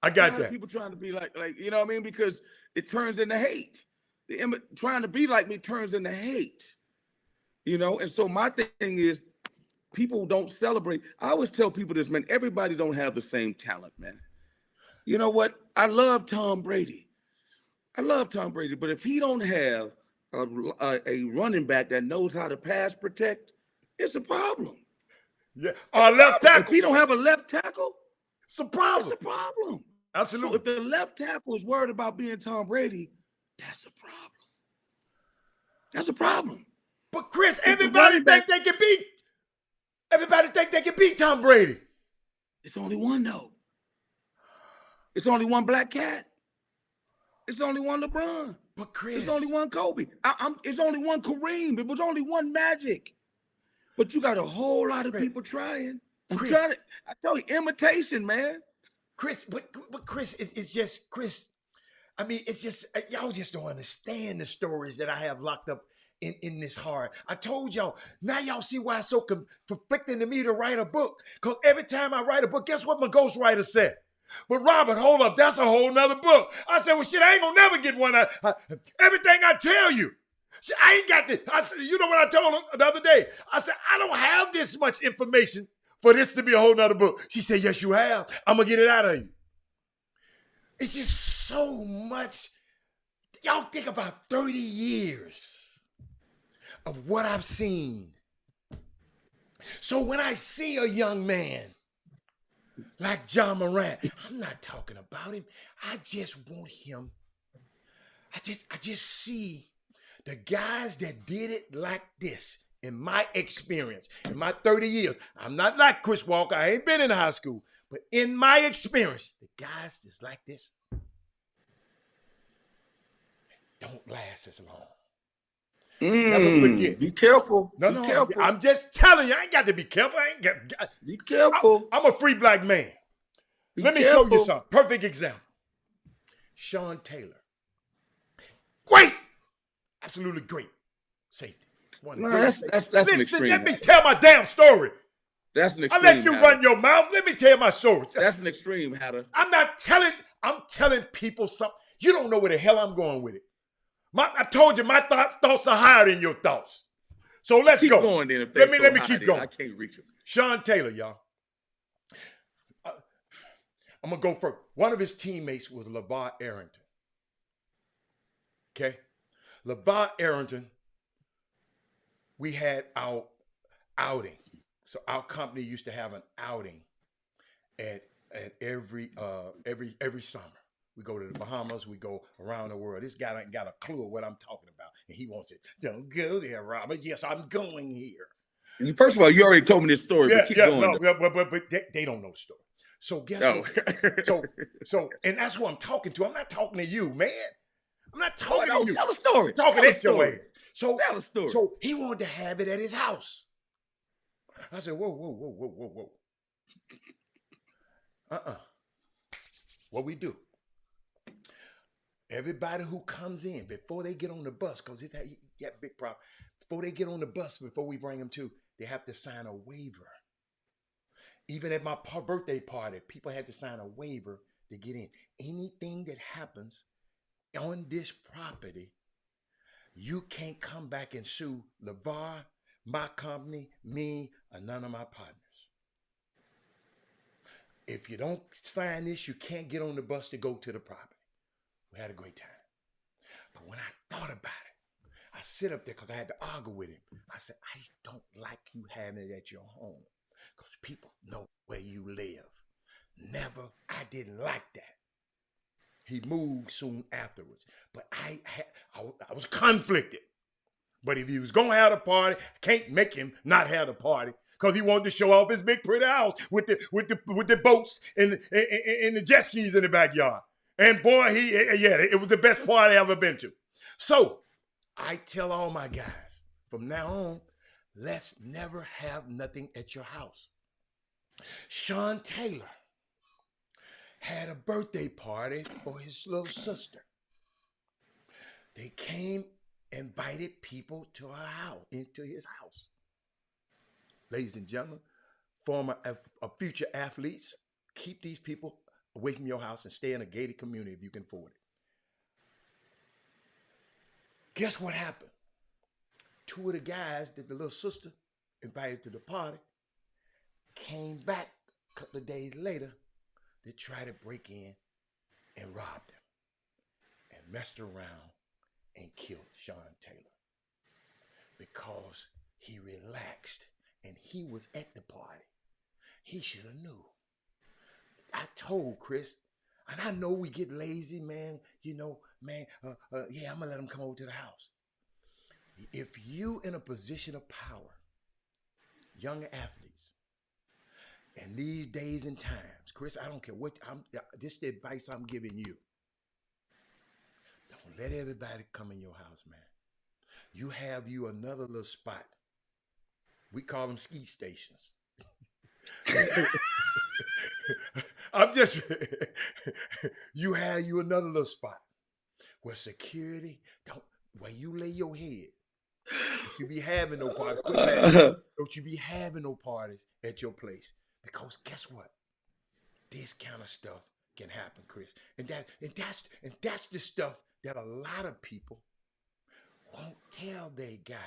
I got that. People trying to be like, you know what I mean? Because it turns into hate. Trying to be like me turns into hate. And so my thing is, people don't celebrate. I always tell people this, man, everybody don't have the same talent, man. You know what? I love Tom Brady. But if he don't have a running back that knows how to pass protect, it's a problem. Yeah, our left tackle. If he don't have a left tackle, it's a problem. It's a problem. Absolutely. So if the left tackle is worried about being Tom Brady, that's a problem. That's a problem. But Chris, everybody think they can beat. Everybody think they can beat Tom Brady. It's only one though. It's only one black cat. It's only one LeBron. But Chris, it's only one Kobe. It's only one Kareem. It was only one Magic. But you got a whole lot of people trying. I tell you, imitation, man. Chris, but Chris, it's just Chris. I mean, it's just y'all just don't understand the stories that I have locked up in this heart. I told y'all. Now y'all see why it's so conflicting to me to write a book. Because every time I write a book, guess what my ghostwriter said? But Robert, hold up, that's a whole nother book. I said, well, shit, I ain't gonna never get one. Everything I tell you. Shit, I ain't got this. I said, you know what I told her the other day? I said, I don't have this much information for this to be a whole nother book. She said, yes, you have. I'm gonna get it out of you. It's just so much. Y'all think about 30 years of what I've seen. So when I see a young man like John Morant, I'm not talking about him. I just want him. I just see the guys that did it like this. In my experience, in my 30 years, I'm not like Chris Walker. I ain't been in high school. But in my experience, the guys that's like this don't last as long. Never forget. Be careful. No, be careful. I'm just telling you, I ain't got to be careful. Be careful. I'm a free black man. Let me show you something. Perfect example. Sean Taylor. Great. Absolutely great. Safety. No, that's an extreme. Let me tell my damn story. That's an extreme. I let you run your mouth. Let me tell my story. That's an extreme, Hatter. I'm telling people something. You don't know where the hell I'm going with it. I told you my thoughts are higher than your thoughts. So let's keep go. Going then if let me keep going. I can't reach him. Sean Taylor, y'all. I'm going to go first. One of his teammates was LeVar Arrington. Okay? LeVar Arrington, we had our outing. So our company used to have an outing at every summer. We go to the Bahamas. We go around the world. This guy ain't got a clue of what I'm talking about. And he wants it. Don't go there, Robert. Yes, I'm going here. First of all, you already told me this story, but keep going. No, but they don't know the story. So guess what? So, and that's who I'm talking to. I'm not talking to you, man. I'm not talking to you. Tell a story. I'm talking at your ass. So, tell a story. So he wanted to have it at his house. I said, whoa. What we do? Everybody who comes in, before they get on the bus, because it's a big problem, before they get on the bus, before we bring them to, they have to sign a waiver. Even at my birthday party, people had to sign a waiver to get in. Anything that happens on this property, you can't come back and sue LeVar, my company, me, or none of my partners. If you don't sign this, you can't get on the bus to go to the property. We had a great time. But when I thought about it, I sit up there because I had to argue with him. I said, I don't like you having it at your home because people know where you live. Never, I didn't like that. He moved soon afterwards. But I was conflicted. But if he was going to have a party, I can't make him not have a party because he wanted to show off his big pretty house with the boats and the jet skis in the backyard. And boy, it was the best party I ever been to. So I tell all my guys, from now on, let's never have nothing at your house. Sean Taylor had a birthday party for his little sister. They came, invited people to her house, into his house. Ladies and gentlemen, future athletes, keep these people away from your house and stay in a gated community if you can afford it. Guess what happened? Two of the guys that the little sister invited to the party came back a couple of days later to try to break in and rob them and messed around and killed Sean Taylor because he relaxed and he was at the party. He should have knew. I told Chris, and I know we get lazy, man. You know, man, yeah, I'm going to let him come over to the house. If you in a position of power, young athletes, in these days and times, Chris, I don't care what, this is the advice I'm giving you. Don't let everybody come in your house, man. You have you another little spot. We call them ski stations. I'm just, you have you another little spot where security where you lay your head. Don't you be having no parties. Don't you be having no parties at your place. Because guess what? This kind of stuff can happen, Chris. And that's the stuff that a lot of people won't tell their guys.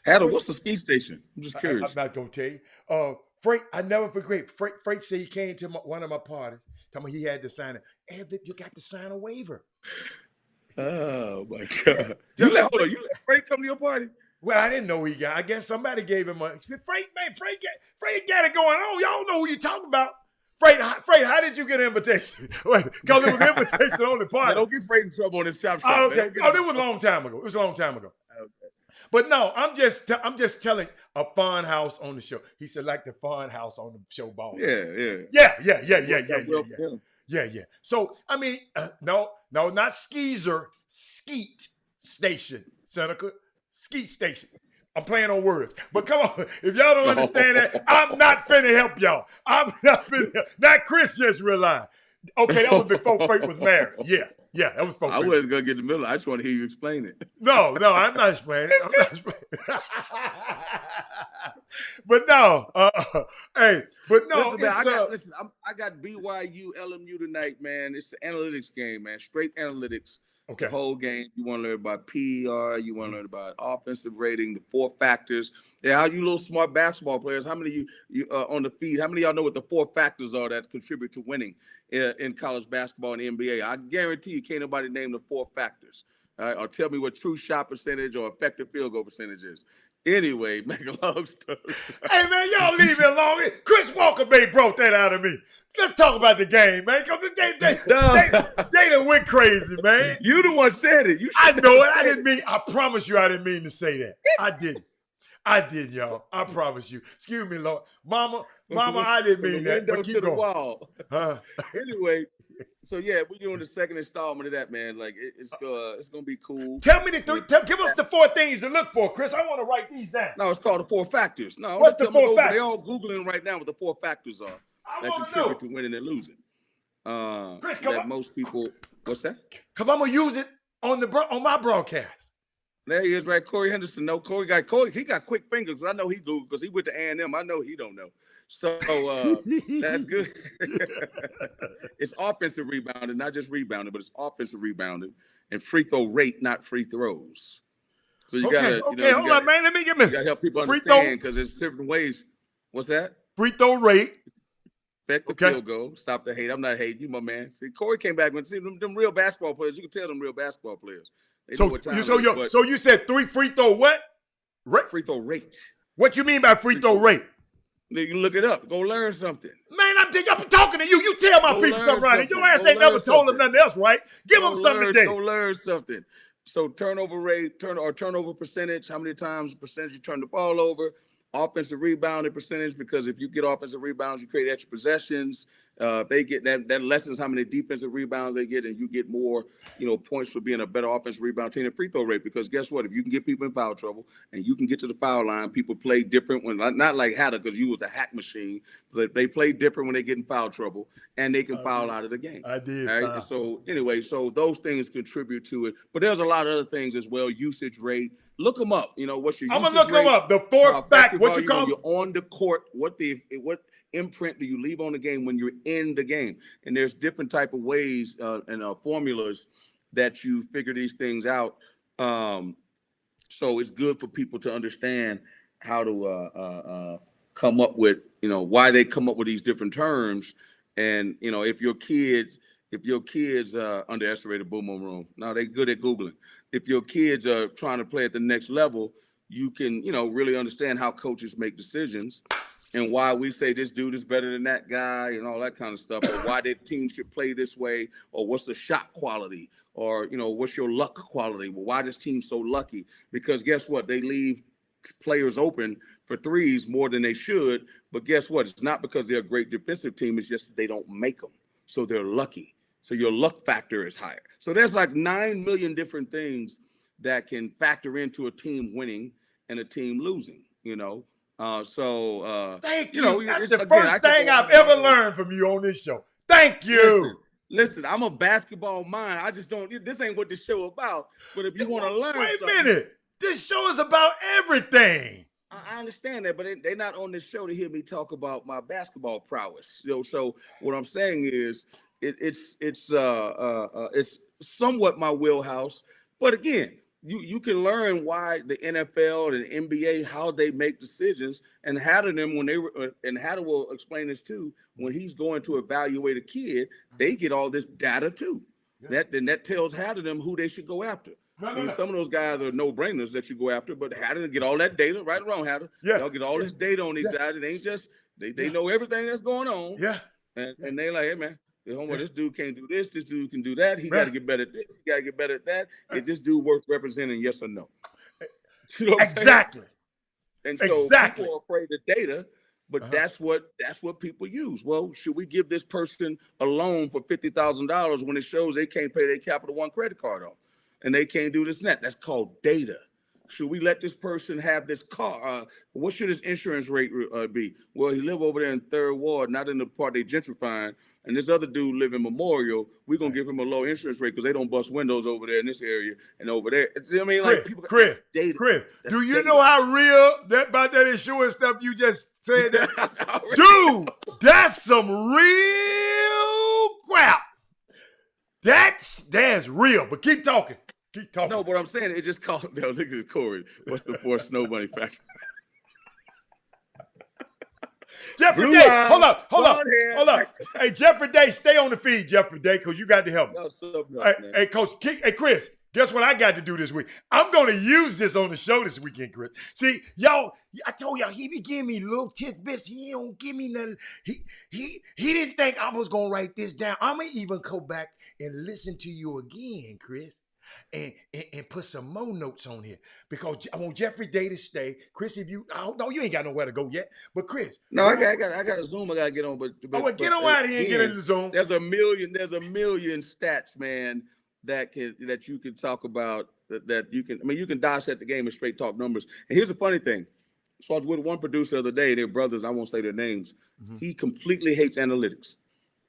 Adam, what's the ski station? I'm just curious. I'm not gonna tell you. Freight, I never forget. Freight said he came to one of my parties. Tell me he had to sign it. You got to sign a waiver. Oh my God! You let Freight come to your party? Well, I didn't know he got. I guess somebody gave him a Freight. Man, Freight got it going on. Y'all know who you talking about. Freight, how did you get an invitation? Because it was an invitation only party. Don't get Freight in trouble on this chop shop. Oh, okay. Oh, it was a long time ago. Okay. But no, I'm just telling a fun house on the show. He said like the fun house on the show ball. Yeah. So I mean, no, not Skeezer, Skeet Station, Seneca, Skeet Station. I'm playing on words, but come on, if y'all don't understand that, I'm not finna help y'all. I'm not finna. Not Chris just realized. Okay, that was before Freight was married. Yeah, that was before. I wasn't gonna get in the middle. I just want to hear you explain it. No, I'm not explaining. But no, hey, but no. Listen, I got BYU, LMU tonight, man. It's the analytics game, man. Straight analytics. Okay. The whole game. You want to learn about PER. You want to learn about offensive rating, the 4 factors. Yeah, how you little smart basketball players? How many of you on the feed? How many of y'all know what the 4 factors are that contribute to winning in college basketball and the NBA? I guarantee you can't nobody name the 4 factors. All right, or tell me what true shot percentage or effective field goal percentage is. Anyway, make a long story. Hey, man, y'all leave it alone. Chris Walker Bay brought that out of me. Let's talk about the game, man. Because they done went crazy, man. You the one said it. I know it. I promise you I didn't mean to say that. I did, y'all. I promise you. Excuse me, Lord. Mama, I didn't mean that. But keep going. Wall. Anyway, so yeah, we're doing the second installment of that, man. Like it's gonna be cool. Tell me give us the 4 things to look for, Chris. I want to write these down. No, it's called the 4 factors. No, what's the 4 factors? They're all Googling right now what the 4 factors are that contribute to winning and losing. Chris, that most people. What's that? Because I'm gonna use it on my broadcast. There he is, right? Corey Henderson. No, Corey. He got quick fingers. I know he Googled because he went to A&M. I know he don't know. So that's good. It's offensive rebounding, not just rebounding, but it's offensive rebounding and free throw rate, not free throws. So you gotta, hold on, man. Let me get me. You gotta help people understand because there's different ways. What's that? Free throw rate. Effective field goal. Stop the hate. I'm not hating you, my man. See, Corey came back and see them real basketball players. You can tell them real basketball players. So you said 3 free throw what? Free throw rate. What you mean by free throw rate? You can look it up. Go learn something. Man, I'm talking to you. You tell my people something right. Your ass ain't never told them nothing else, right? Give them something today. Go learn something. So turnover rate, turnover percentage, how many times percentage you turn the ball over, offensive rebounding percentage, because if you get offensive rebounds, you create extra possessions. They get that lessens how many defensive rebounds they get, and you get more, points for being a better offensive rebound team and free throw rate. Because guess what? If you can get people in foul trouble and you can get to the foul line, people play different when not like Hatter because you was a hack machine. But they play different when they get in foul trouble and they can foul out of the game. I did. Right? So anyway, those things contribute to it. But there's a lot of other things as well. Usage rate. Look them up. What's your? I'm gonna look them up. The 4 fact. What you call? You're on the court. What imprint do you leave on the game when you're in the game? And there's different type of ways and formulas that you figure these things out. So it's good for people to understand how to come up with, why they come up with these different terms. And, if your kid if your kids underestimated boom boom room. Now they good at Googling. If your kids are trying to play at the next level, you can, really understand how coaches make decisions and why we say this dude is better than that guy and all that kind of stuff, or why their team should play this way, or what's the shot quality, or, what's your luck quality? Well, why this team so lucky? Because guess what? They leave players open for threes more than they should, but guess what? It's not because they're a great defensive team. It's just they don't make them, so they're lucky. So your luck factor is higher. So there's like 9 million different things that can factor into a team winning and a team losing, Thank you. That's the first thing I've ever learned from you on this show. Thank you. Listen, I'm a basketball mind. I just don't, this ain't what this show about. But if you want to learn Wait a minute. This show is about everything. I understand that, but they're not on this show to hear me talk about my basketball prowess. So what I'm saying is it's somewhat my wheelhouse. But again, you can learn why the NFL and the NBA, how they make decisions, and Hatter them and Hatter will explain this too. When he's going to evaluate a kid, they get all this data too. Yeah. That tells Hatter them who they should go after. Some of those guys are no-brainers that you go after, but Hatter get all that data, right or wrong, Hatter. Yeah. Y'all get all this data on these guys. It ain't just they know everything that's going on. Yeah. And they like, hey man, this dude can't do this dude can do that. He got to get better at this, he got to get better at that. Is this dude worth representing, yes or no? You know exactly. And so people are afraid of data, but that's what people use. Well, should we give this person a loan for $50,000 when it shows they can't pay their Capital One credit card off? And they can't do this and that? That's called data. Should we let this person have this car? What should his insurance rate be? Well, he live over there in Third Ward, not in the part they gentrifying. And this other dude live in Memorial. We're going to give him a low insurance rate because they don't bust windows over there in this area and over there. I mean, like people. Chris, do you know how real about that insurance stuff you just said? Dude, that's some real crap. That's real, but keep talking. Keep talking. No, but I'm saying it just called. No, look at Corey. What's the forced snow bunny factor? Jeffrey Day, hold up. Hey, Jeffrey Day, stay on the feed, Jeffrey Day, because you got to help me. Hey, Coach, hey, Chris, guess what I got to do this week? I'm going to use this on the show this weekend, Chris. See, y'all, I told y'all, he be giving me little tidbits. He don't give me nothing. He didn't think I was going to write this down. I'm going to even go back and listen to you again, Chris. And put some more notes on here because I want Jeffrey Day to stay. Chris, you ain't got nowhere to go yet. But Chris, no, I got a Zoom I gotta get on. But get on out of here and get in the Zoom. There's a million stats, man, that you can talk about. That you can. I mean, you can dissect the game and straight talk numbers. And here's the funny thing. So I was with one producer the other day. They're brothers. I won't say their names. Mm-hmm. He completely hates analytics.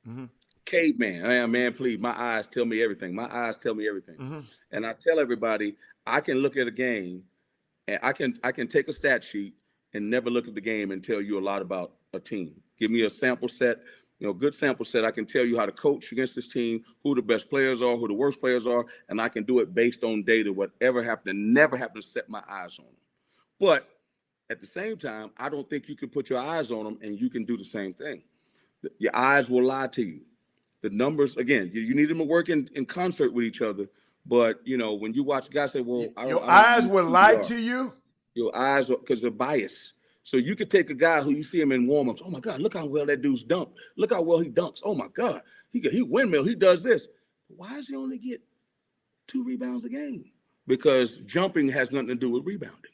Mm-hmm. Caveman, man, please. My eyes tell me everything. Mm-hmm. And I tell everybody, I can look at a game, and I can take a stat sheet and never look at the game and tell you a lot about a team. Give me a sample set, good sample set. I can tell you how to coach against this team, who the best players are, who the worst players are, and I can do it based on data. Whatever happened, never happened to set my eyes on them. But at the same time, I don't think you can put your eyes on them and you can do the same thing. Your eyes will lie to you. The numbers, again, you need them to work in concert with each other. But, when you watch guys say, well, your eyes will lie to you? Your eyes, because they're biased. So you could take a guy who you see him in warm-ups. Oh, my God, look how well that dude's dunked. Look how well he dunks. Oh, my God, he windmill. He does this. Why does he only get 2 rebounds a game? Because jumping has nothing to do with rebounding.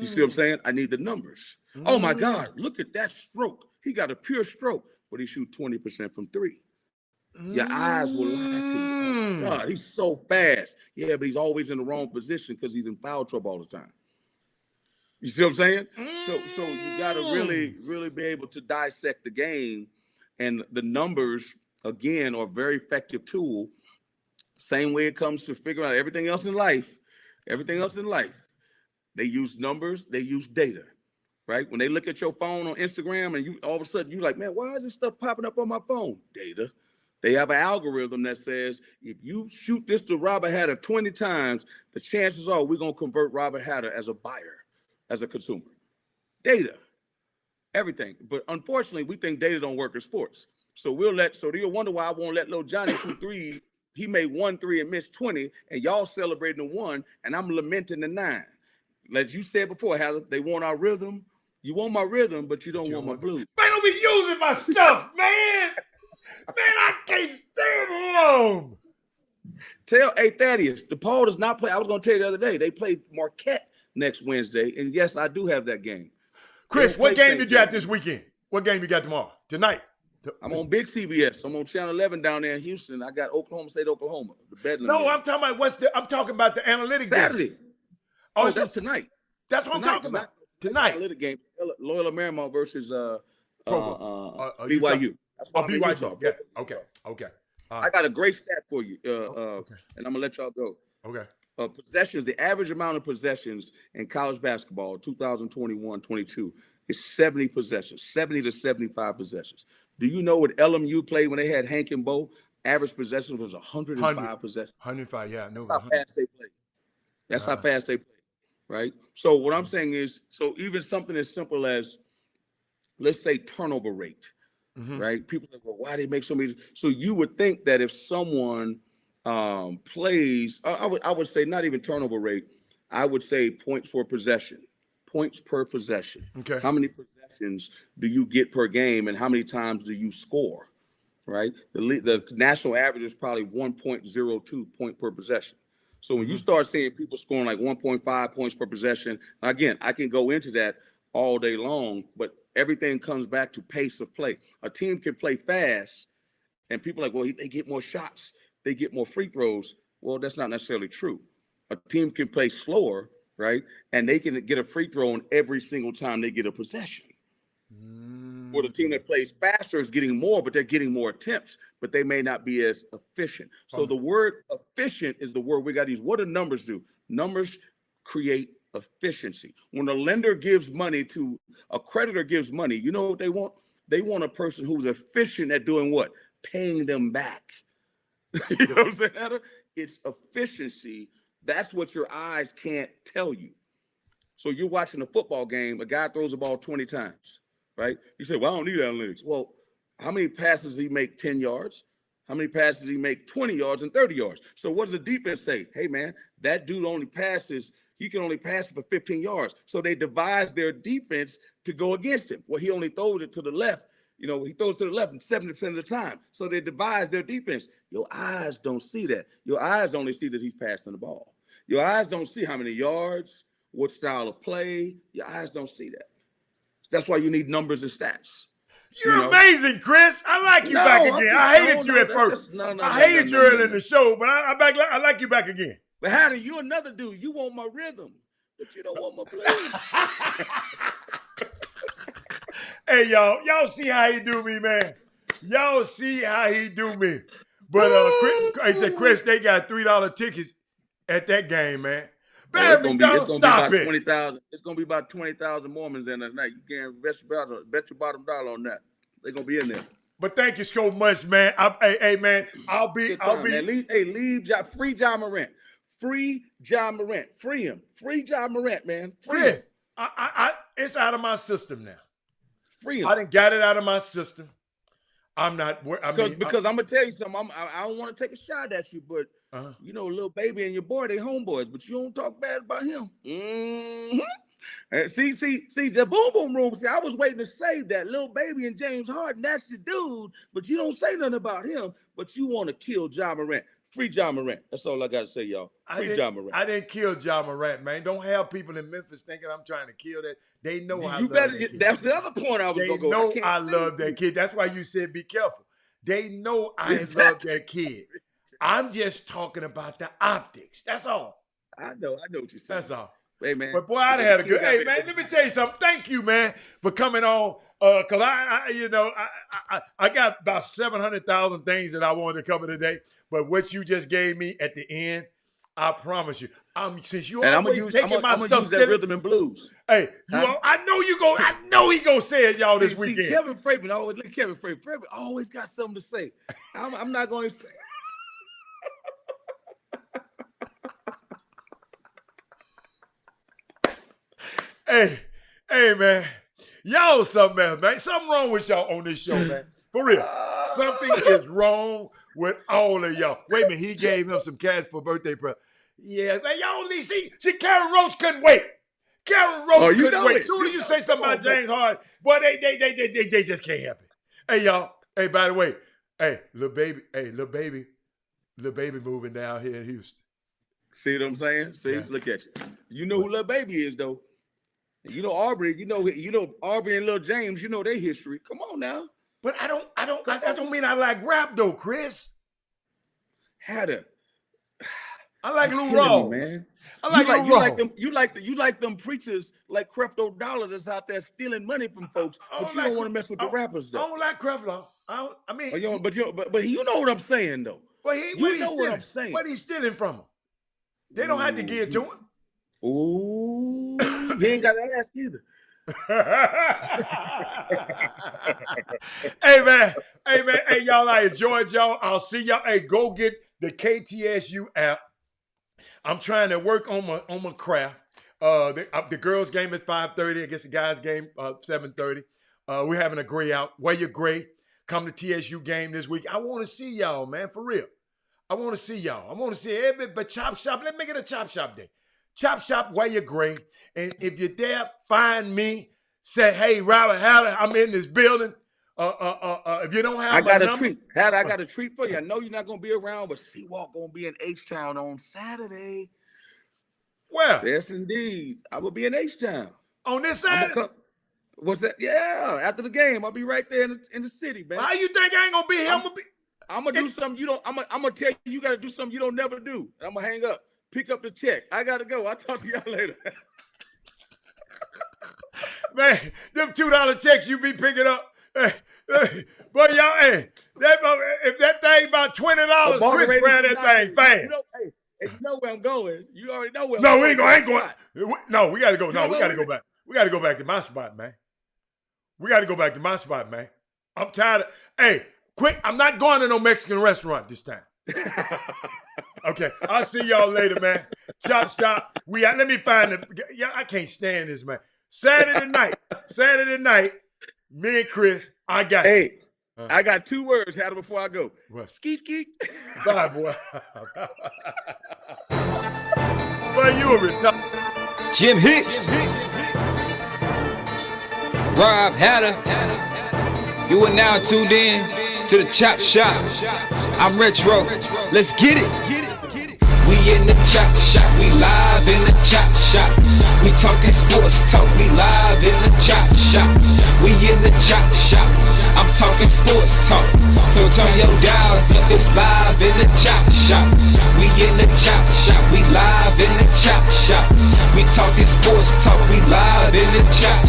You see what I'm saying? I need the numbers. Oh, my God, look at that stroke. He got a pure stroke, but he shoots 20% from 3. Your eyes will lie to you. Oh, God, he's so fast. Yeah, but he's always in the wrong position because he's in foul trouble all the time. You see what I'm saying? So you got to really, really be able to dissect the game. And the numbers, again, are a very effective tool. Same way it comes to figuring out everything else in life. They use numbers. They use data. Right? When they look at your phone on Instagram and you all of a sudden you're like, man, why is this stuff popping up on my phone? Data. They have an algorithm that says if you shoot this to Robert Hatter 20 times, the chances are we're going to convert Robert Hatter as a buyer, as a consumer. Data. Everything. But unfortunately, we think data don't work in sports. So you'll wonder why I won't let little Johnny shoot three. He made 1 3 and missed 20, and y'all celebrating the 1, and I'm lamenting the 9. Like you said before, they want our rhythm. You want my rhythm, but you don't want my blues. Man, don't be using my stuff, man. Man, I can't stand him. Hey, Thaddeus, DePaul does not play. I was going to tell you the other day, they play Marquette next Wednesday, and yes, I do have that game. Chris, what game did you have this weekend? What game you got tomorrow? Tonight? I'm on Big CBS. I'm on Channel 11 down there in Houston. I got Oklahoma State, Oklahoma. The Bedlam No, game. I'm talking about I'm talking about the analytics Saturday. game. Oh, that's tonight. That's what I'm talking about. Tonight. Analytic game. Loyola Marymount versus BYU. That's what BYU. Yeah. Okay. I got a great stat for you, and I'm gonna let y'all go. Okay. Possessions. The average amount of possessions in college basketball, 2021-22, is 70 possessions, 70 to 75 possessions. Do you know what LMU played when they had Hank and Bo? Average possessions was 105 possessions. 105. Yeah, I know. That's how fast they play. That's how fast they play. Right. So what I'm saying is, so even something as simple as, let's say, turnover rate. Right? People think, well, why they make so many? So you would think that if someone plays, I would say not even turnover rate. I would say points per possession. Okay. How many possessions do you get per game, and how many times do you score? Right. The national average is probably 1.02 point per possession. So when you start seeing people scoring like 1.5 points per possession, again, I can go into that all day long, but everything comes back to pace of play. A team can play fast, and people are like, well, they get more shots, they get more free throws. Well, that's not necessarily true. A team can play slower, right? And they can get a free throw on every single time they get a possession. Well, the team that plays faster is getting more, but they're getting more attempts, but they may not be as efficient. So the word efficient is the word we got to use. What do numbers do? Numbers create efficiency. When a lender gives money to a creditor gives money, you know what they want? They want a person who's efficient at doing what? Paying them back. You know what I'm saying, Heather? It's efficiency. That's what your eyes can't tell you. So you're watching a football game, a guy throws the ball 20 times, right? You say, well, I don't need analytics. Well, how many passes does he make 10 yards? How many passes does he make 20 yards and 30 yards? So what does the defense say? Hey, man, that dude only passes, he can only pass for 15 yards. So they devise their defense to go against him. Well, he only throws it to the left. You know, he throws to the left 70% of the time. So they devise their defense. Your eyes don't see that. Your eyes only see that he's passing the ball. Your eyes don't see how many yards, what style of play. Your eyes don't see that. That's why you need numbers and stats. You're amazing, Chris. I like you back again. I hated you at first. I hated you earlier in the show, but I like you back again. But Hattie, you another dude. You want my rhythm, but you don't want my blues. Hey, y'all see how he do me, man. Y'all see how he do me. But Chris, he said, Chris, they got $3 tickets at that game, man. Baby, don't stop it. It's gonna be about 20,000 Mormons in that night. You can't bet your bottom dollar on that. They're gonna be in there. But thank you so much, man. Hey, man, I'll be. Free John Morant. Free John Morant. Free him. Free John Morant, man. Chris, it's out of my system now. Free him. I done got it out of my system. I'm not. Because I'm gonna tell you something. I don't want to take a shot at you, but you know, little baby and your boy, they homeboys, but you don't talk bad about him. And see, the boom boom room. See, I was waiting to say that little baby and James Harden, that's your dude, but you don't say nothing about him. But you want to kill John Morant. Free John Morant. That's all I gotta say, y'all. Free John Morant. I didn't kill John Morant, man. Don't have people in Memphis thinking I'm trying to kill that. They know I love that kid. That's the other point I was gonna go. They know I love that kid. That's why you said be careful. They know I love that kid. I'm just talking about the optics. That's all. I know what you're saying. That's all. Hey, man. But boy, I had a good. Hey, man, let me tell you something. Thank you, man, for coming on. Cause I got about 700,000 things that I wanted to cover today. But what you just gave me at the end, I promise you, since you always taking my stuff, use that rhythm and blues. Hey, I know you go. I know he gonna say it, y'all, this weekend. Kevin Frankman always got something to say. I'm not going to say. Hey, man. Y'all something else, man. Something wrong with y'all on this show, man. For real. Something is wrong with all of y'all. Wait a minute, he gave him some cash for birthday present. Yeah, man, y'all need see Karen Roach couldn't wait. Karen Roach couldn't wait. As soon as you say something about James Harden, boy, they just can't help it. Hey, y'all. Hey, by the way, hey, little baby moving down here in Houston. See what I'm saying? See, look at you. You know who Lil Baby is, though. You know Aubrey. You know Aubrey and Lil James. You know their history. Come on now. But I don't mean I like rap though, Chris. Hatter. I like Lou Raw, man. I like Lou Raw. You like them preachers like Creflo Dollar that's out there stealing money from folks, but you don't want to mess with the rappers though. I don't like Creflo. But you know what I'm saying though. What I'm saying. What he's stealing from them? They don't have to give it to him. Ooh, he ain't got to ask either. Hey y'all, I enjoyed y'all. I'll see y'all. Hey, go get the KTSU app. I'm trying to work on my craft. The girls' game is 5:30. I guess the guys' game 7:30. We're having a gray out. Wear your gray. Come to TSU game this week. I want to see y'all, man, for real. I want to see y'all. I want to see everybody. But Chop Shop, let's make it a Chop Shop day. Chop Shop, wear your gray. And if you're there, find me. Say, hey, Robert Hatter, I'm in this building. If you don't have I got my a number, treat. Hatter, I got a treat for you. I know you're not going to be around, but Seawalk going to be in H-Town on Saturday. Where? Yes, indeed. I will be in H-Town. On this side? What's that? Yeah, after the game, I'll be right there in the city, man. How you think I ain't going to be here? I'm gonna do something you don't. I'm gonna tell you gotta do something you don't never do. I'm gonna hang up, pick up the check. I gotta go. I'll talk to y'all later. Man, them $2 checks you be picking up. Boy, y'all, hey, if that thing about $20, Chris grab that thing fast. You know where I'm going. You already know where. No, we ain't going. No, we gotta go. No, we gotta go back. We gotta go back to my spot, man. I'm tired of. Hey. Quick, I'm not going to no Mexican restaurant this time. Okay, I'll see y'all later, man. Chop Shop. Let me find I can't stand this, man. Saturday night, me and Chris, I got Hey, I got 2 words, Hatter, before I go. What? Skeet, skeet. Bye, boy. Boy, you a retarded. Jim Hicks. Rob Hatter. You are now tuned in to the Chop Shop. I'm Retro. Let's get it. We in the Chop Shop. We live in the Chop Shop. We talking sports talk. We live in the Chop Shop. We in the Chop Shop. I'm talking sports talk. So turn your dials up. It's live in the Chop Shop. We in the Chop Shop. We live in the Chop Shop. We talking sports talk. We live in the Chop